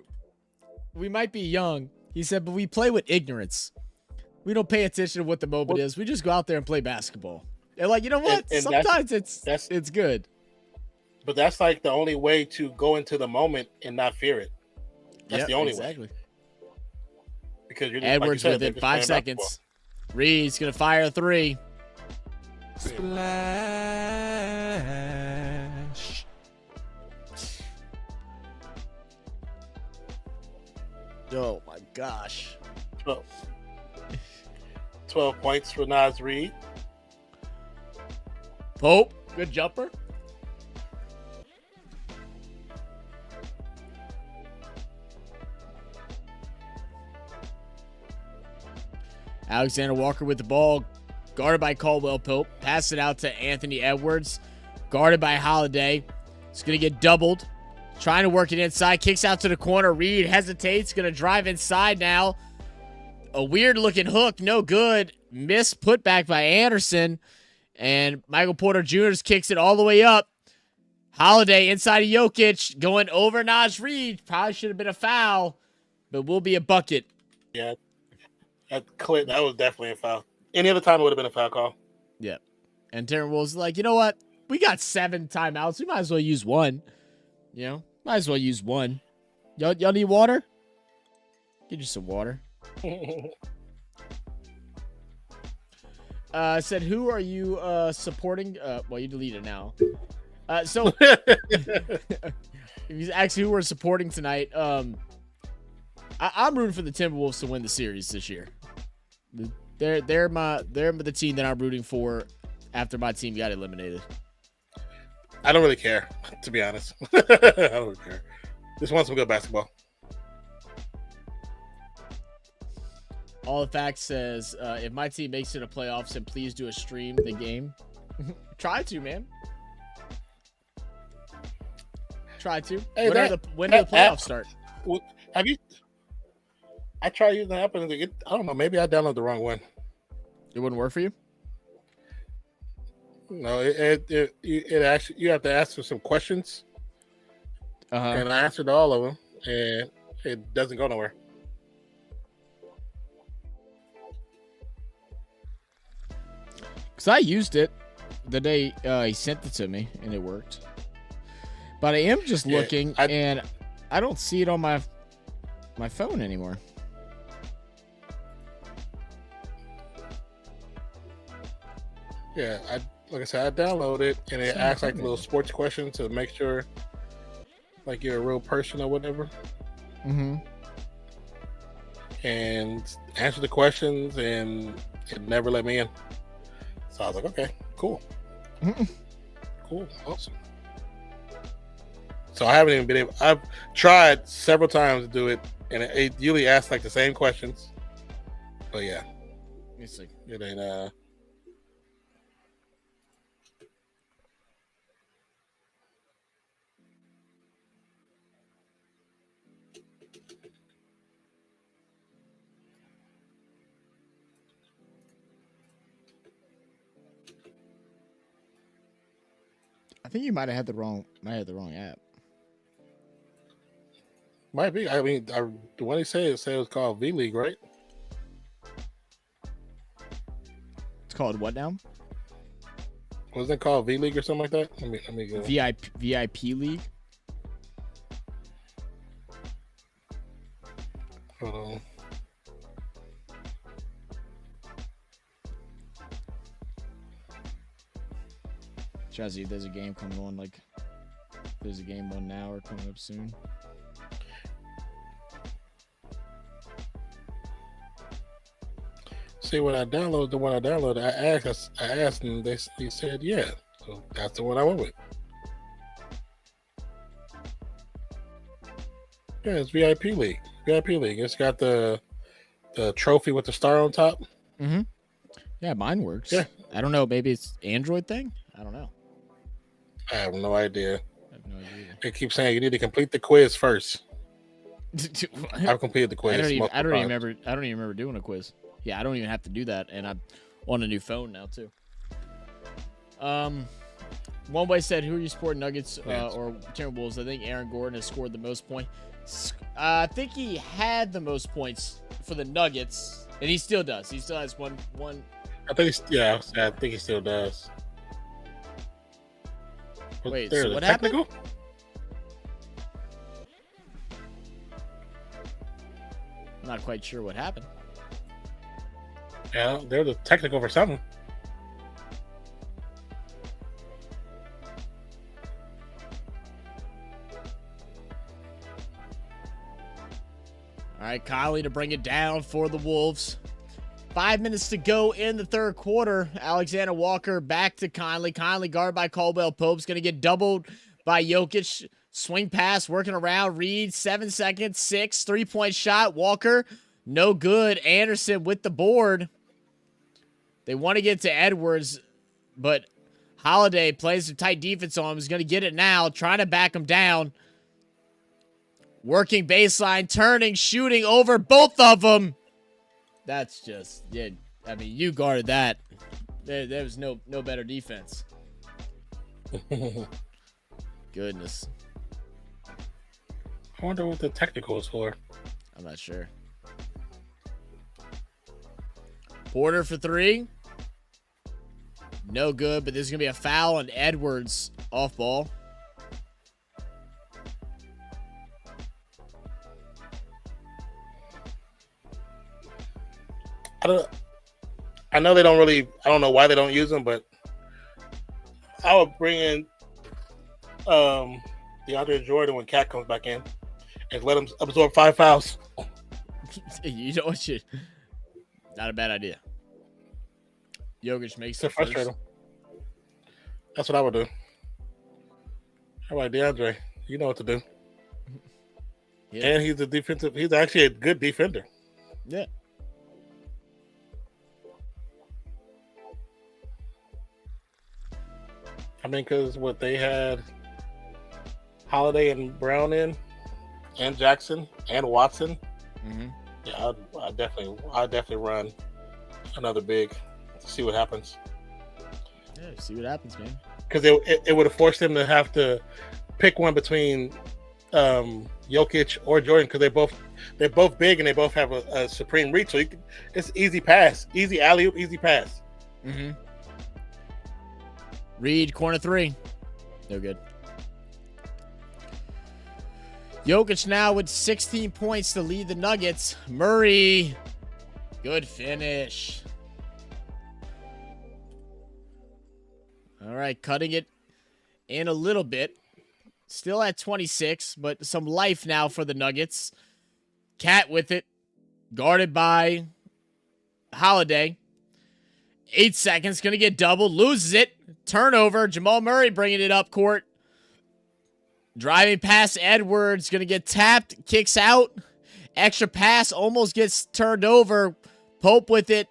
we might be young. He said, but we play with ignorance. We don't pay attention to what the moment is. We just go out there and play basketball. And like, you know what? And sometimes it's good. But that's like the only way to go into the moment and not fear it. That's the only way. Because you're just, Edwards like you said, within 5 seconds. Reed's going to fire a three. Splash. Oh my gosh. 12 points for Naz Reid. Pope, good jumper. Alexander Walker with the ball, guarded by Caldwell Pope. Pass it out to Anthony Edwards, guarded by Holiday. It's going to get doubled. Trying to work it inside. Kicks out to the corner. Reed hesitates. Going to drive inside now. A weird-looking hook. No good. Missed putback by Anderson. And Michael Porter Jr. kicks it all the way up. Holiday inside of Jokic. Going over Naz Reid. Probably should have been a foul. But will be a bucket. Yeah. That was definitely a foul. Any other time it would have been a foul call. Yeah. And Terran Wolves like, you know what? We got 7 timeouts. We might as well use one. You know? Might as well use one. Y'all need water? Get you some water. Said, who are you supporting? Well, you deleted it now. So if you ask who we're supporting tonight, I'm rooting for the Timberwolves to win the series this year. They're the team that I'm rooting for after my team got eliminated. I don't really care, to be honest. I don't really care. Just want some good basketball. All the Facts says, if my team makes it to playoffs, then please do a stream the game. Try to, man. Try to. Hey, when do the playoffs start? Have you? I tried using the app and I don't know. Maybe I downloaded the wrong one. It wouldn't work for you? No, it actually, you have to ask for some questions, and I answered all of them, and it doesn't go nowhere. Because I used it the day he sent it to me, and it worked. But I am just looking, and I don't see it on my phone anymore. Yeah, like I said, I downloaded it, and it asks like little sports questions to make sure, like, you're a real person or whatever. Mm-hmm. And answer the questions, and it never let me in. So I was like, okay, cool. Cool, awesome. So I haven't even been able. I've tried several times to do it, and it usually asks like the same questions. But yeah, Let me see. it ain't. I think you might have had the wrong app. Might be. I mean, the one he said it was called V League, right? It's called what now? Wasn't it called V League or something like that? Let me go. VIP League. Hold on. Try to see if there's a game coming on. Like, if there's a game on now or coming up soon. See, when I downloaded the one I downloaded, I asked and he said yeah. So that's the one I went with. Yeah, it's VIP League. VIP League. It's got the trophy with the star on top. Mm-hmm. Yeah, mine works. Yeah. I don't know. Maybe it's Android thing. I don't know. I have no idea. I have no idea. They keep saying you need to complete the quiz first. I've completed the quiz. I don't even remember doing a quiz. Yeah, I don't even have to do that, and I'm on a new phone now too. One way said, "Who are you supporting, Nuggets or Timberwolves?" I think Aaron Gordon has scored the most points. I think he had the most points for the Nuggets, and he still does. He still has one. I think I think he still does. Wait, so what happened? I'm not quite sure what happened. Yeah, they're the technical for something. All right, Kylie to bring it down for the Wolves. 5 minutes to go in the third quarter. Alexander Walker back to Conley. Conley guarded by Caldwell Pope's going to get doubled by Jokic. Swing pass, working around. Reed, 7 seconds, 6, 3-point shot. Walker, no good. Anderson with the board. They want to get to Edwards, but Holiday plays some tight defense on him. He's going to get it now, trying to back him down. Working baseline, turning, shooting over both of them. That's just, yeah, I mean, you guarded that. There was no better defense. Goodness. I wonder what the technical is for. I'm not sure. Porter for 3. No good, but there's going to be a foul on Edwards off ball. I know they don't really. I don't know why they don't use them, but I would bring in DeAndre Jordan when Cat comes back in and let him absorb 5 fouls. You know what? Not a bad idea. Jokic makes it frustrate him. That's what I would do. How about DeAndre? You know what to do. Yeah. And he's a defensive. He's actually a good defender. Yeah. I mean, because what they had Holiday and Brown in, and Jackson and Watson. Mm-hmm. Yeah, I definitely run another big to see what happens. Yeah, see what happens, man. Because it would have forced them to have to pick one between Jokic or Jordan, because they're both big and they both have a supreme reach. So it's easy pass, easy alley-oop, easy pass. Mm-hmm. Reed, corner 3. No good. Jokic now with 16 points to lead the Nuggets. Murray, good finish. All right, cutting it in a little bit. Still at 26, but some life now for the Nuggets. Cat with it, guarded by Holiday. 8 seconds, going to get doubled, loses it. Turnover, Jamal Murray bringing it up court. Driving past Edwards, going to get tapped, kicks out. Extra pass, almost gets turned over. Pope with it,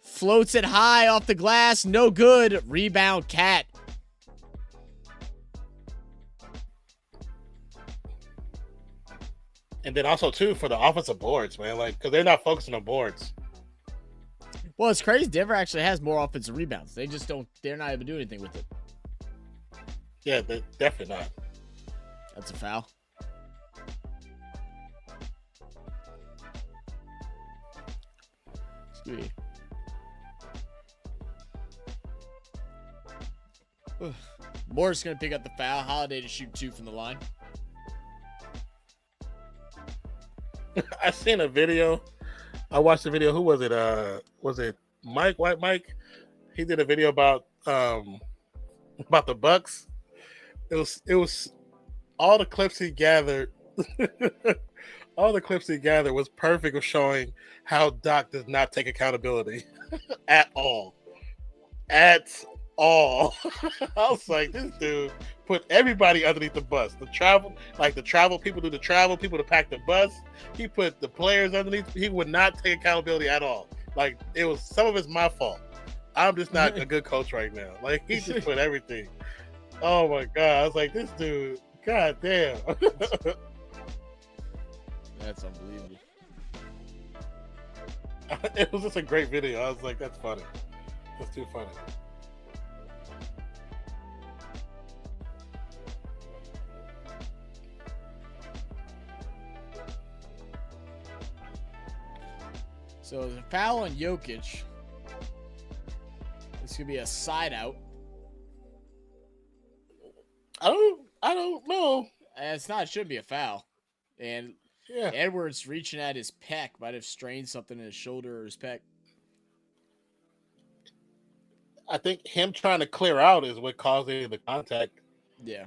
floats it high off the glass, no good. Rebound, Cat. And then also, too, for the offensive boards, man, like, because they're not focusing on boards. Well, it's crazy. Denver actually has more offensive rebounds. They just don't, they're not able to do anything with it. Yeah, definitely not. That's a foul. Sweet. Moore's going to pick up the foul. Holiday to shoot 2 from the line. I seen a video. I watched the video. Who was it? Was it Mike? White Mike? He did a video about the Bucks. It was all the clips he gathered. All the clips he gathered was perfect of showing how Doc does not take accountability at all. At all. I was like, this dude put everybody underneath the bus. The travel people do the travel, people to pack the bus. He put the players underneath. He would not take accountability at all. Like, it was, some of it's my fault. I'm just not a good coach right now. Like, he just put everything. Oh my God. I was like, this dude, God damn. That's unbelievable. It was just a great video. I was like, that's funny. That's too funny. So the foul on Jokic. This could be a side out. I don't know. It's not. It shouldn't be a foul. And Yeah. Edwards reaching at his pec might have strained something in his shoulder or his pec. I think him trying to clear out is what caused the contact. Yeah.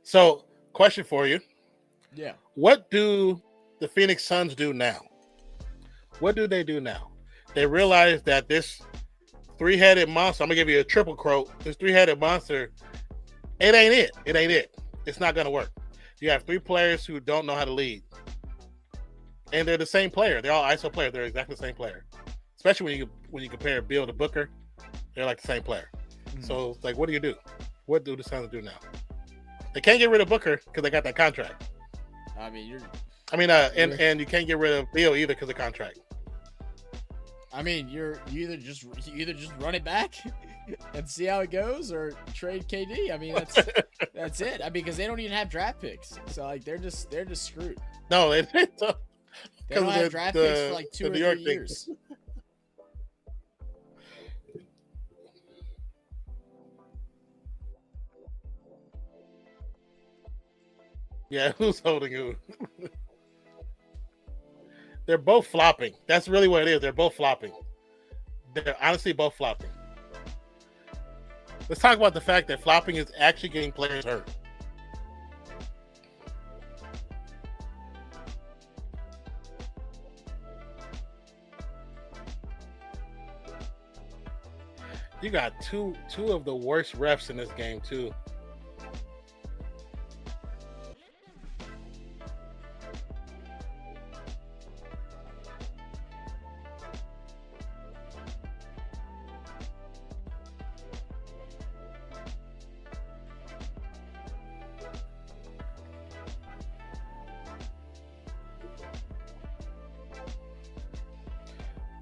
So, question for you. Yeah. What do the Phoenix Suns do now? What do they do now? They realize that this three-headed monster, I'm going to give you a triple quote, this three-headed monster, it ain't it. It ain't it. It's not going to work. You have 3 players who don't know how to lead. And they're the same player. They're all ISO players. They're exactly the same player. Especially when you compare Bill to Booker, they're like the same player. Mm-hmm. So it's like, what do you do? What do the Suns do now? They can't get rid of Booker because they got that contract. I mean, and you can't get rid of Bill either because of contract. I mean, you either just run it back and see how it goes, or trade KD. I mean, that's it. I mean, because they don't even have draft picks, so like they're just screwed. No, they don't. They don't have draft picks for like 2 or 3 years. Yeah, who's holding who? They're both flopping. That's really what it is. They're both flopping. They're honestly both flopping. Let's talk about the fact that flopping is actually getting players hurt. You got two of the worst refs in this game too.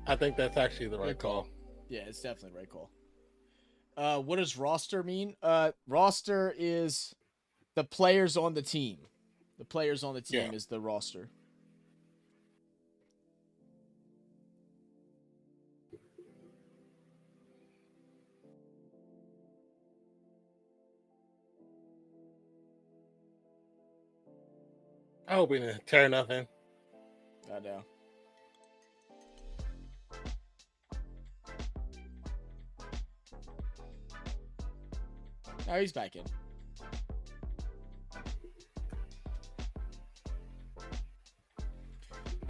I think that's actually the right call. Yeah, it's definitely the right call. What does roster mean? Roster is the players on the team. The players on the team is the roster. I hope we didn't tear nothing. I know. Oh, he's back in.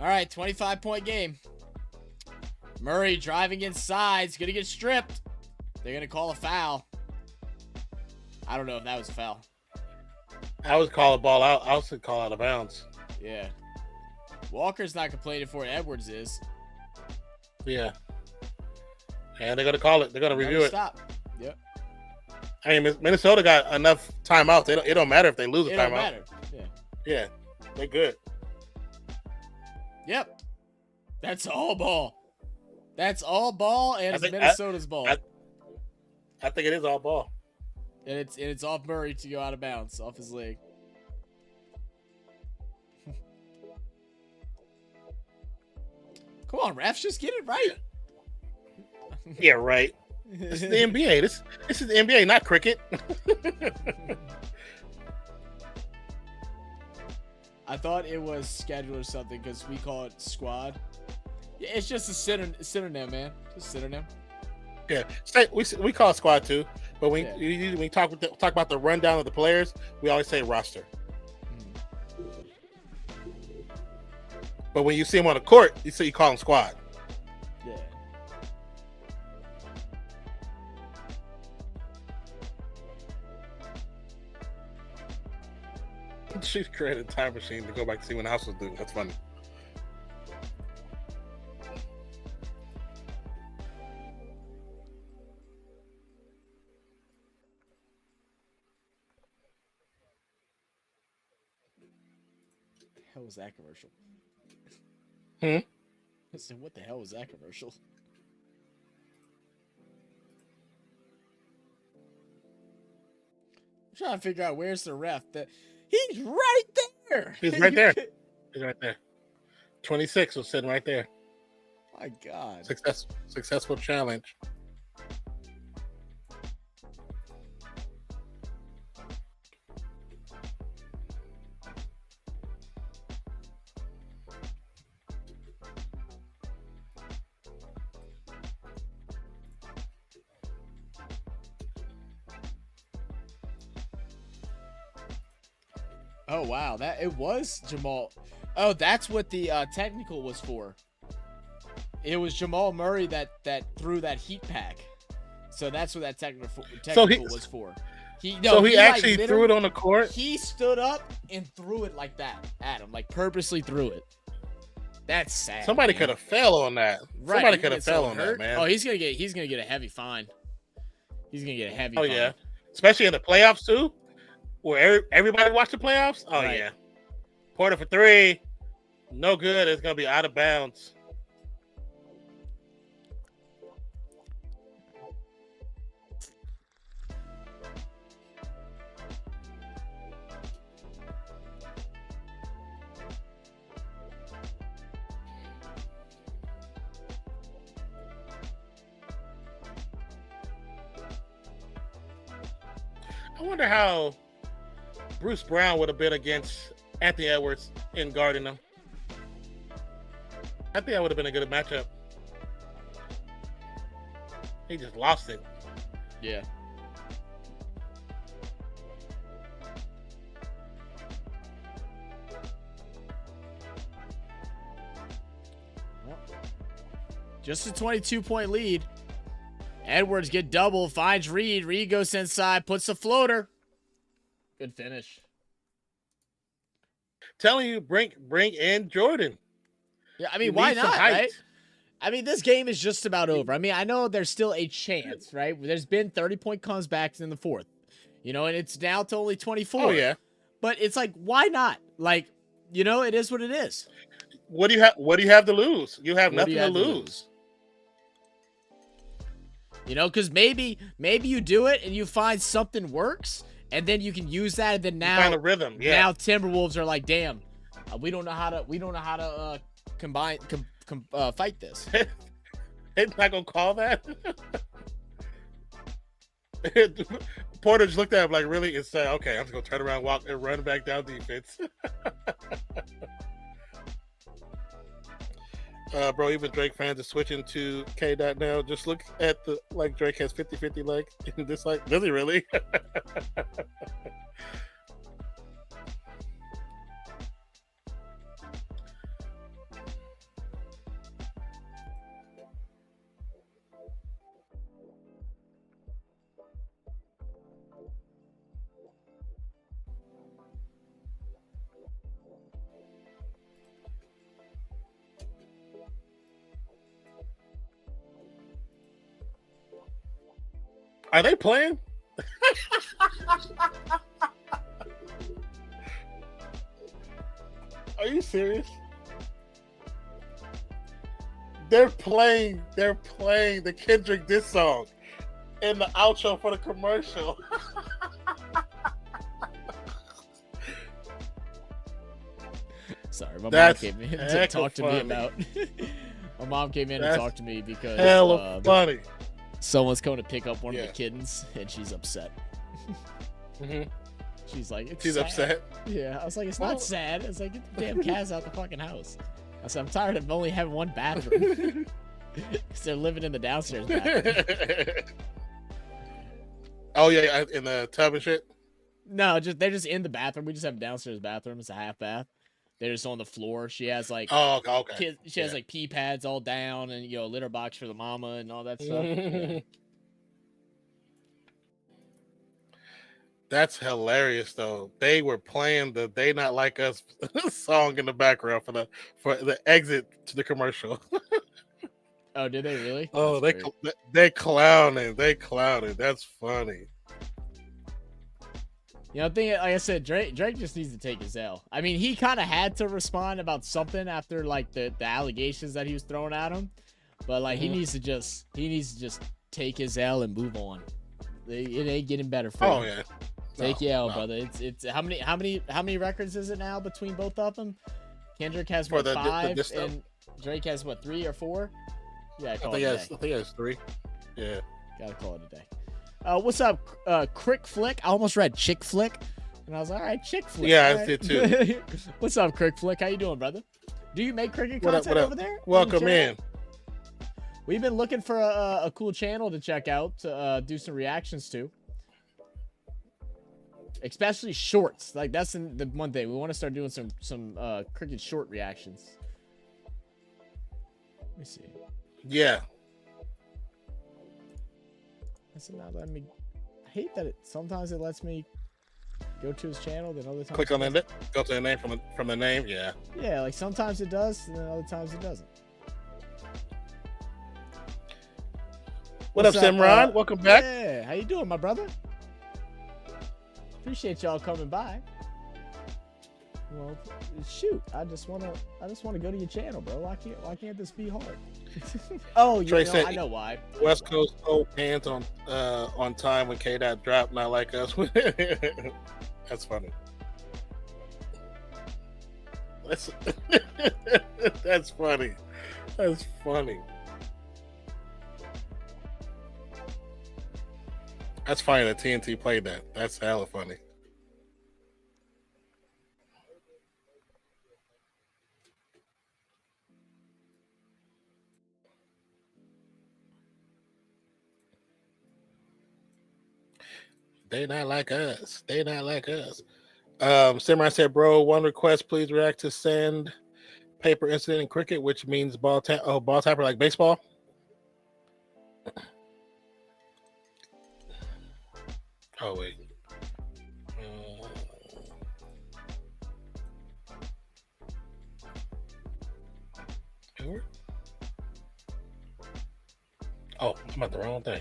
All right, 25-point game. Murray driving inside. He's going to get stripped. They're going to call a foul. I don't know if that was a foul. I would call a ball out. I would call out of bounds. Yeah. Walker's not complaining for it. Edwards is. Yeah. And they're going to call it. They're going to review it. Stop. Yep. I mean, Minnesota got enough timeouts. It don't matter if they lose a timeout. It don't matter. Yeah. Yeah. They're good. Yep. That's all ball. That's all ball, and it's Minnesota's ball. I think it is all ball. And it's off Murray to go out of bounds, off his leg. Come on, refs, just get it right. Yeah, right. This is the NBA. This is the NBA, not cricket. I thought it was scheduled or something because we call it squad. Yeah, it's just a synonym, man. Just synonym. Yeah, we call it squad too, but when we talk about the rundown of the players, we always say roster. But when you see them on the court, you call them squad. Yeah. She's created a time machine to go back to see when the house was doing. That's funny. What the hell was that commercial? I said, what the hell was that commercial? I'm trying to figure out where's the ref. He's right there. He's right there. He's right there. 26 was sitting right there. My God. Successful challenge. Oh wow, it was Jamal. Oh, that's what the technical was for. It was Jamal Murray that threw that heat pack. So that's what that technical was for. He actually threw it on the court. He stood up and threw it like that at him, like purposely threw it. That's sad. Somebody could have fell on that. Right, Somebody could have fell on that, man. Oh, he's gonna get a heavy fine. He's gonna get a heavy fine. Yeah, especially in the playoffs too, where everybody watched the playoffs. Oh right. Yeah, Porter for three, no good. It's gonna be out of bounds. I wonder how Bruce Brown would have been against Anthony Edwards in guarding him. I think that would have been a good matchup. He just lost it. Yeah. Well, just a 22-point lead. Edwards get double, finds Reed. Reed goes inside, puts a floater. Good finish. Telling you, bring in Jordan. Yeah, I mean, why not, right? I mean, this game is just about over. I mean, I know there's still a chance, right? There's been 30-point comebacks in the fourth, and it's now to only 24. Oh, yeah. But it's like, why not? Like, it is what it is. What do you have to lose? You have nothing to lose. Because maybe you do it and you find something works, and then you can use that. And then now, find a rhythm. Yeah. Now Timberwolves are like, damn, we don't know how to fight this. They're not gonna call that. Porter just looked at him like, really, and said, "Okay, I'm just gonna turn around, walk, and run back down defense." Bro, even Drake fans are switching to K-Dot now. Just look at Drake has 50-50 leg. This does he really? Are they playing? Are you serious? they're playing the Kendrick diss song in the outro for the commercial. Sorry, my mom That's came in to talk to me funny. about. My mom came in That's and talked to me because hella funny. someone's coming to pick up one of Yeah. the kittens, and she's upset. Mhm. She's like, it's She's sad. upset. Yeah, I was like, it's Well- not sad. It's like, get the damn cats out the fucking house. I said, I'm tired of only having one bathroom. Because they're living in the downstairs bathroom. Oh yeah, in the tub and shit. No, they're just in the bathroom. We just have a downstairs bathroom. It's a half bath. They're just on the floor. She has like Oh, okay. she has like pee pads all down and a litter box for the mama and all that stuff. Yeah. That's hilarious though. They were playing the "They Not Like Us" song in the background for the exit to the commercial. Oh, did they really? Oh, That's great. they clowning. They clowning. That's funny. You know, like I said, Drake just needs to take his L. I mean, he kind of had to respond about something after like the allegations that he was throwing at him, but like he needs to just take his L and move on. It ain't getting better for Oh him. yeah. Take your L, brother. It's how many records is it now between both of them? Kendrick has For what, the 5 diss stuff? and Drake has what, 3 or 4? Yeah, I call think it a it's day. 3. Yeah. Gotta call it a day. What's up, Crick Flick? I almost read Chick Flick, and I was like, all right, Chick Flick. Yeah, all I right. did too. What's up, Crick Flick? How you doing, brother? Do you make cricket What up, content what up? over there? on the Welcome channel? in. We've been looking for a cool channel to check out to do some reactions to. Especially shorts. Like that's the one thing. We want to start doing some cricket short reactions. Let me see. Yeah. That's not letting me. I hate that sometimes it lets me go to his channel, then other times Click on it. Go to the name from the name. Yeah. Yeah, like sometimes it does, and then other times it doesn't. What up, What's up, Simran? Welcome back. Yeah, how you doing, my brother? Appreciate y'all coming by. Well, shoot, I just wanna go to your channel, bro. Why can't this be hard? Oh, Trey said- I know why. West Coast hold hands on time when K-Dot dropped. Not like us. That's funny. That's funny. That's funny. That's funny that TNT played that. That's hella funny. They not like us. They not like us. Samurai said, bro, one request, please react to sand paper incident in cricket, which means ball tapper like baseball. Oh wait. Oh, I'm at the wrong thing.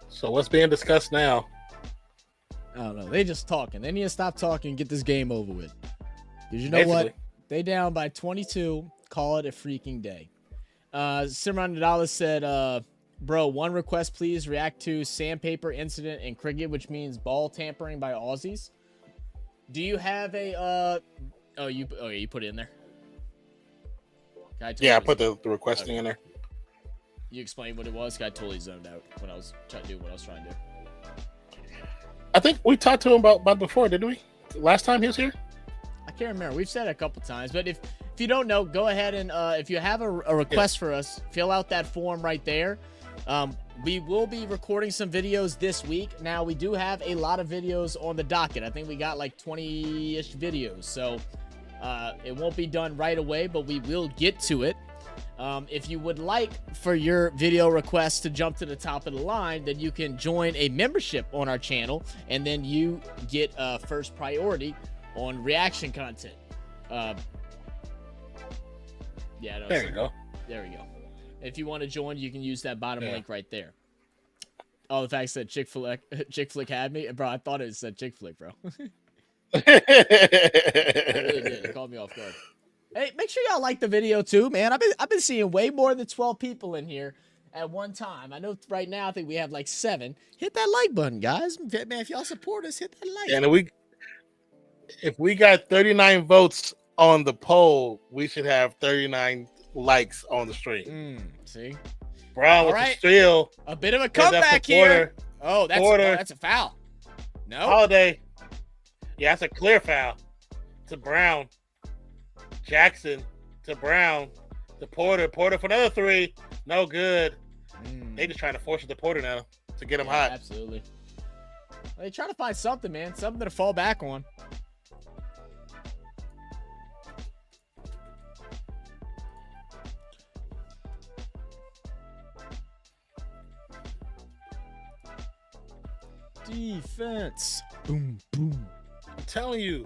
So what's being discussed now? I don't know. They just talking. They need to stop talking and get this game over with. Because you know what? They down by 22. Call it a freaking day. Simran Nadala said, bro, one request, please. React to sandpaper incident in cricket, which means ball tampering by Aussies. Do you have a... you put it in there? Yeah, I put the requesting in there. You explained what it was? I totally zoned out when I was trying to do what I was trying to do. I think we talked to him about before, didn't we? Last time he was here? I can't remember. We've said it a couple times, but if you don't know, go ahead and if you have a request for us, fill out that form right there. We will be recording some videos this week. Now, we do have a lot of videos on the docket. I think we got like 20-ish videos, so it won't be done right away, but we will get to it. If you would like for your video requests to jump to the top of the line, then you can join a membership on our channel, and then you get first priority on reaction content. Yeah, no, There you go. There we go. If you want to join, you can use that bottom link right there. Oh, the fact that Chick Flick had me, bro. I thought it said Chick Flick, bro. I really did. It caught me off guard. Hey, make sure y'all like the video too, man. I've been seeing way more than 12 people in here at one time. I know right now I think we have like 7. Hit that like button, guys. Man, if y'all support us, hit that like. And if we got 39 votes on the poll, we should have 39 likes on the stream. See? Brown with the steal. A bit of a comeback here. Oh, that's a foul. No. Holiday. Yeah, that's a clear foul. To Brown. Jackson to Brown to Porter. Porter for another 3. No good. They just trying to force it to Porter now to get him hot. Absolutely. They try to find something, man. Something to fall back on. Defense. Boom, boom. I'm telling you,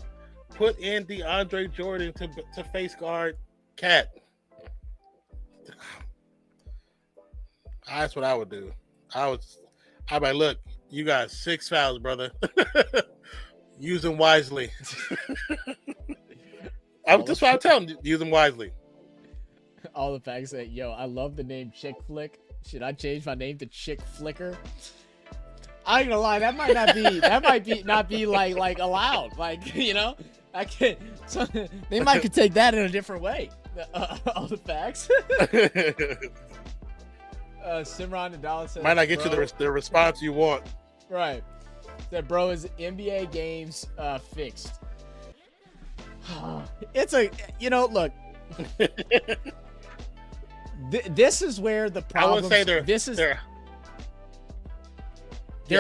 put in DeAndre Jordan to face guard Cat. That's what I would do. I'd be like, look, you got 6 fouls, brother. Use them wisely. That's what I'm telling you. Use them wisely. All the facts that, yo, I love the name Chick Flick. Should I change my name to Chick Flicker? I ain't gonna lie, that might not be like allowed. Like, you know, I can't. So they might could take that in a different way. All the facts. Simran Nadal says, might not get you the response you want. Right. That bro is NBA games fixed. It's a, you know, look. This is where the problem. I would say they're assisted. Go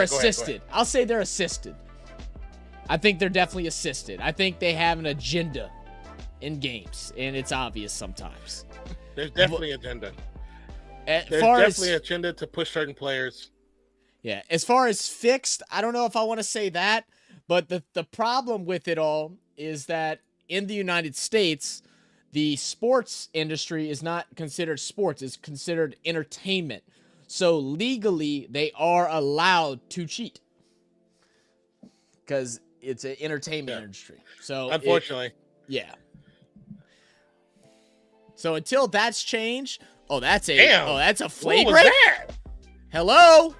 ahead. I'll say they're assisted. I think they're definitely assisted. I think they have an agenda in games, and it's obvious sometimes. There's definitely agenda. There's definitely agenda to push certain players. Yeah, as far as fixed, I don't know if I want to say that, but the problem with it all is that in the United States, the sports industry is not considered sports; it's considered entertainment. So legally, they are allowed to cheat because it's an entertainment industry. So unfortunately, So until that's changed, that's a flagrant. What was that? Hello.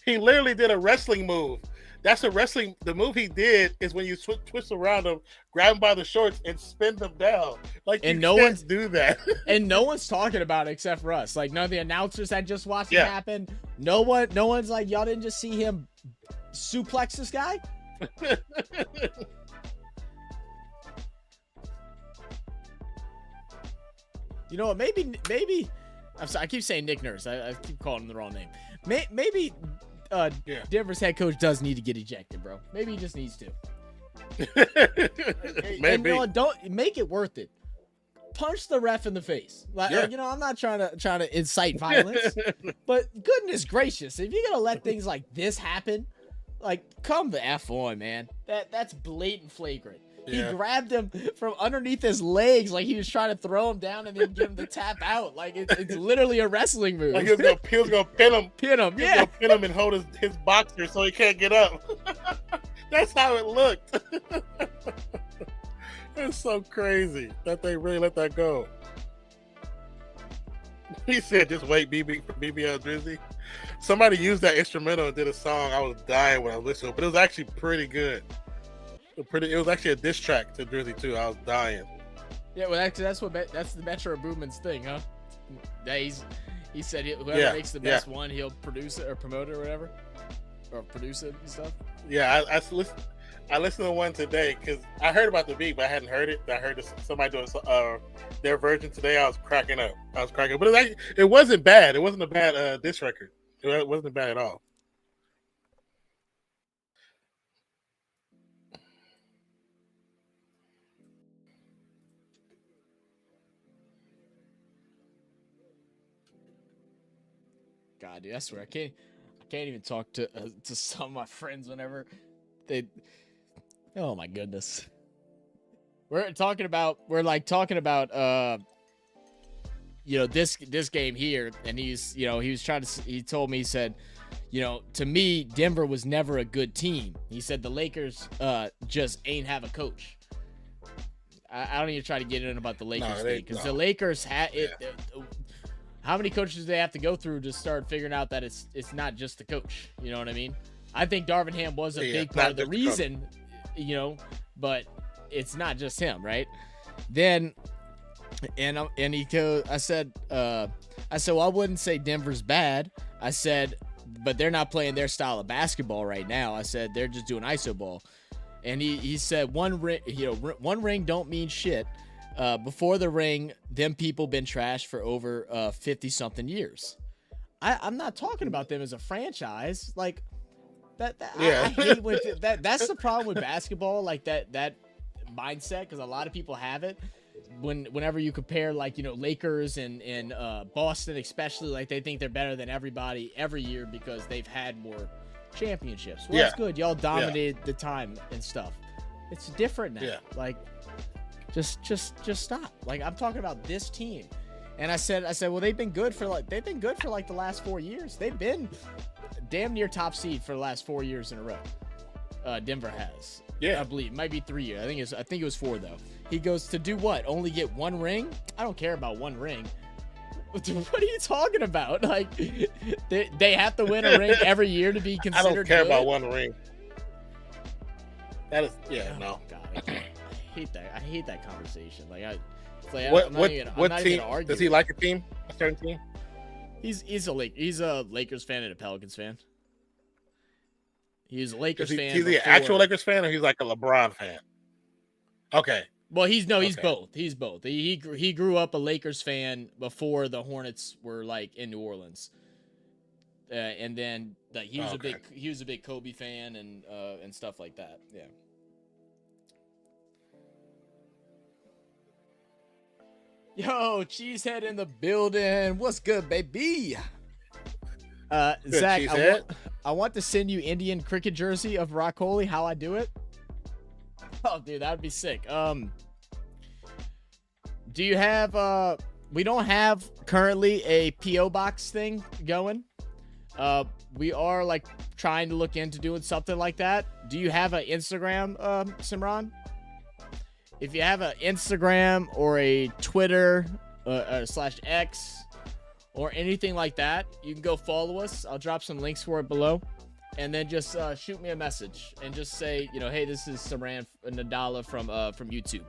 He literally did a wrestling move. That's a wrestling. The move he did is when you twist around him, grab him by the shorts, and spin them down. Like, and no one's do that. And no one's talking about it except for us. Like, none of the announcers that just watched it happen. No one's like, y'all didn't just see him suplex this guy. You know what? Maybe. I'm sorry. I keep saying Nick Nurse. I keep calling him the wrong name. Maybe. Denver's head coach does need to get ejected, bro. Maybe he just needs to. Maybe. And, you know, don't make it worth it. Punch the ref in the face. Like, you know, I'm not trying to incite violence, but goodness gracious, if you're gonna let things like this happen, like, come the F on, man. That's blatant flagrant. He grabbed him from underneath his legs like he was trying to throw him down and then give him the tap out. Like, it's literally a wrestling move. Like he was gonna pin him. He was gonna pin him and hold his boxer so he can't get up. That's how it looked. It's so crazy that they really let that go. He said, just wait, BB Drizzy. Somebody used that instrumental and did a song. I was dying when I listened to it, but it was actually pretty good. It was actually a diss track to Drizzy too. I was dying. Yeah, well, that's the Metro Boomin's thing, huh? Yeah, he said whoever makes the best one, he'll produce it or promote it or whatever, or produce it and stuff. Yeah, I listened to one today because I heard about the beat, but I hadn't heard it. I heard somebody doing their version today. I was cracking up. But it wasn't bad. It wasn't a bad diss record. It wasn't bad at all. God, dude, I swear I can't even talk to some of my friends whenever they. Oh my goodness. We're talking about this game here, and he told me, he said, to me, Denver was never a good team. He said the Lakers just ain't have a coach. I don't even try to get in about the Lakers thing, because the Lakers had it. How many coaches do they have to go through to start figuring out that it's not just the coach? You know what I mean? I think Darvin Ham was a big part of the reason, but it's not just him, right? Then, I said, well, I wouldn't say Denver's bad. I said, but they're not playing their style of basketball right now. I said they're just doing iso ball, and he said one ring don't mean shit. Before the ring, them people been trashed for over 50 something years. I'm not talking about them as a franchise like that. I hate when that's the problem with basketball, like that mindset, because a lot of people have it. Whenever you compare Lakers and Boston especially, like they think they're better than everybody every year because they've had more championships. Well, that's good. Y'all dominated the time and stuff. It's different now. Yeah. Like just stop. Like I'm talking about this team. And I said, well, they've been good for like the last 4 years. They've been damn near top seed for the last 4 years in a row. Denver has. Yeah, I believe it might be 3 years. I think it was 4 though. He goes to do what? Only get one ring? I don't care about one ring. What are you talking about? Like they have to win a ring every year to be considered. I don't care about one ring. That is no. God, I hate that conversation. Like what team does he like? A team? A certain team? He's a Lakers fan and a Pelicans fan. He's a Lakers fan. He's the actual Lakers fan, or he's like a LeBron fan? Okay. Well, he's both. He's both. He grew up a Lakers fan before the Hornets were like in New Orleans, and then he was a big Kobe fan and stuff like that. Yeah. Yo, Cheesehead in the building. What's good, baby? Zach, I want to send you Indian cricket jersey of Rock Holy. How I do it? Oh, dude, that would be sick. Do you have we don't have currently a PO box thing going. We are like trying to look into doing something like that. Do you have an Instagram, Simran? If you have an Instagram or a Twitter /X or anything like that, you can go follow us. I'll drop some links for it below. And then just shoot me a message and just say, hey, this is Saran Nadala from YouTube.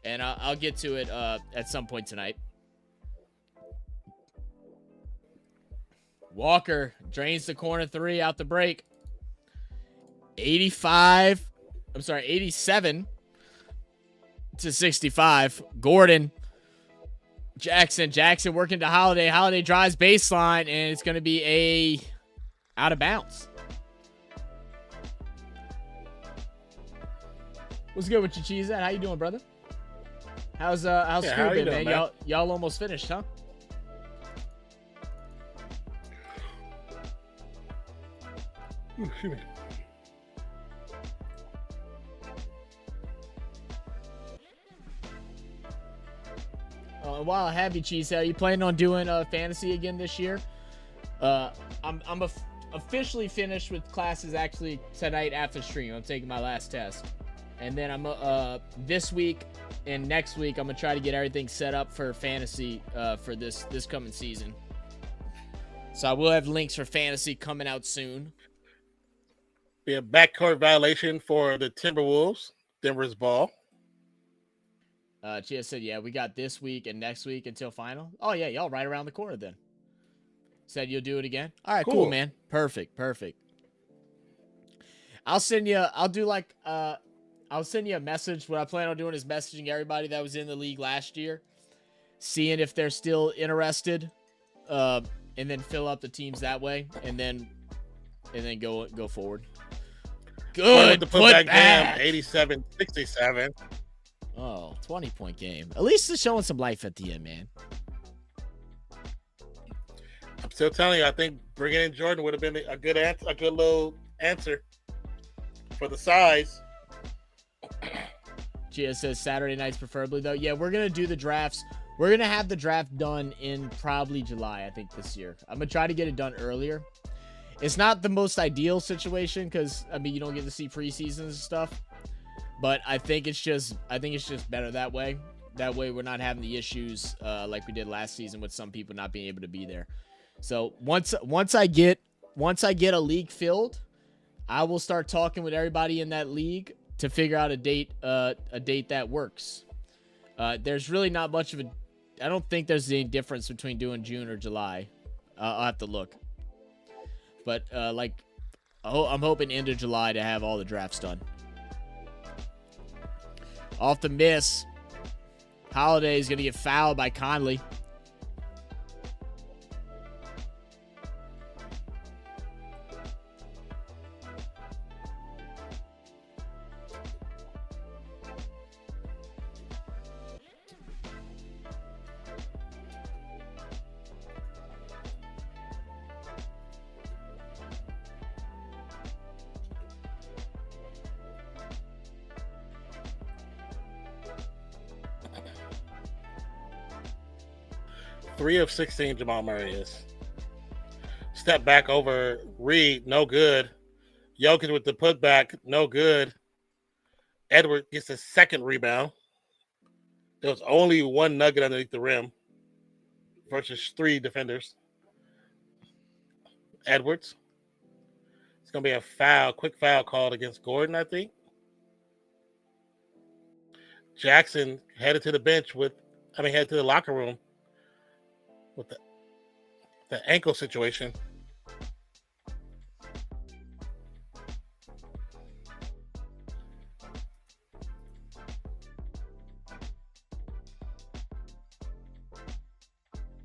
And I'll get to it at some point tonight. Walker drains the corner 3 out the break. 87 to 65. Gordon. Jackson working to Holiday. Holiday drives baseline, and it's going to be out of bounds. What's good with your cheese? How you doing, brother? How's school been, man? Y'all almost finished, huh? Ooh, shoot. While I have you, Cheese, are you planning on doing fantasy again this year? I'm officially finished with classes actually tonight after stream. I'm taking my last test, and then I'm this week and next week I'm gonna try to get everything set up for fantasy for this coming season. So I will have links for fantasy coming out soon. Be a backcourt violation for the Timberwolves. Denver's ball. Chia said, yeah, we got this week and next week until final. Oh, yeah, y'all right around the corner then. Said you'll do it again? All right, cool, man. Perfect. I'll send you a message. What I plan on doing is messaging everybody that was in the league last year, seeing if they're still interested, and then fill up the teams that way, and then go forward. Good. To put back down 87-67. Oh, 20-point game. At least it's showing some life at the end, man. Still telling you, I think bringing in Jordan would have been a good answer, a good little answer for the size. Gia says Saturday nights preferably, though. Yeah, we're going to do the drafts. We're going to have the draft done in probably July, I think, this year. I'm going to try to get it done earlier. It's not the most ideal situation because, I mean, you don't get to see preseasons and stuff. But I think it's just better that way. That way we're not having the issues like we did last season with some people not being able to be there. So once I get a league filled, I will start talking with everybody in that league to figure out a date that works. There's really not much of a, I don't think there's any difference between doing June or July. I'll have to look. But I'm hoping end of July to have all the drafts done. Off the miss. Holiday is going to get fouled by Conley. Three of 16, Jamal Murray is. Step back over Reed, no good. Jokic with the putback, no good. Edward gets a second rebound. There was only one nugget underneath the rim versus three defenders. Edwards. It's going to be a foul, quick foul called against Gordon, I think. Jackson headed to the locker room with the ankle situation.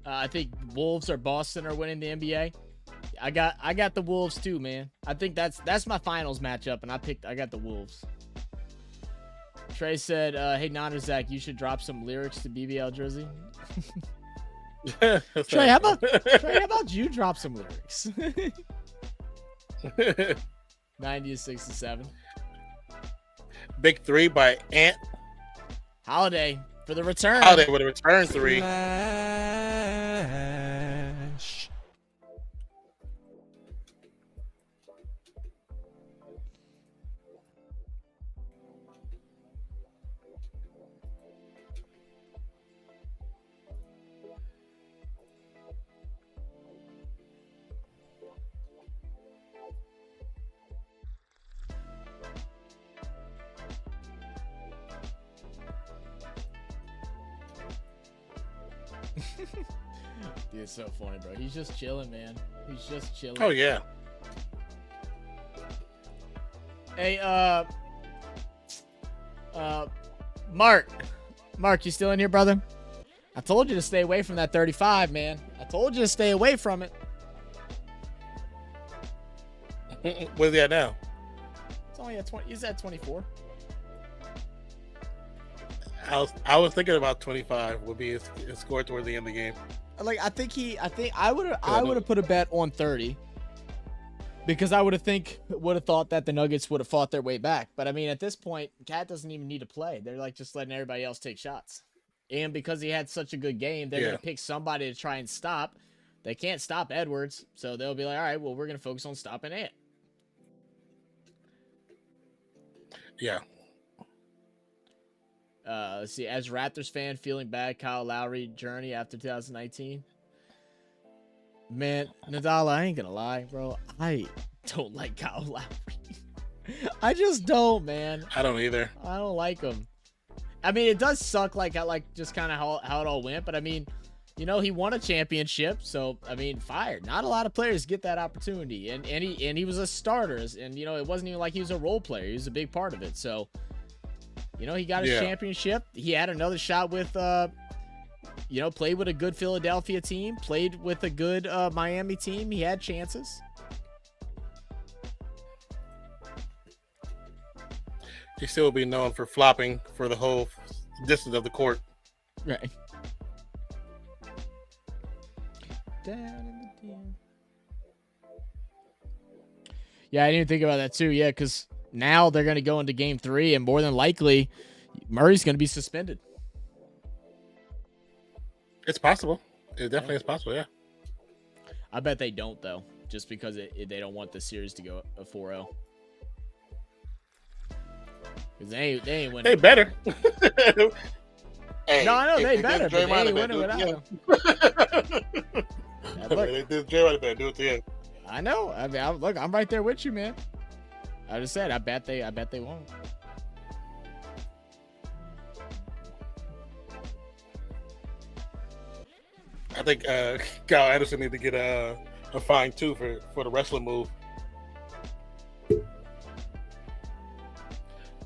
I think Wolves or Boston are winning the NBA. I got the Wolves too, man. I think that's my finals matchup, and I got the Wolves. Trey said, "Hey, Zach, you should drop some lyrics to BBL jersey." Trey, how about you drop some lyrics? 90 to 67. Big three by Ant. Holiday for the return. Holiday with a return three. Flash. Dude, it's so funny, bro. He's just chilling, man. He's just chilling. Oh yeah. Hey, Mark, you still in here, brother? I told you to stay away from that 35, man. I told you to stay away from it. Where's he at now? It's only at 20. He's at 24. I was thinking about 25 would be his score towards the end of the game. Like I think I would have put a bet on 30 because I would have thought that the Nuggets would have fought their way back. But I mean, at this point, Cat doesn't even need to play. They're like just letting everybody else take shots. And because he had such a good game, they're gonna pick somebody to try and stop. They can't stop Edwards, so they'll be like, all right, well, we're gonna focus on stopping Ant. Yeah. Let's see. As Raptors fan, feeling bad Kyle Lowry journey after 2019. Man, Nadal, I ain't gonna lie, bro. I don't like Kyle Lowry. I just don't, man. I don't either. I don't like him. I mean, it does suck, like just kind of how it all went. But I mean, you know, he won a championship, so I mean, fired. Not a lot of players get that opportunity, and he was a starter, and you know, it wasn't even like he was a role player. He was a big part of it, so. You know, he got his championship. He had another shot with, you know, played with a good Philadelphia team, played with a good Miami team. He had chances. He still will be known for flopping for the whole distance of the court. Right. Down in the Yeah, I didn't even think about that too. Yeah, because now they're going to go into game 3, and more than likely, Murray's going to be suspended. It's possible. It definitely is possible, yeah. I bet they don't, though, just because they don't want the series to go a 4-0. Because they ain't winning. They better. Hey, No, I know they better, did but they Draymond, ain't they winning do it without him. Yeah, they did Jared better do it to him. I know. I mean, look, I'm right there with you, man. I just said, I bet they won't. I think Kyle Anderson need to get a fine too for the wrestling move.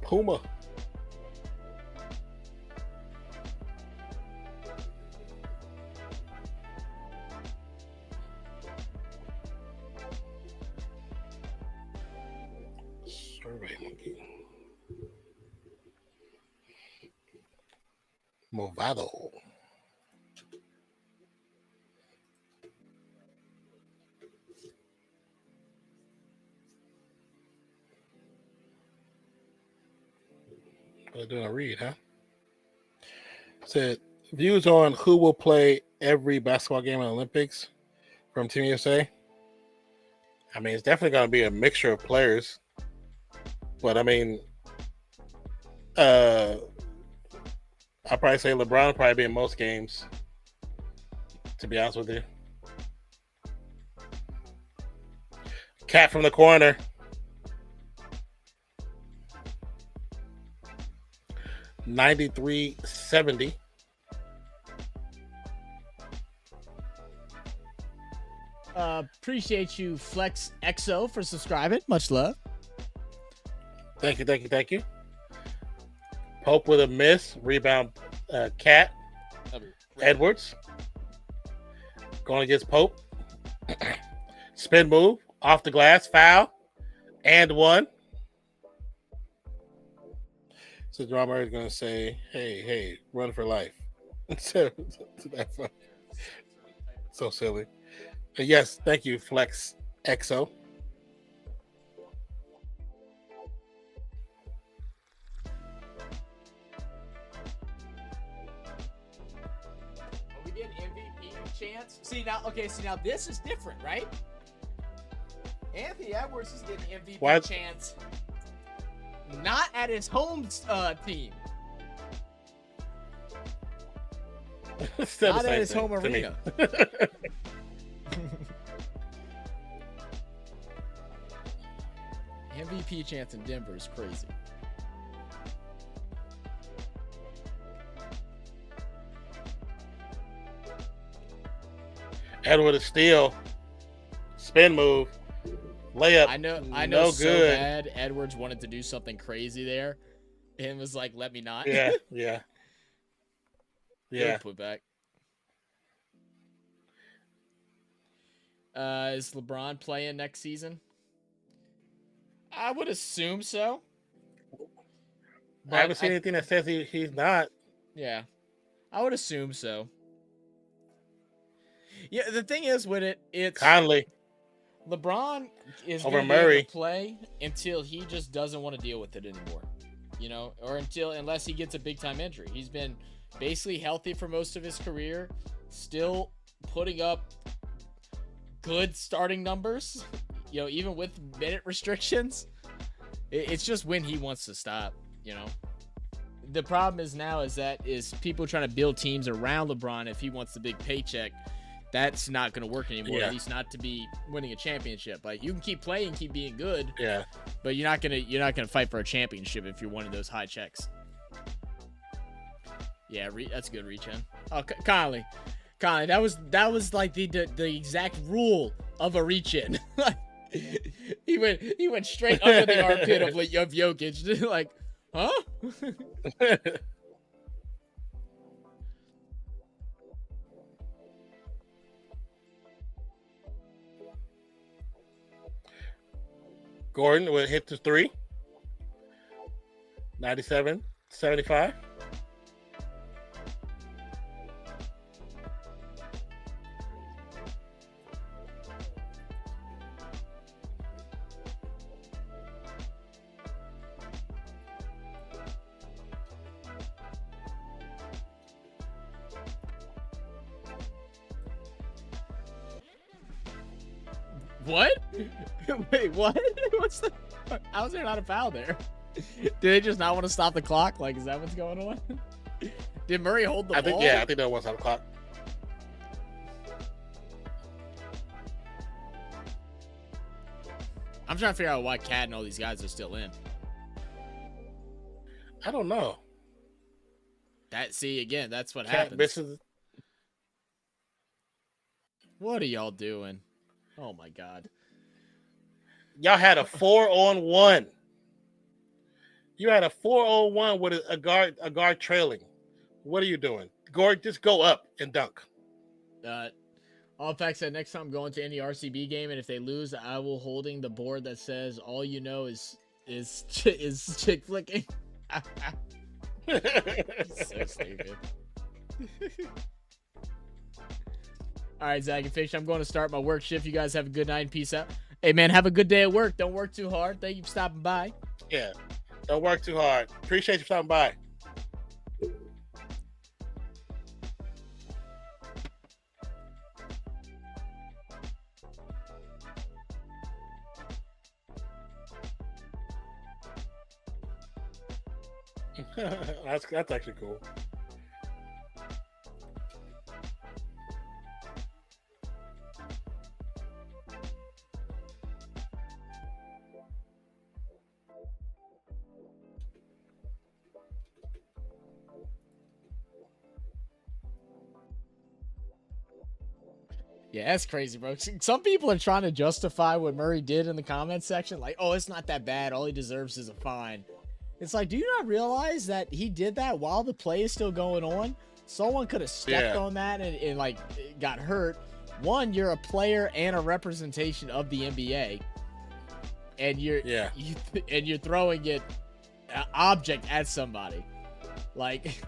Puma. Survey monkey. Movado. We're doing a read, huh? Said views on who will play every basketball game in the Olympics from Team USA. I mean, it's definitely going to be a mixture of players, but I mean, I'll probably say LeBron will probably be in most games. To be honest with you, Cat from the corner. $93.70. Appreciate you, Flex XO, for subscribing. Much love. Thank you. Pope with a miss. Rebound, Cat. Edwards. Going against Pope. Spin move. Off the glass. Foul. And one. So Jamal Murray is going to say, hey, run for life. So silly. But yes, thank you, Flex XO. We did MVP chance. See now, this is different, right? Anthony Edwards is getting MVP chance. Not at his home team. Not at his home arena. MVP chance in Denver is crazy. Edward is steal. Spin move. Layup. I know no so good. bad Edwards wanted to do something crazy there. And was like, let me not. Yeah. Put back. Is LeBron playing next season? I would assume so. I haven't seen anything that says he's not. Yeah. I would assume so. Yeah, the thing is with it's Conley. LeBron is Over going to be able Murray. to play until he just doesn't want to deal with it anymore. You know, or unless he gets a big time injury. He's been basically healthy for most of his career, still putting up good starting numbers, you know, even with minute restrictions. It's just when he wants to stop, you know. The problem is people trying to build teams around LeBron if he wants the big paycheck. That's not going to work anymore, at least not to be winning a championship. Like, you can keep playing, keep being good, but you're not gonna fight for a championship if you're one of those high checks. Yeah, that's a good reach in. Oh, Conley, that was like the exact rule of a reach in. he went straight under the armpit of Jokic. Like, huh? Gordon will hit the three. 97-75. What? Wait, what? What's the? How's there not a foul there? Do they just not want to stop the clock? Like, is that what's going on? Did Murray hold the ball? I think that was on the clock. I'm trying to figure out why Cat and all these guys are still in. I don't know. See, again, that's what Cat happens. misses. What are y'all doing? Oh my God. Y'all had a 4-on-1. You had a 4-on-1 with a guard trailing. What are you doing? Guard, just go up and dunk. All Facts said next time I'm going to any RCB game, and if they lose, I will holding the board that says all you know is chick flicking. So stupid. All right, Zach and Fish, I'm going to start my work shift. You guys have a good night and peace out. Hey, man, have a good day at work. Don't work too hard. Thank you for stopping by. Yeah, don't work too hard. Appreciate you stopping by. That's actually cool. Yeah, that's crazy, bro. Some people are trying to justify what Murray did in the comments section. Like, oh, it's not that bad. All he deserves is a fine. It's like, do you not realize that he did that while the play is still going on? Someone could have stepped on that and like got hurt. One, you're a player and a representation of the NBA, and you're throwing it object at somebody. Like,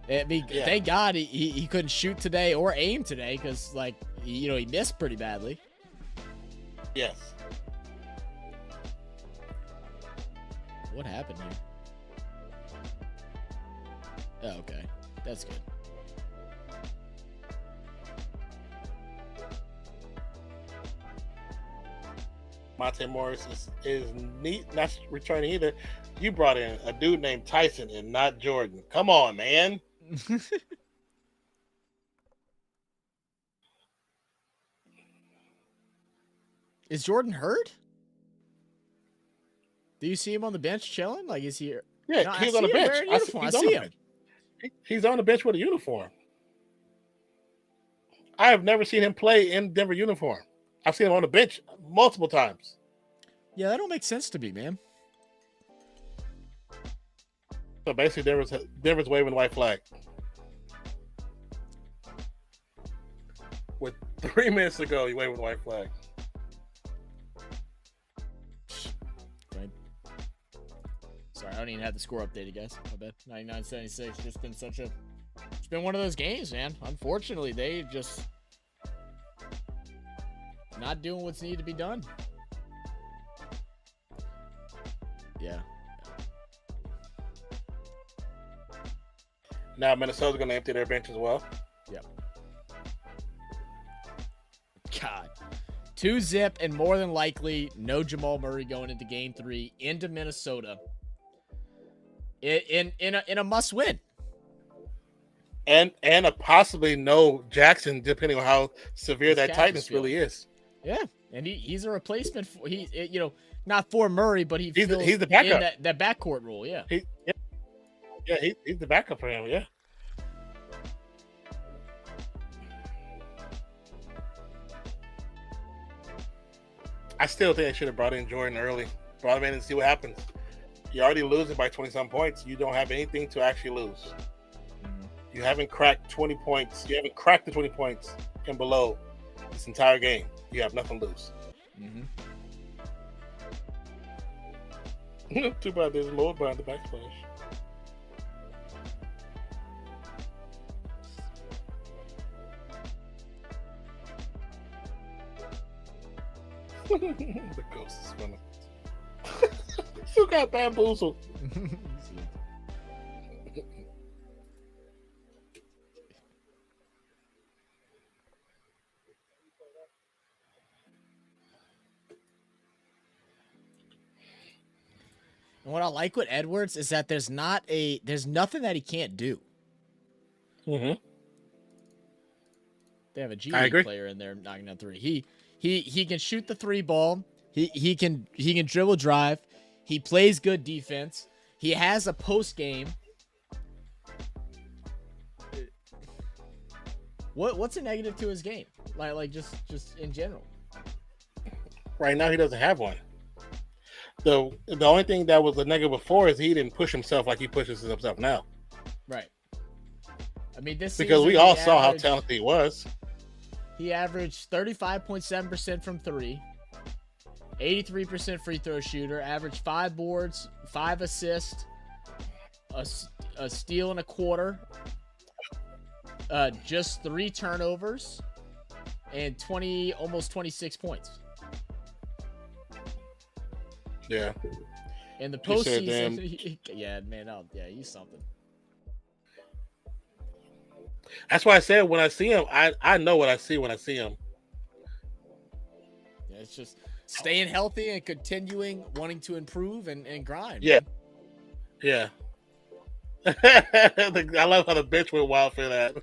I mean, thank God he couldn't shoot today or aim today because, like, he missed pretty badly. Yes. What happened here? Oh, okay. That's good. Monte Morris is neat, not returning either. You brought in a dude named Tyson and not Jordan. Come on, man. Is Jordan hurt? Do you see him on the bench chilling? Like, is he? Yeah, no, he's on the bench. I see him. He's on the bench with a uniform. I have never seen him play in Denver uniform. I've seen him on the bench multiple times. Yeah, that don't make sense to me, man. So basically, Denver's waving the white flag. With 3 minutes to go, you waving the white flag. Right. Sorry, I don't even have the score updated, guys. My bad. 99-76. It's been one of those games, man. Unfortunately, they just not doing what's needed to be done. Yeah. Now Minnesota's going to empty their bench as well. Yep. God. 2-zip and more than likely no Jamal Murray going into game 3 into Minnesota. In a must win. And a possibly no Jackson, depending on how severe His that tightness really is. Yeah, and he's a replacement for not for Murray, but he's the backup. In that backcourt role. Yeah. He's the backup for him. Yeah. I still think I should have brought in Jordan early. Brought him in and see what happens. You're already losing by 20-some points. You don't have anything to actually lose. You haven't cracked 20 points. You haven't cracked the 20 points and below this entire game. You have nothing to lose. Too bad there's a lower behind the backsplash. The ghost is funny. You got bamboozled. what I like with Edwards is that there's nothing that he can't do. Mm-hmm. They have a G I League agree. player in there knocking down three. He can shoot the three ball. He can dribble drive. He plays good defense. He has a post game. What's a negative to his game? Like just in general. Right now, he doesn't have one. The only thing that was a negative before is he didn't push himself like he pushes himself now. Right. I mean, this because season we all saw how talented he was. He averaged 35.7% from three, 83% free throw shooter, averaged 5 boards, 5 assists, a steal and a quarter, just 3 turnovers, and almost 26 points. Yeah. In the postseason, yeah, man, he's something. That's why I said when I see him, I know what I see when I see him. Yeah, it's just staying healthy and continuing wanting to improve and grind. Yeah. Yeah. I love how the bench went wild for that.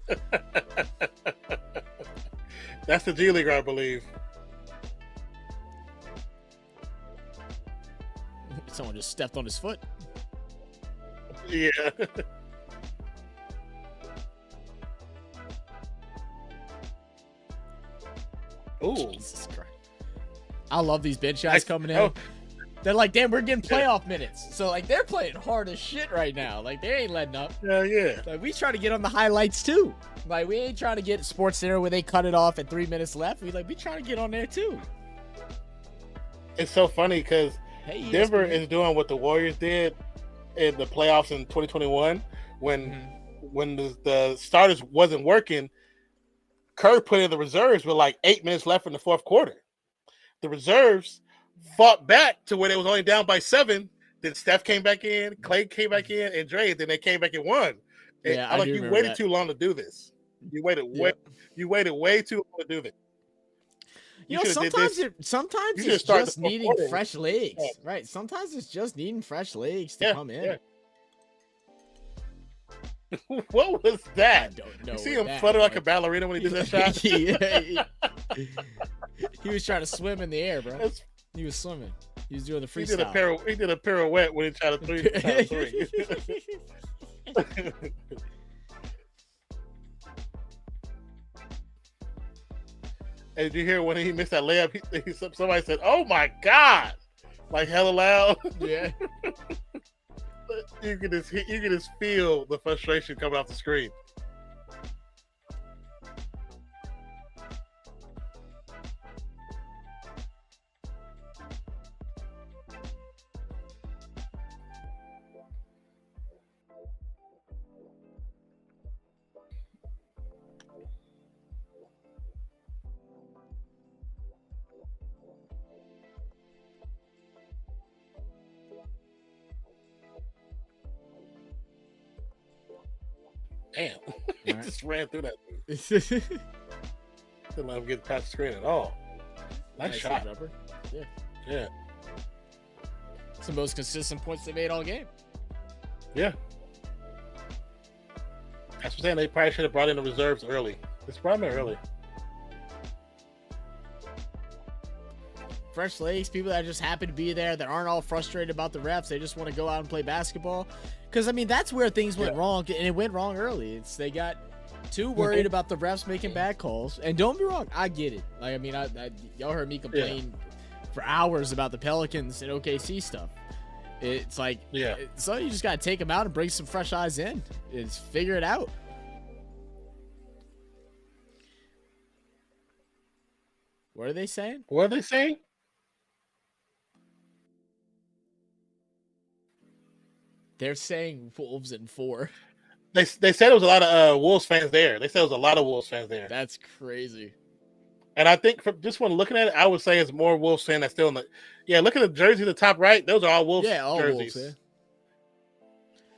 That's the G Leaguer, I believe. Someone just stepped on his foot. Yeah. Ooh. Jesus Christ. I love these bench guys coming in. They're like, damn, we're getting playoff minutes. So, like, they're playing hard as shit right now. Like, they ain't letting up. Yeah. Like, we try to get on the highlights, too. Like, we ain't trying to get Sports Center where they cut it off at 3 minutes left. We trying to get on there, too. It's so funny because Denver is doing what the Warriors did in the playoffs in 2021 when the starters wasn't working. Kerr put in the reserves with like 8 minutes left in the fourth quarter. The reserves fought back to where they was only down by 7. Then Steph came back in, Clay came back in, and Dre. Then they came back and won. Yeah, I'm like, you waited too long to do this. You waited way too long to do this. You know, sometimes it's just needing fresh legs, right? Sometimes it's just needing fresh legs to come in. Yeah. What was that? I don't know. You see him flutter like a ballerina when he did that shot? He was trying to swim in the air, bro. He was swimming. He was doing the freestyle. He did a pirouette when he tried to three. And did you hear when he missed that layup? Somebody said, "Oh my God!" Like hella loud. Yeah. You can just feel the frustration coming off the screen. Damn. He just ran through that thing. Didn't let him get past the screen at all. Nice shot. Jumper. Yeah. It's the most consistent points they made all game. Yeah. That's what I'm saying. They probably should have brought in the reserves early. It's probably early. Fresh legs, people that are just happy to be there, that aren't all frustrated about the refs. They just want to go out and play basketball. Because, I mean, that's where things went wrong, and it went wrong early. They got too worried about the refs making bad calls. And don't be wrong, I get it. Like, I mean, y'all heard me complain for hours about the Pelicans and OKC stuff. It's like, so you just got to take them out and bring some fresh eyes in. It's figure it out. What are they saying? What are they saying? They're saying Wolves in 4. They said there was a lot of Wolves fans there. They said there was a lot of Wolves fans there. That's crazy. And I think from just when looking at it, I would say it's more Wolves fan that's still in the. Yeah, look at the jersey at the top right. Those are all Wolves jerseys. Wolves,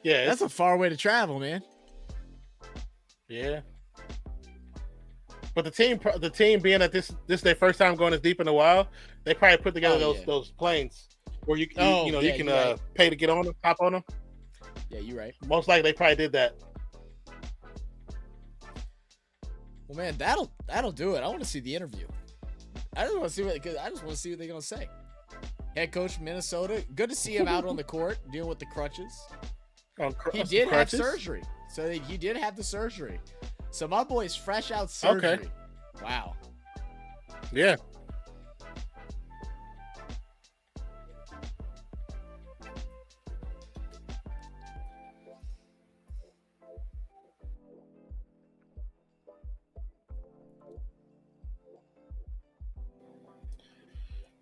yeah, that's a far way to travel, man. Yeah. But the team being that this is their first time going as deep in a while, they probably put together those planes. where you Oh, you know yeah, you can you're right. pay to get on them, hop on them. Yeah, you're right. Most likely they probably did that. Well, man, that'll do it. I want to see the interview. I just want to see what they're gonna say. Head coach from Minnesota. Good to see him out on the court dealing with the crutches. He did have surgery, so he did have the surgery. So my boy's fresh out surgery. Okay. Wow. Yeah.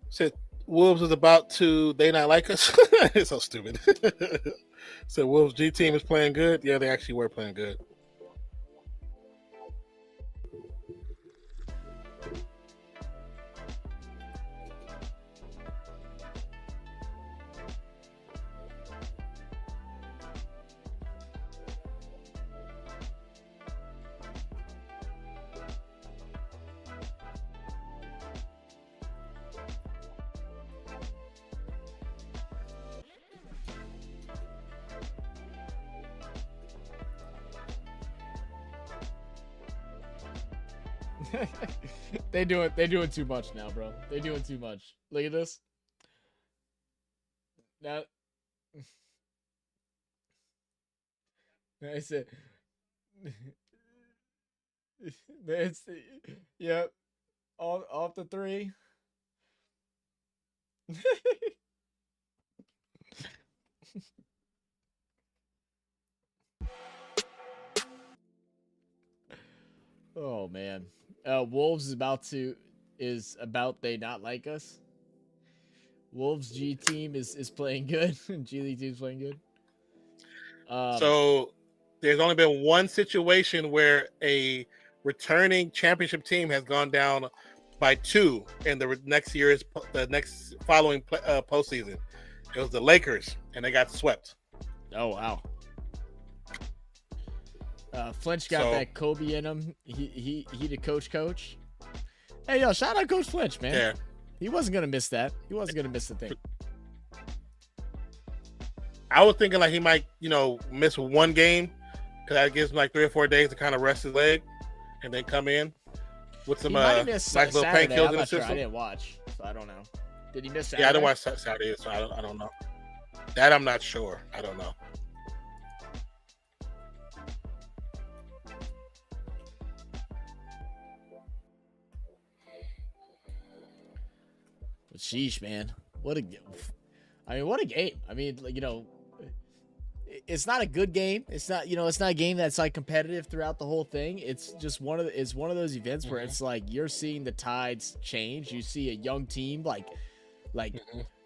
Said Wolves is about to. They not like us. It's so stupid. So Wolves G team is playing good. Yeah, they actually were playing good. They're doing too much now, bro. They're doing too much. Look at this. Now, I said, it's yep, off the three. Oh man. Wolves is about they not like us. Wolves G team is playing good. G League team's playing good. So there's only been one situation where a returning championship team has gone down by 2 in the next following postseason. It was the Lakers, and they got swept. Oh wow. Flinch got that Kobe in him. He the coach. Hey yo, shout out Coach Flinch, man. Yeah. He wasn't gonna miss that. He wasn't gonna miss the thing. I was thinking like he might, miss one game because that gives him like 3 or 4 days to kind of rest his leg and then come in with some nice little painkillers in the system. Sure. I didn't watch, so I don't know. Did he miss Saturday? Yeah, I didn't watch Saturday, so I don't know. That I'm not sure. I don't know. But sheesh, man. What a game. I mean, it's not a good game. It's not a game that's like competitive throughout the whole thing. It's just one of those events where it's like you're seeing the tides change. You see a young team like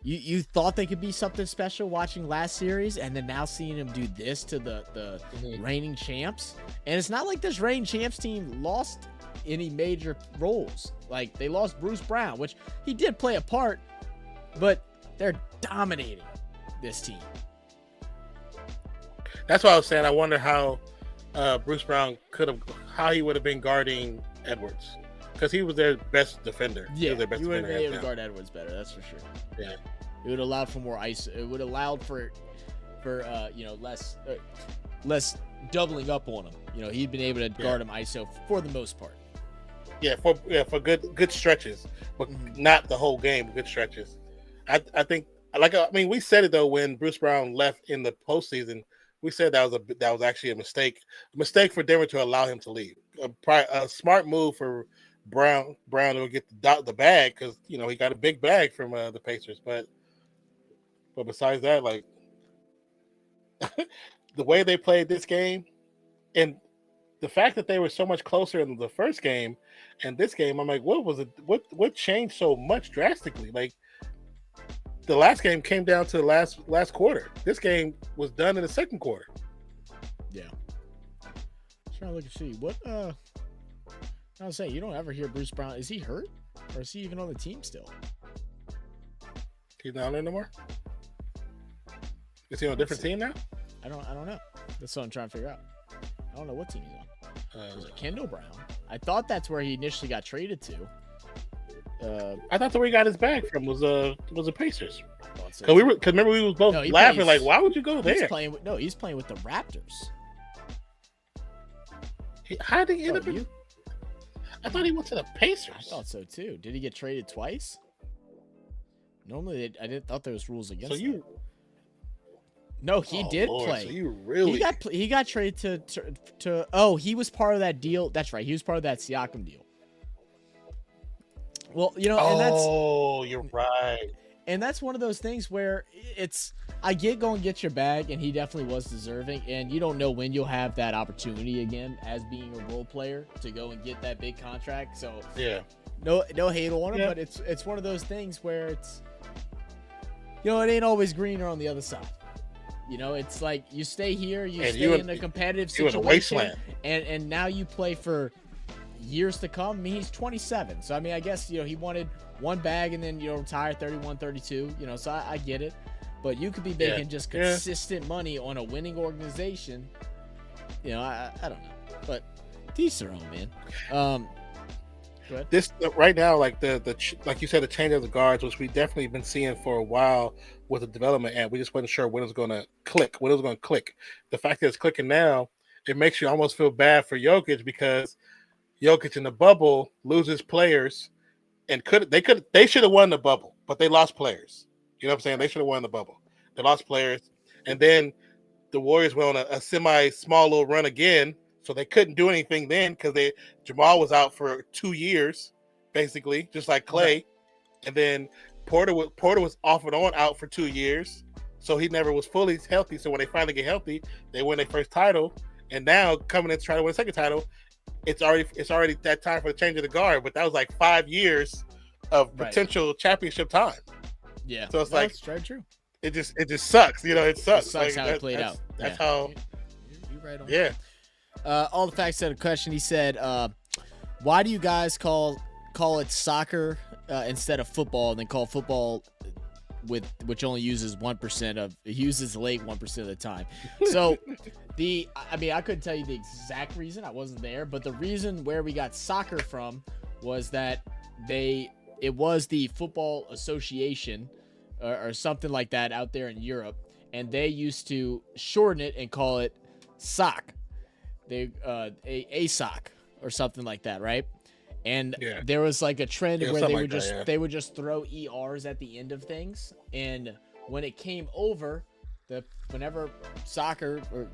you thought they could be something special watching last series, and then now seeing them do this to the reigning champs. And it's not like this reigning champs team lost any major roles. Like they lost Bruce Brown, which he did play a part, but they're dominating this team. That's why I was saying I wonder how Bruce Brown how he would have been guarding Edwards, because he was their best defender. Yeah, he would have been able to guard Edwards better. That's for sure. Yeah, it would allow for more ice. It would allow for less doubling up on him. He'd been able to guard him ISO for the most part. Yeah, for good stretches, but not the whole game. Good stretches. I think we said it though when Bruce Brown left in the postseason. We said that was actually a mistake for Denver to allow him to leave. A smart move for Brown to get the bag, because he got a big bag from the Pacers. But besides that, like the way they played this game, and the fact that they were so much closer in the first game and this game, I'm like, what changed so much drastically? Like the last game came down to the last quarter. This game was done in the second quarter. Yeah. Trying to look and see what I was saying, you don't ever hear Bruce Brown. Is he hurt, or is he even on the team still? He's not on there no more. Is he on a different team now? I don't know. That's what I'm trying to figure out. I don't know what team he's on. Was it Kendall Brown? I thought that's where he initially got traded to. I thought the way he got his bag from was the Pacers. So Because remember we was both No, he laughing plays- like, why would you go he's there? playing with he's playing with the Raptors. How did he end Oh, up? you- I thought he went to the I Pacers. thought so too. Did he get traded twice? Normally, I didn't thought there was rules against. So you? No, he Oh, did Lord, play. So you really? He got traded to. Oh, he was part of that deal. That's right. He was part of that Siakam deal. Well, and that's you're right. and that's one of those things where I get go and get your bag, and he definitely was deserving. And you don't know when you'll have that opportunity again as being a role player to go and get that big contract. So Yeah. no hate on him, Yeah. but it's one of those things where it's it ain't always greener on the other side. It's like you stay here, you And stay in a competitive you in a situation, wasteland. and now you play for years to come. I mean, he's 27, so I mean, I guess he wanted one bag and then retire 31, 32. So I get it, but you could be making just consistent money on a winning organization. I don't know, but teach their own, man. Go ahead. This right now, like like you said, the change of the guards, which we definitely been seeing for a while with the development, and we just wasn't sure when it was going to click. When it was going to click. The fact that it's clicking now, it makes you almost feel bad for Jokic because Jokic in the bubble loses players, and they should have won the bubble, but they lost players. You know what I'm saying? They should have won the bubble. They lost players, and then the Warriors went on a semi small little run again. So they couldn't do anything then because Jamal was out for 2 years, basically, just like Clay. Right. And then Porter was off and on out for 2 years, so he never was fully healthy. So when they finally get healthy, they win their first title. And now coming in to try to win a second title, it's already that time for the change of the guard. But that was like 5 years of potential championship time. Yeah. So it's like that's very true. It just sucks. It sucks. It sucks how it played out. That's how. You're right on. Yeah. All the facts said a question. He said, "Why do you guys call it soccer instead of football, and then call football which only uses 1% of it uses late 1% of the time?" So I couldn't tell you the exact reason. I wasn't there, but the reason where we got soccer from was that it was the Football Association or something like that out there in Europe, and they used to shorten it and call it sock. A sock or something like that, right? And there was like a trend where they would just throw ERs at the end of things. And when it came over, whenever soccer or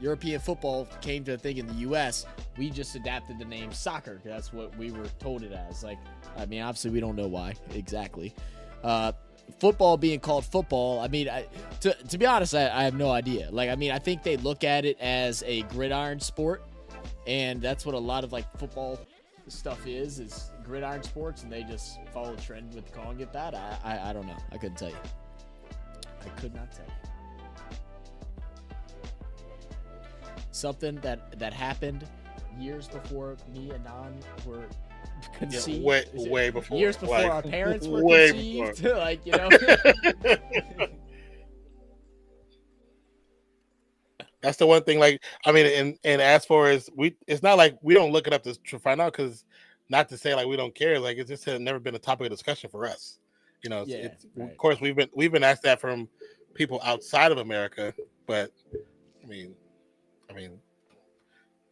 European football came to a thing in the U.S., we just adapted the name soccer. That's what we were told it as. Like, I mean, obviously we don't know why exactly. Football being called football, I mean, to be honest, I have no idea. Like, I mean, I think they look at it as a gridiron sport, and that's what a lot of like football stuff is gridiron sports, and they just follow the trend with calling it that. I don't know. I couldn't tell you. I could not tell you. Something that happened years before me and Nan were conceived. Way before. Years before our parents were conceived. Like, That's the one thing. Like, I mean, and as far as it's not like we don't look it up to find out, because not to say like we don't care. Like, it's just has never been a topic of discussion for us. Right. Of course we've been asked that from people outside of America, but I mean,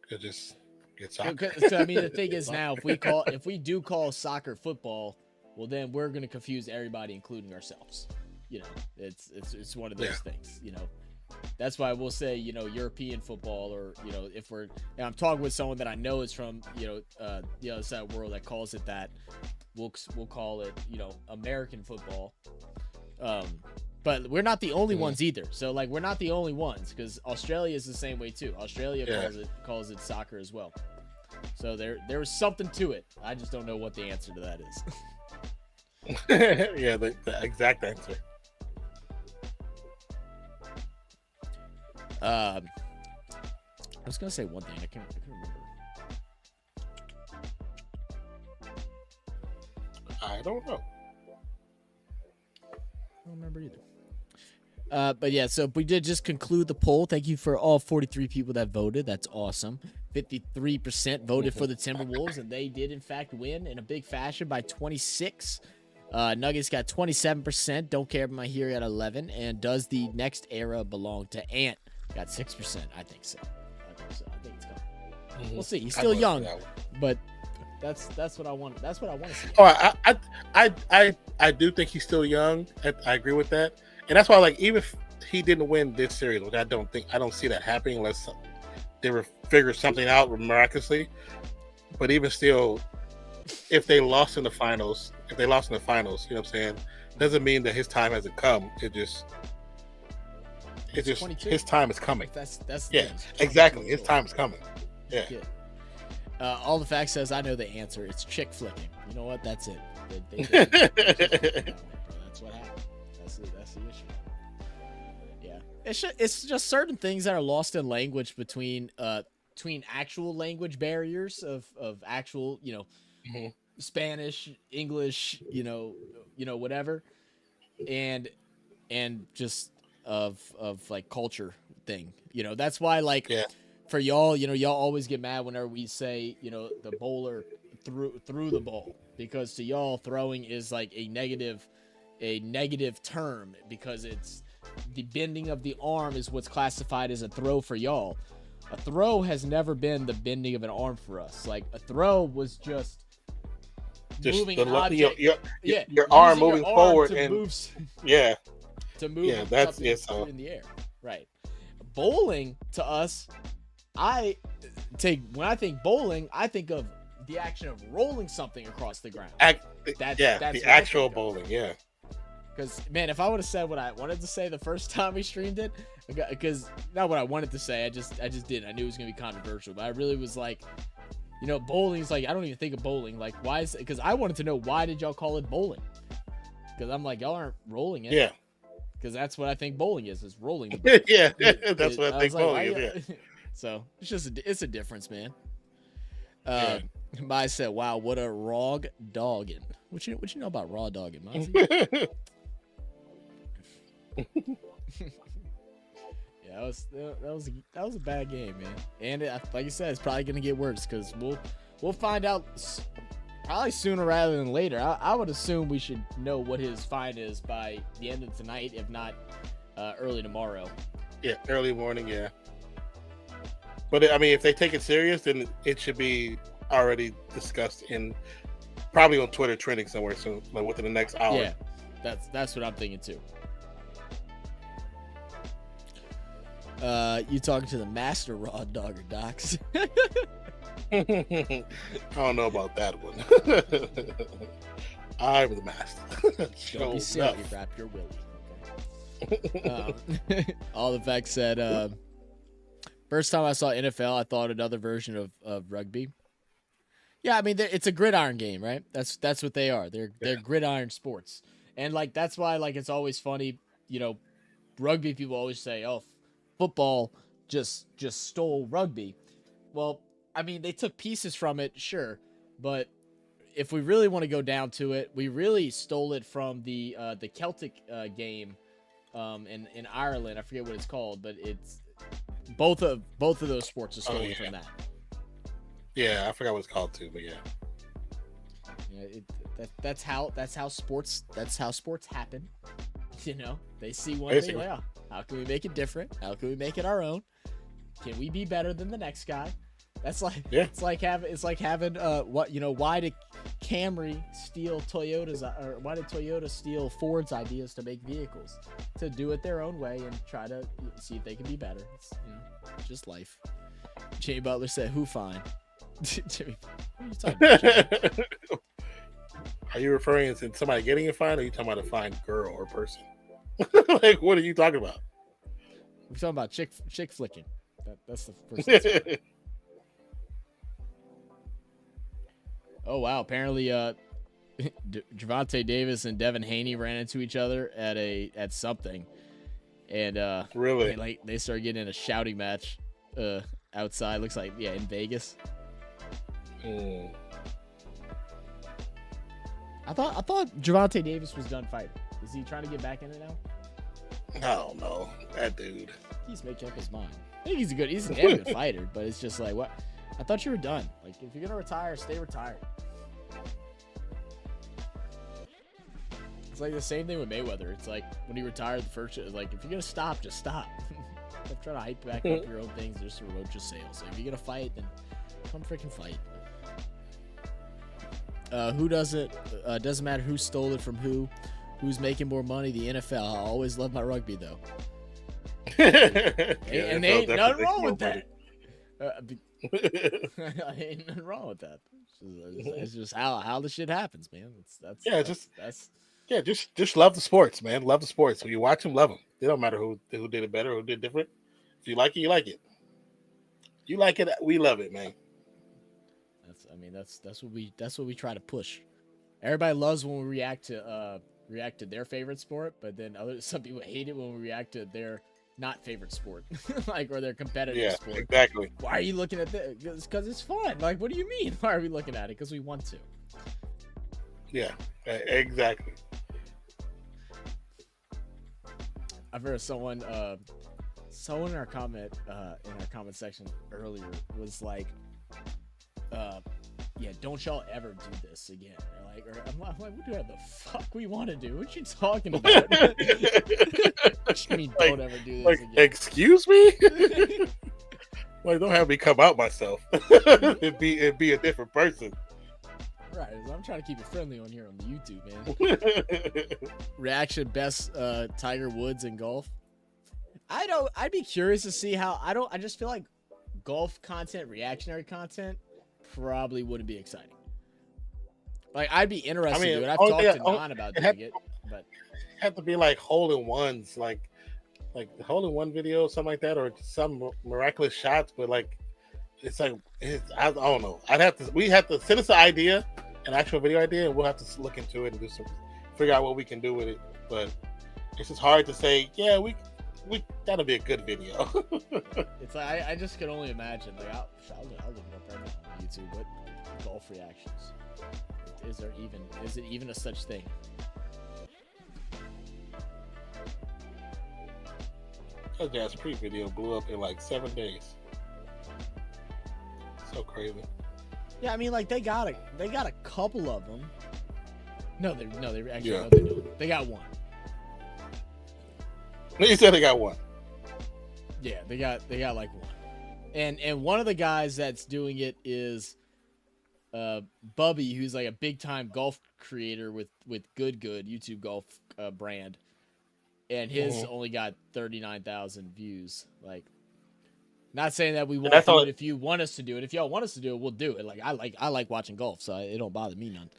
it just gets soccer. So I mean, the thing is now, if we do call soccer football, well, then we're going to confuse everybody, including ourselves. It's one of those things. That's why we'll say European football, or if we're, and I'm talking with someone that I know is from the other side of the world that calls it that, we'll call it American football. But we're not the only ones either. So like, we're not the only ones, because Australia is the same way too. Australia calls it soccer as well. So there was something to it. I just don't know what the answer to that is. Yeah, the exact answer. I was gonna say one thing. I can't remember. I don't know. I don't remember either. But yeah, so we did just conclude the poll. Thank you for all 43 people that voted. That's awesome. 53% voted for the Timberwolves, and they did in fact win in a big fashion by 26. Nuggets got 27%. Don't care about my here at 11. And does the next era belong to Ant? Got 6%. I think so. I think it's coming. We'll see. He's still young, but that's what I want. That's what I want to see. Oh, I do think he's still young. I agree with that, and that's why, like, even if he didn't win this series, which I don't see that happening unless they figure something out miraculously. But even still, if they lost in the finals, you know what I'm saying, doesn't mean that his time hasn't come. It's just his time is coming. That's yeah, exactly. His time is coming. Yeah. All the facts says I know the answer. It's chick flicking. You know what? That's it. That's what happened. That's the issue. Yeah, it's just certain things that are lost in language between actual language barriers of actual, Spanish, English, whatever, and just of like culture thing. That's why, like, for y'all, y'all always get mad whenever we say, the bowler threw the ball, because to y'all throwing is like a negative term, because it's the bending of the arm is what's classified as a throw for y'all. A throw has never been the bending of an arm for us. Like, a throw was just moving an object. Your arm moving forward and to move something in the air. Right. Bowling to us, when I think bowling, I think of the action of rolling something across the ground. That's the actual bowling. Yeah. Because, man, if I would have said what I wanted to say the first time we streamed it, because not what I wanted to say, I just didn't. I knew it was gonna be controversial, but I really was like, bowling is like, I don't even think of bowling. Like, why is it? Because I wanted to know, why did y'all call it bowling? Because I'm like, y'all aren't rolling it. Yeah. Because that's what I think bowling is rolling the ball. Yeah, that's what I think bowling is. Yeah. So it's a difference, man. Mai said, "Wow, what a raw dogging." What you know about raw dogging, Mozzie? Yeah, that was a bad game, man. And like you said, it's probably gonna get worse, because we'll find out probably sooner rather than later. I would assume we should know what his fine is by the end of tonight, if not early tomorrow. Yeah, early morning. Yeah. But I mean, if they take it serious, then it should be already discussed probably on Twitter, trending somewhere soon, like within the next hour. Yeah, that's what I'm thinking too. You talking to the master raw dogger, Docs? I don't know about that one. I'm the master. Don't be silly, wrap your willy. Okay. All the facts said, first time I saw NFL, I thought another version of rugby. Yeah, I mean, it's a gridiron game, right? That's what they are. They're gridiron sports. And, like, that's why, like, it's always funny, rugby people always say, oh, football just stole rugby. Well, I mean, they took pieces from it, sure, but if we really want to go down to it, we really stole it from the Celtic game in Ireland. I forget what it's called, but it's both of those sports are stolen from that. Yeah, I forgot what it's called too, but yeah. Yeah, that's how sports happen. They see one thing, like, oh, how can we make it different? How can we make it our own? Can we be better than the next guy? That's like, it's like having why did Camry steal Toyota's, or why did Toyota steal Ford's ideas to make vehicles? To do it their own way and try to see if they can be better. It's just life. Jay Butler said, "Who fine?" Jimmy, what are you talking about? Are you referring to somebody getting a fine, or are you talking about a fine girl or person? Like, what are you talking about? We're talking about chick flicking. That's the first. Oh wow! Apparently, Javonte Davis and Devin Haney ran into each other at something, and really, they started getting in a shouting match outside. Looks like in Vegas. I thought Javonte Davis was done fighting. Is he trying to get back in it now? I don't know. That dude. He's making up his mind. I think he's a damn good fighter, but it's just like, what? I thought you were done. Like, if you're gonna retire, stay retired. It's like the same thing with Mayweather. It's like when he retired the first shit, it's like if you're gonna stop, just stop. Stop trying to hype back up your own things just to roach your sales. Like if you're gonna fight, then come freaking fight. Who doesn't matter who stole it from who's making more money. The NFL. I always love my rugby though. And there ain't nothing wrong with that. Ain't nothing wrong with that. It's just how the shit happens, man. Just love the sports, man. Love the sports. When you watch them, love them. It don't matter who did it better or who did different. If you like it, you like it. You like it, we love it, man. That's what we try to push. Everybody loves when we react to their favorite sport, but then some people hate it when we react to their not favorite sport, like, or their competitive sport. Exactly. Why are you looking at this? Because it's fun. Like, what do you mean? Why are we looking at it? Because we want to. Yeah, exactly. I've heard someone in our comment section earlier was like, yeah, don't y'all ever do this again. I'm like, what do the fuck we want to do? What you talking about? What you mean, don't ever do this again? Excuse me? Like, don't have me come out myself. It'd be a different person. Right, I'm trying to keep it friendly on here on the YouTube, man. Reaction best Tiger Woods in golf. I'd be curious to see how. I just feel like golf content, reactionary content, probably wouldn't be exciting. Like, I'd be interested in it. I've talked to Don about doing it, but it had to be like hole-in-ones, like the hole-in-one video, something like that, or some miraculous shots. But like, I don't know. We have to send us an idea, an actual video idea, and we'll have to look into it and figure out what we can do with it. But it's just hard to say. Yeah, we that'll be a good video. It's like I just can only imagine. Like, I'll look it up right now on YouTube. But golf reactions. Is it even a such thing? That Jazz Pre video blew up in like 7 days. So crazy. Yeah, I mean, like they got a couple of them. No, they actually Yeah. no, they don't. They got one. You said they got one. Yeah, they got like one. And one of the guys that's doing it is Bubby, who's like a big time golf creator with good YouTube golf brand, and his only got 39,000 views. Like, not saying that we won't do it if you want us to do it. If y'all want us to do it, we'll do it. Like, I like watching golf, so it don't bother me none.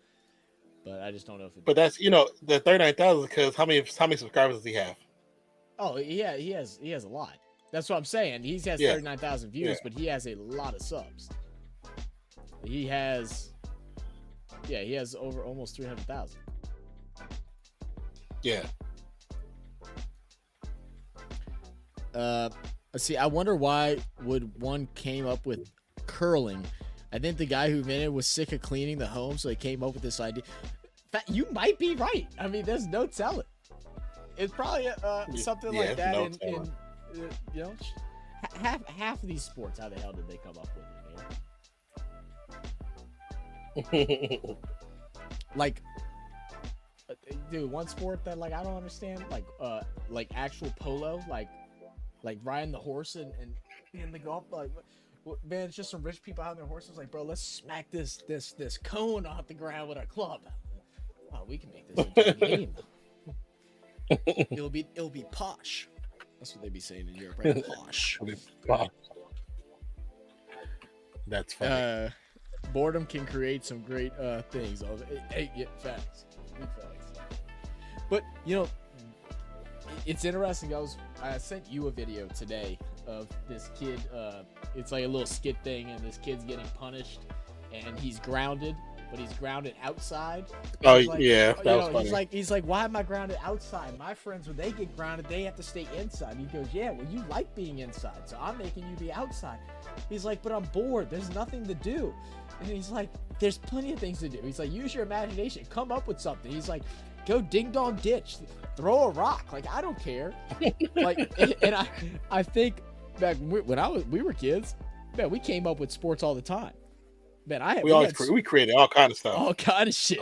But I just don't know if. But that's the 39,000 because how many subscribers does he have? Oh yeah, he has a lot. That's what I'm saying. He has 39,000 views, but he has a lot of subs. He has over almost 300,000. Yeah. Let's see. I wonder why would one came up with curling. I think the guy who invented it was sick of cleaning the home, so he came up with this idea. In fact, you might be right. I mean, there's no telling. It's probably something like that. In half of these sports. How the hell did they come up with it? Like, dude, one sport that like I don't understand, like actual polo, like riding the horse and in the golf, like, man, it's just some rich people out on their horses. Like, bro, let's smack this cone off the ground with our club. Oh, we can make this a game. It'll be posh. That's what they be saying in Europe, right? Posh. That's funny. Boredom can create some great things. Facts. But it's interesting. I sent you a video today of this kid. It's like a little skit thing, and this kid's getting punished, and he's grounded, but he's grounded outside. Oh like, yeah, that was funny. He's like, why am I grounded outside? My friends, when they get grounded, they have to stay inside. And he goes, yeah, well, you like being inside, so I'm making you be outside. He's like, but I'm bored. There's nothing to do. And he's like, there's plenty of things to do. He's like, use your imagination. Come up with something. He's like, go ding dong ditch. Throw a rock. Like, I don't care. Like, and I think back when we were kids, man, we came up with sports all the time. Man, we created all kind of stuff. All kind of shit.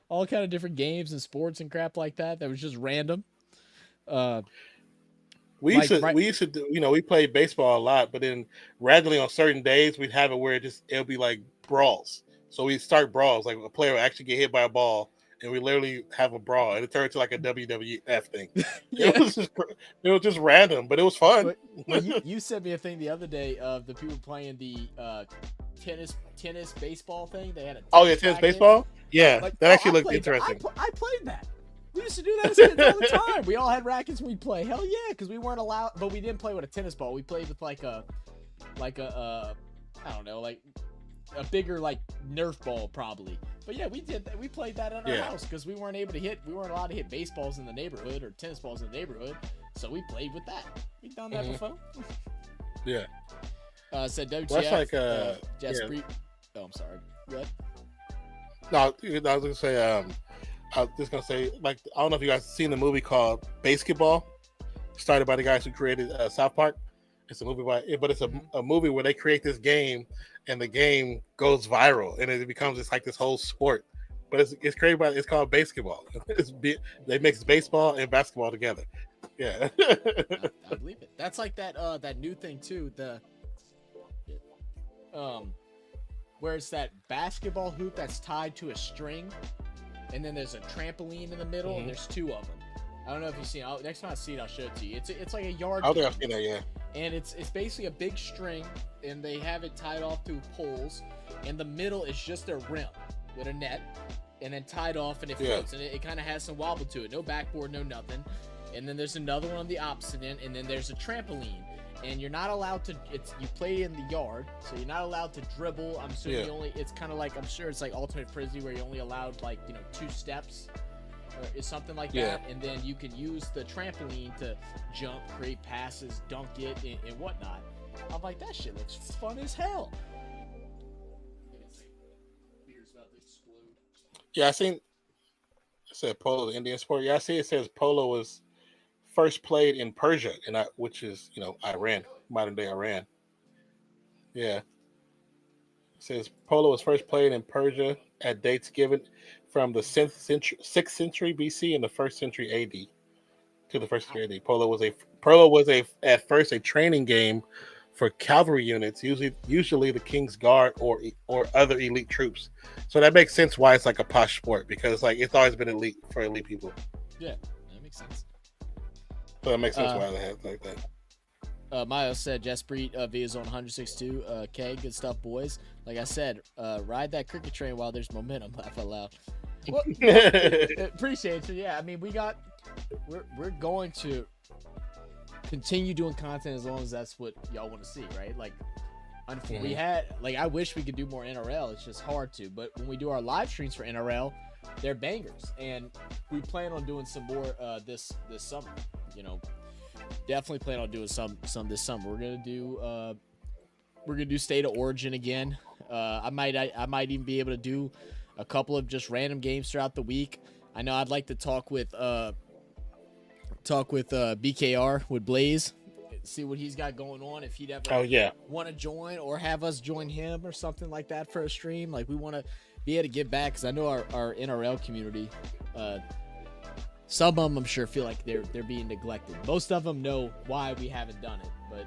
all kind of different games and sports and crap like that. That was just random. Uh, like right. We used to do, we played baseball a lot, but then randomly on certain days we'd have it where it'll be like brawls. So we start brawls, like a player will actually get hit by a ball, and we literally have a brawl, and it turned into like a WWF thing. Yeah. It was just random, but it was fun. Well, you sent me a thing the other day of the people playing the tennis baseball thing. They had a tennis racket. baseball. Yeah, Like, that actually looked interesting. I played that. We used to do that as kids all the time. We all had rackets and we'd play. Hell yeah, because we weren't allowed, but we didn't play with a tennis ball. We played with like a I don't know, like a bigger like Nerf ball probably. But yeah, we did that. We played that at our house because we weren't allowed to hit baseballs in the neighborhood or tennis balls in the neighborhood. So we played with that. We've done that before. Yeah. Said WTF. Well, that's like Oh, I'm sorry. What? No, I was gonna say, like, I don't know if you guys seen the movie called Basketball, started by the guys who created South Park. It's a movie but it's a movie where they create this game, and the game goes viral, and it becomes this whole sport. But it's created it's called Basketball. They mix baseball and basketball together. Yeah, I believe it. That's like that new thing too. Where it's that basketball hoop that's tied to a string, and then there's a trampoline in the middle, and there's two of them. I don't know if you've seen it. Next time I see it, I'll show it to you. It's like a yard. I think I've seen that, yeah. And it's basically a big string, and they have it tied off through poles, and the middle is just a rim with a net, and then tied off, and it floats, and it kind of has some wobble to it. No backboard, no nothing. And then there's another one on the opposite end, and then there's a trampoline. And you're not allowed to. You play in the yard, so you're not allowed to dribble. I'm assuming it's kind of like, I'm sure it's like Ultimate Frisbee where you're only allowed 2 steps, or something like that. And then you can use the trampoline to jump, create passes, dunk it, and whatnot. I'm like, that shit looks fun as hell. Yeah, I seen. It said polo, the Indian sport. Yeah, I see. It says polo was first played in Persia, which is Iran, modern day Iran. Yeah, it says polo was first played in Persia at dates given from the 6th century BC and the 1st century AD to the 1st century AD. Polo was at first a training game for cavalry units, usually the King's Guard or other elite troops. So that makes sense why it's like a posh sport, because it's always been elite for elite people. Yeah, that makes sense. So that makes sense why they have like that. Miles said Jaspreet via zone 162. K, good stuff, boys. Like I said, ride that cricket train while there's momentum. Laugh out loud. Well, appreciate you. Yeah, I mean, we're going to continue doing content as long as that's what y'all want to see, right? Like, we had I wish we could do more NRL. It's just hard to. But when we do our live streams for NRL, they're bangers, and we plan on doing some more this summer. Definitely plan on doing some this summer. We're gonna do State of Origin again. I might even be able to do a couple of just random games throughout the week. I know I'd like to talk with BKR with Blaze, see what he's got going on, if he'd ever want to join or have us join him or something like that for a stream. Like, we want to be able to give back, because I know our NRL community, some of them I'm sure feel like they're being neglected. Most of them know why we haven't done it, but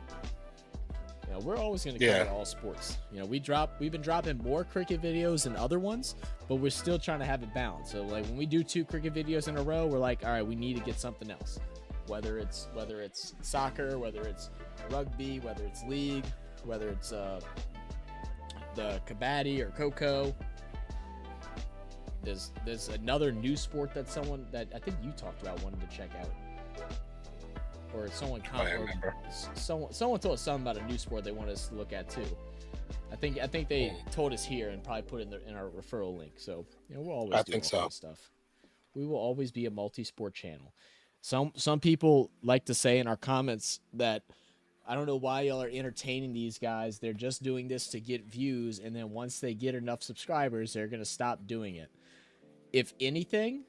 we're always going to cover all sports. We've been dropping more cricket videos than other ones, but we're still trying to have it balanced. So like when we do 2 cricket videos in a row, we're like, all right, we need to get something else. Whether it's soccer, whether it's rugby, whether it's league, whether it's the kabaddi or coco. There's another new sport that I think you talked about wanting to check out, or someone someone told us something about a new sport they wanted us to look at too. I think they told us here and probably put it in our referral link. So we'll always do stuff. We will always be a multi-sport channel. Some people like to say in our comments that I don't know why y'all are entertaining these guys. They're just doing this to get views, and then once they get enough subscribers, they're gonna stop doing it. If anything,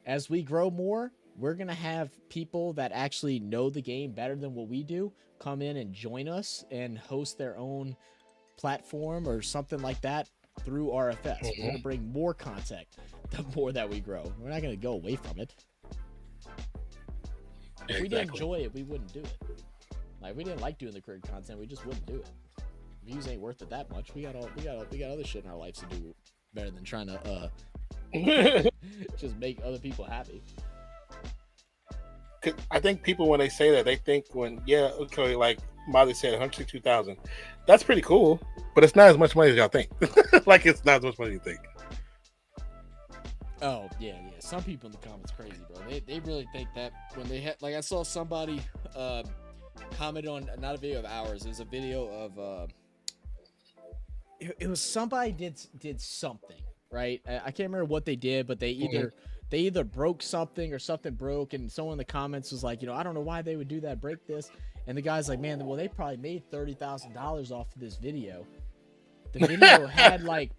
as we grow more, we're going to have people that actually know the game better than what we do come in and join us and host their own platform or something like that through RFS. We're gonna bring more content the more that we grow. We're not gonna go away from it. If we didn't enjoy it, we wouldn't do it. Like, if we didn't like doing the career content, we just wouldn't do it. Views ain't worth it that much. We got other shit in our lives to do better than trying to just make other people happy. I think people, when they say that, they think okay, like Molly said, 162,000. That's pretty cool, but it's not as much money as y'all think. Like, it's not as much money as you think. Oh yeah. Some people in the comments crazy, bro. They really think that when they had, like, I saw somebody comment on not a video of ours. It was a video of it was somebody did something, right? I can't remember what they did, but they either broke something or something broke, and someone in the comments was like, I don't know why they would do that, break this. And the guy's like, man, well, they probably made $30,000 off of this video. The video had like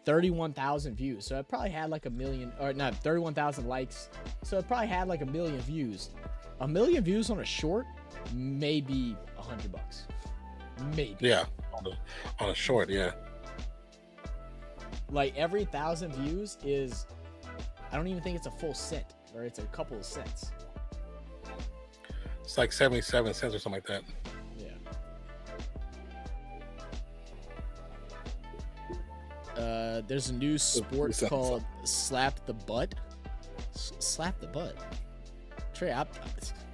31,000 views, so it probably had like 31,000 likes, so it probably had like 1 million views. 1 million views on a short, maybe $100, maybe. Yeah, on a short, yeah. Like, every 1,000 views is, I don't even think it's a full cent, or it's a couple of cents. It's like 77 cents or something like that. There's a new sport called Slap the Butt. Slap the Butt. Trey,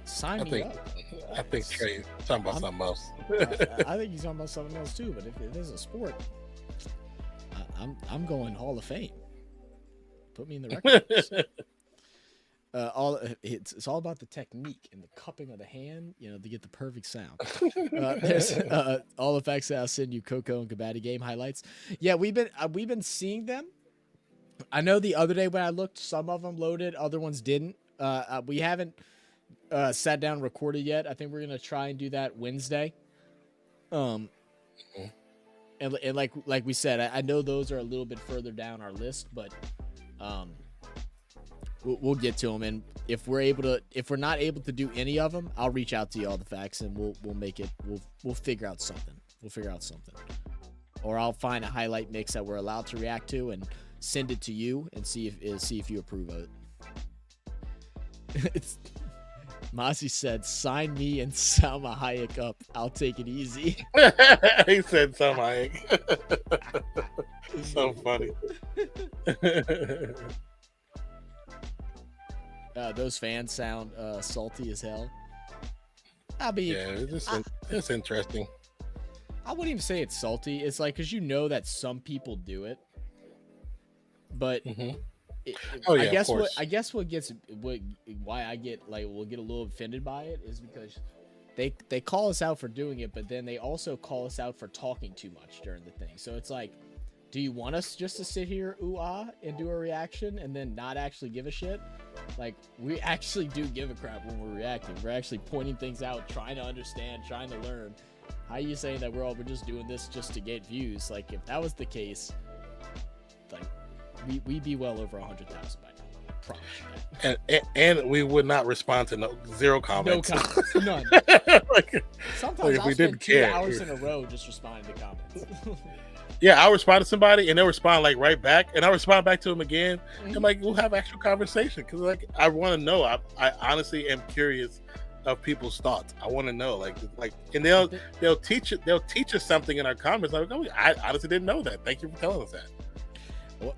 sign me up. I think Trey's talking about something else. I think he's talking about something else too. But if it is a sport, I'm going Hall of Fame. Put me in the records. It's all about the technique and the cupping of the hand, to get the perfect sound. There's all effects. I'll send you Coco and Kabaddi game highlights. Yeah, we've been seeing them. I know the other day when I looked, some of them loaded, other ones didn't. We haven't sat down and recorded yet. I think we're gonna try and do that Wednesday. And like we said, I know those are a little bit further down our list, but we'll get to them, and if we're not able to do any of them, I'll reach out to you all the facts, and we'll make it. We'll figure out something. Or I'll find a highlight mix that we're allowed to react to and send it to you and see if you approve of it. Masi said, "Sign me and Salma Hayek up. I'll take it easy." He said Salma Hayek. So funny. Those fans sound salty as hell. It's interesting. I wouldn't even say it's salty. It's like, because that some people do it, but I guess why I get we'll get a little offended by it is because they call us out for doing it, but then they also call us out for talking too much during the thing. So it's like, do you want us just to sit here and do a reaction and then not actually give a shit? Like, we actually do give a crap when we're reacting. We're actually pointing things out, trying to understand, trying to learn. How are you saying that we're just doing this just to get views? Like, if that was the case, like, we'd be well over 100,000 by now. I promise you. And we would not respond to zero comments. No comments, none. Sometimes I'll spend 2 hours in a row just responding to comments. Yeah, I'll respond to somebody and they'll respond like right back, and I'll respond back to them again. And like, we'll have actual conversation, because like, I want to know. I honestly am curious of people's thoughts. I want to know, like, and they'll teach us something in our comments. Like, oh, I honestly didn't know that. Thank you for telling us that.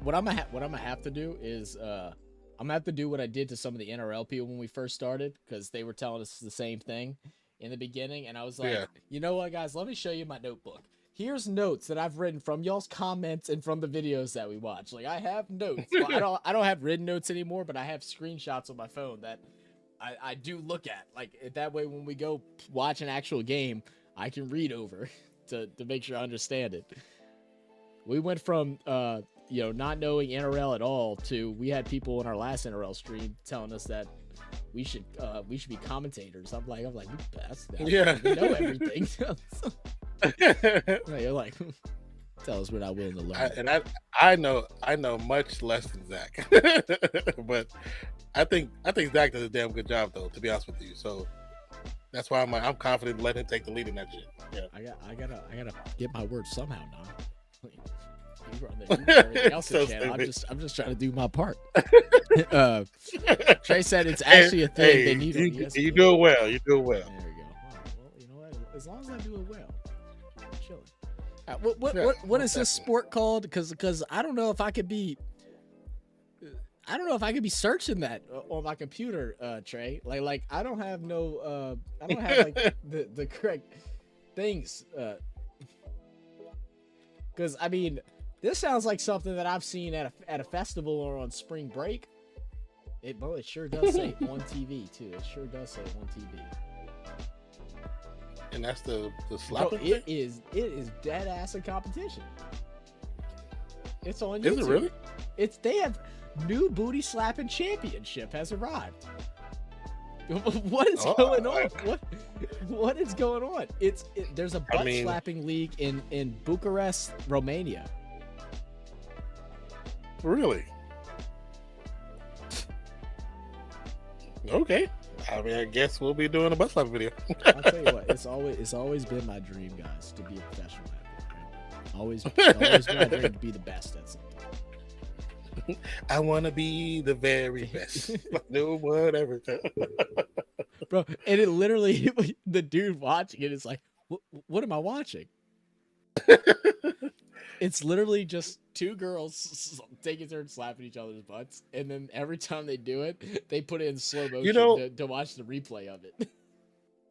What I'm gonna have to do is I'm gonna have to do what I did to some of the NRL people when we first started, because they were telling us the same thing in the beginning, and I was like, You know what, guys? Let me show you my notebook. Here's notes that I've written from y'all's comments and from the videos that we watch. Like, I have notes. Well, I don't have written notes anymore, but I have screenshots on my phone that I do look at. Like, that way when we go watch an actual game, I can read over to make sure I understand it. We went from not knowing NRL at all to, we had people in our last NRL stream telling us that we should be commentators. I'm like, we know everything. You're like, tell us we're not willing to learn. I know much less than Zach, but I think Zach does a damn good job, though, to be honest with you. So that's why I'm confident to let him take the lead in that shit. Yeah, I gotta get my words somehow now. You run everything else So in channel. stupid. I'm just trying to do my part. Trey said it's actually a thing Hey, they need on you ESPN. do it well. You do it well. There we go. Well, you know what? As long as I do it well, I'm chilling. What is this sport called? Because I don't know if I could be. I don't know if I could be searching that on my computer, Trey. Like I don't have no. I don't have like the correct things. Because I mean, this sounds like something that I've seen at a festival or on spring break. It sure does say on TV too. It sure does say on TV. And that's the Bro, slapping it thing? is dead ass in competition. It's on YouTube. Is it really? They have new booty slapping championship has arrived. What is going on? What is going on? There's a butt slapping league in Bucharest, Romania. Really? Okay. I mean, I guess we'll be doing a butt slap video. I'll tell you what, it's always been my dream, guys, to be a professional athlete. Right? Always been my dream to be the best at something. I want to be the very best. No one ever. Bro, and it literally, the dude watching it is like, what am I watching? It's literally just two girls taking turns slapping each other's butts, and then every time they do it, they put it in slow motion to watch the replay of it.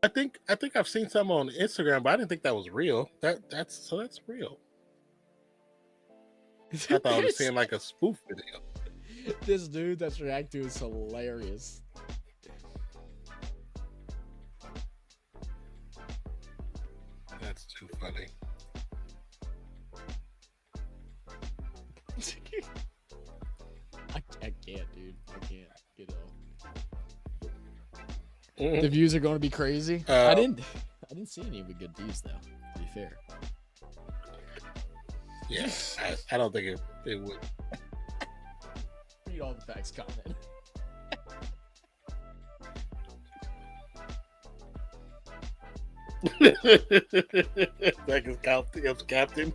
I think I've seen some on Instagram, but I didn't think that was real. That's real. I thought I was seeing like a spoof video. This dude that's reacting to is hilarious. That's too funny. I can't, dude. I can't get off. The views are going to be crazy. I didn't see any of the good views though. To be fair. Yeah, I don't think it would. Read all the facts comment. That is captain.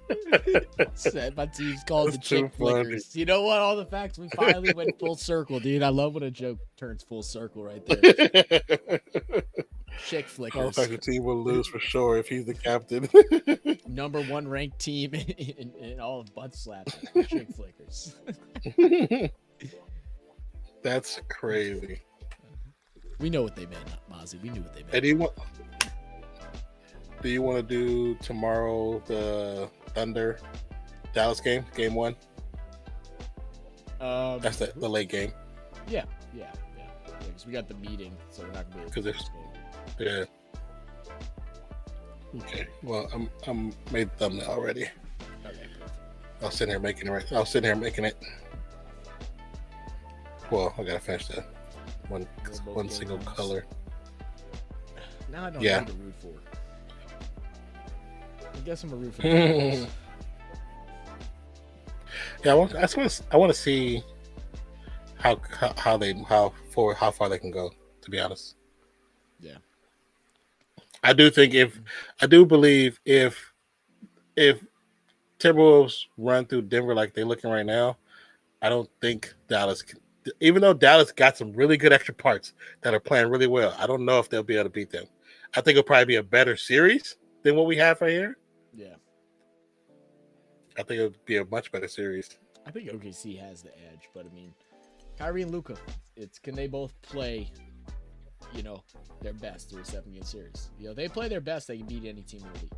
Said my team's called That's the too Chick Flickers. You know what? All the facts, we finally went full circle, dude. I love when a joke turns full circle right there. Chick Flickers. The team will lose for sure if he's the captain. Number 1 ranked team in all of butt slaps. Chick Flickers. That's crazy. We know what they meant, Mozzie. We knew what they meant. And do you want to do tomorrow the Thunder Dallas game 1? That's the late game. Yeah. Because we got the meeting, so we're not gonna be able to. Yeah. Okay. Well, I'm made the thumbnail already. Okay. I'll sit here making it. Well, I gotta finish the one single color. Now I don't know who to root for. I guess I'm a root for the Cardinals. Yeah, I want to see how far they can go. To be honest. Yeah. I do believe if Timberwolves run through Denver like they're looking right now, I don't think Dallas can, even though Dallas got some really good extra parts that are playing really well, I don't know if they'll be able to beat them. I think it'll probably be a better series than what we have right here. Yeah. I think it'll be a much better series. I think OKC has the edge, but I mean, Kyrie and Luka, can they both play, their best through a 7-game series? They play their best, they can beat any team in the league.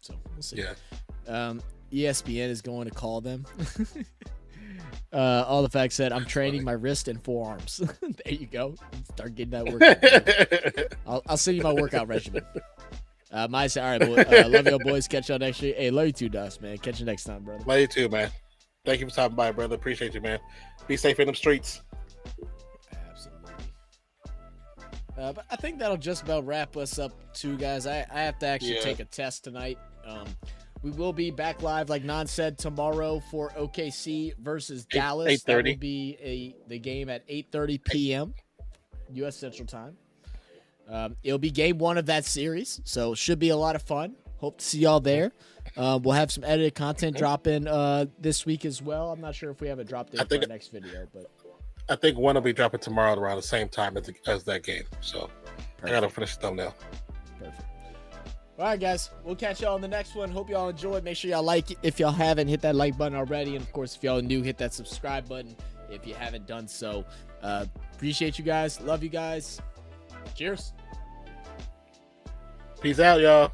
So we'll see. Yeah. ESPN is going to call them. All the facts said, I'm training my wrist and forearms. There you go. Start getting that workout. I'll send you my workout regimen. Mine said, all right, boy, love you, boys. Catch y'all next year. Hey, love you too, Dust, man. Catch you next time, brother. Love you too, man. Thank you for stopping by, brother. Appreciate you, man. Be safe in them streets. Absolutely. But I think that'll just about wrap us up too, guys. I have to actually take a test tonight. We will be back live, like Non said, tomorrow for OKC versus Dallas. 8:30. That will be the game at 8:30 p.m. U.S. Central Time. It'll be game 1 of that series, so it should be a lot of fun. Hope to see y'all there. We'll have some edited content dropping this week as well. I'm not sure if we have it dropped in for our next video, but I think one will be dropping tomorrow around the same time as that game. So perfect. I gotta finish the thumbnail. Perfect. All right, guys. We'll catch y'all on the next one. Hope y'all enjoyed. Make sure y'all like it if y'all haven't. Hit that like button already. And, of course, if y'all are new, hit that subscribe button if you haven't done so. Appreciate you guys. Love you guys. Cheers. Peace out, y'all.